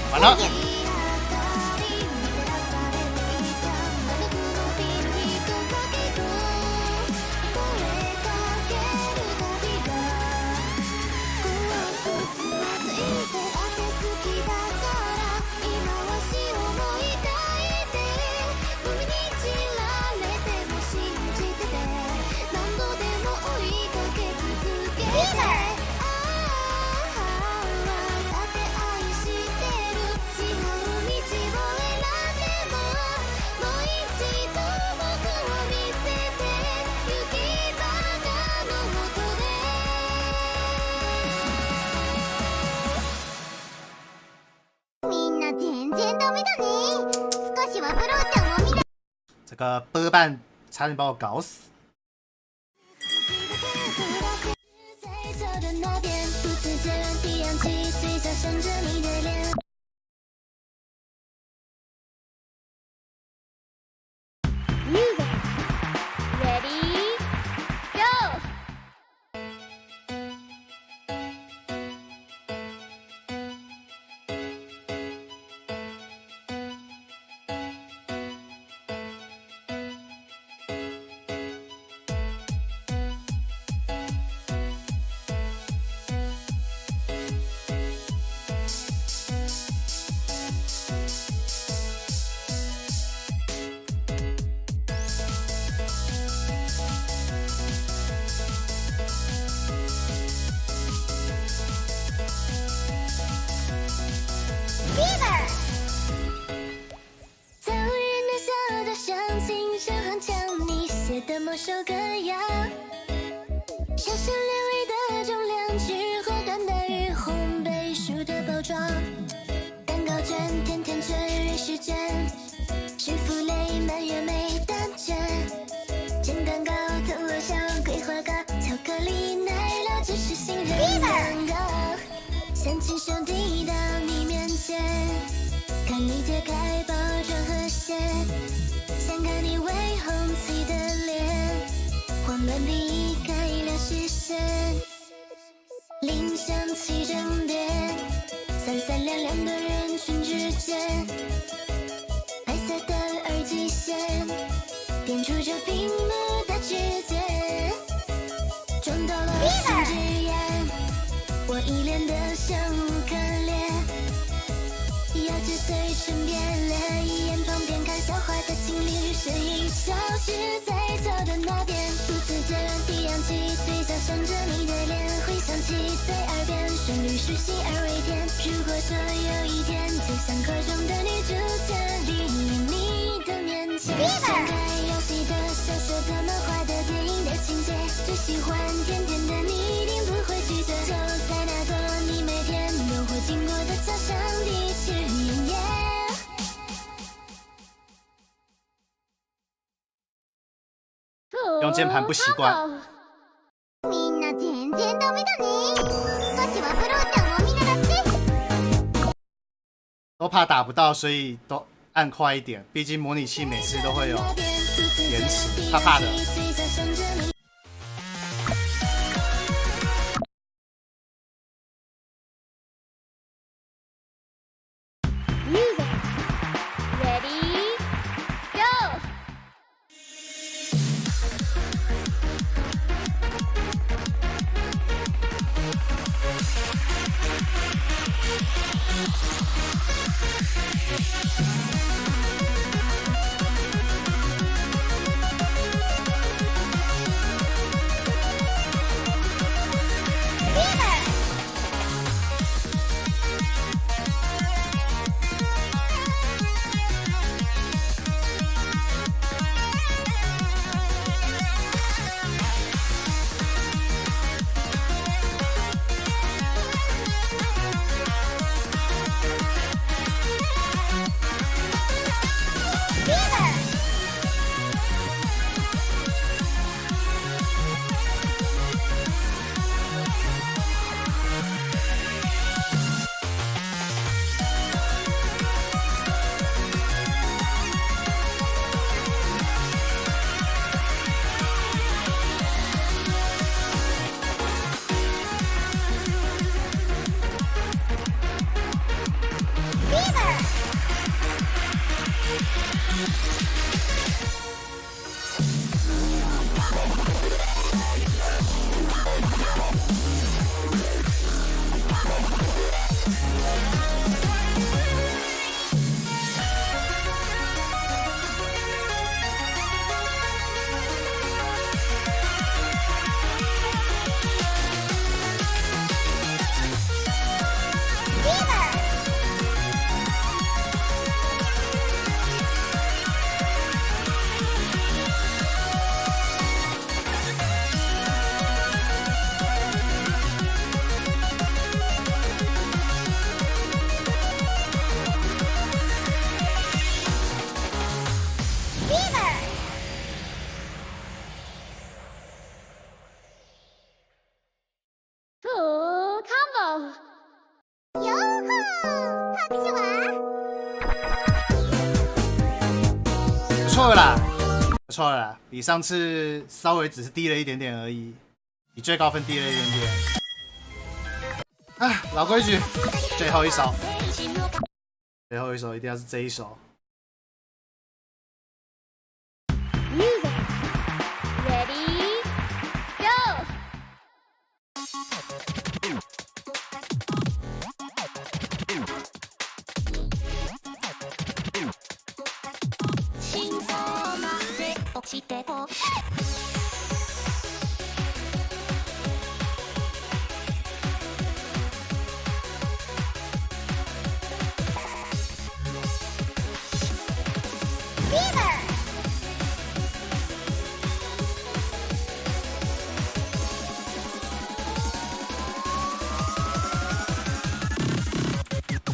完了。全然ダメだね。少しはブローちゃんを見な。这个波半差点把我搞死。Music. Ready? Go! Fever! 早日能笑到相亲声很强，你写的某首歌谣，小小两位的重量，吃花干的与烘焙树的包装，蛋糕卷、甜甜圈、瑞士卷，是馥蕾蔓越莓蛋卷，煎蛋糕、藤萝小桂花糕，巧克力奶酪，只是杏仁蛋糕，相亲手递到你面前，看你解开包装和馅，想看你微红起的脸，慌乱避开了视线，铃响起整点，三三两两的人群之间，白色的耳机线，点出这屏幕的指尖，撞到了心之眼，我一脸的生无可恋，咬着嘴唇变脸，一眼旁边看笑话的情侣，身影消失在走的那边，不自觉地扬起嘴角，想着你的脸，回想起在耳边，旋律是细而微甜。如果说有一天，就像歌中的女主角，离你的面前，想看游戏的、小说的、漫画的、电影的情节，最喜欢甜甜的你，一定不会拒绝。就在那座你每天都会经过的桥上，第一次演演。用键盘不习惯。みんな全然ダメだね。少しはブローちゃんを見習って。都怕打不到，所以都按快一点。毕竟模拟器每次都会有延迟，怕怕的。Music. Ready? Go! 错了啦，不错了啦，比上次稍微只是低了一点点而已，比最高分低了一点点。啊，老规矩，最后一首，最后一首一定要是这一首。Music ready go。心臓まで落ちてこ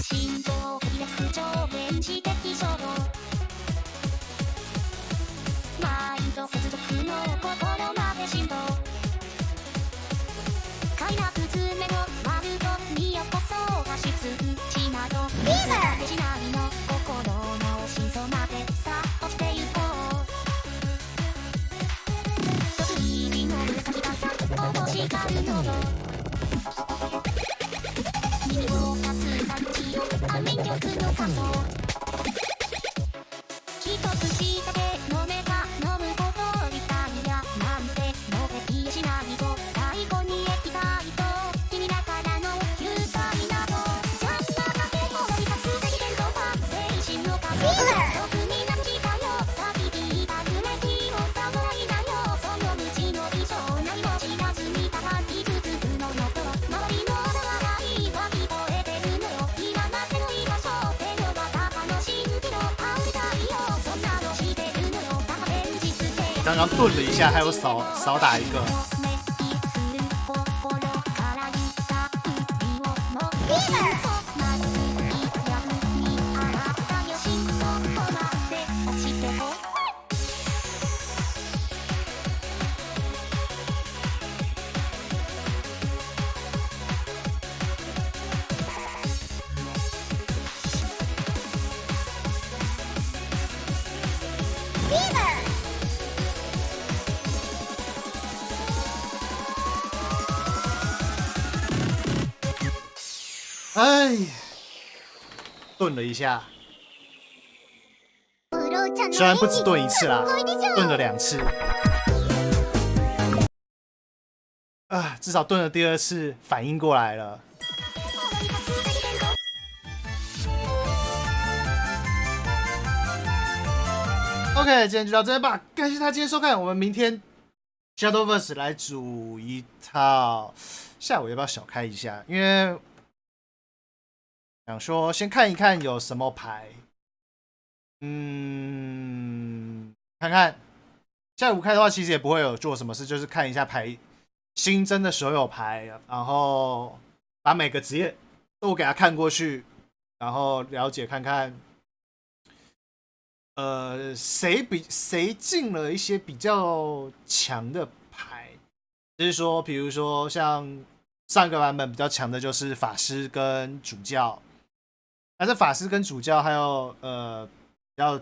心臓を吹き出す超原始的衝動マインド接続の心まで振動快楽爪の丸ご身をこそ脱出しなど果てしないの心の真相までさ落ちてゆこう一つ指の指先がさっと光るのよ耳をさす産地を安眠力の感想一口だけ飲めば飲むほどリタイアなんてもうできやしないと最後にエキサイト君だからの愉快などジャンプだけを飛び立つ敵伝統は精神の風特になくしたよ先聞いた夢気を侍だよその道の以上何も知らずにただ傷つくのよと周りの笑いは聞こえてるのよ今までの居場所手の中の蜃気楼パウダーよそんなのしてるのよだから現実的刚刚顿了一下，还有少打一个。哎，顿了一下，虽然不止顿一次啦，顿了2次。啊，至少顿了第2次，反应过来了。OK， 今天就到这边吧，感谢大家今天收看，我们明天 Shadowverse 来组一套，下午要不要小开一下？因为想说先看一看有什么牌，看看下午开的话，其实也不会有做什么事，就是看一下牌新增的所有牌，然后把每个职业都给他看过去，然后了解看看，谁进了一些比较强的牌，就是说，比如说像上个版本比较强的就是法师跟主教。但是法师跟主教还有比较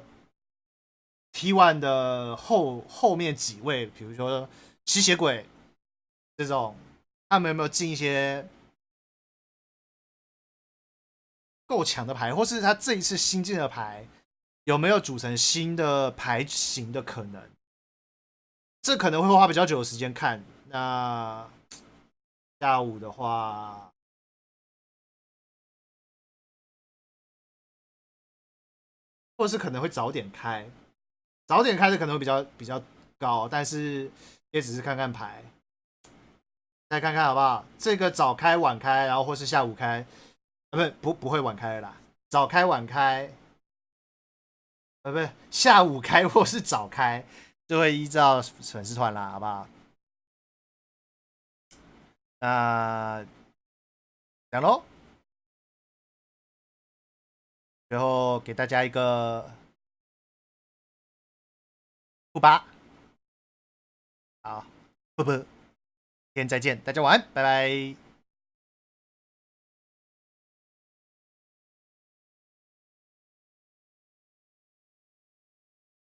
T1 的后面几位，比如说吸血鬼这种，他们有没有进一些够强的牌，或是他这一次新进的牌有没有组成新的牌型的可能？这可能会花比较久的时间看。那下午的话。或是可能会早点开，早点开的可能会比较高，但是也只是看看牌，再看看好不好？这个早开晚开，然后或是下午开，不会晚开了啦，早开晚开，不是下午开或是早开，就会依照粉丝团啦，好不好？那讲喽。最后给大家一个不吧，好，不，明天再见，大家晚安，拜拜。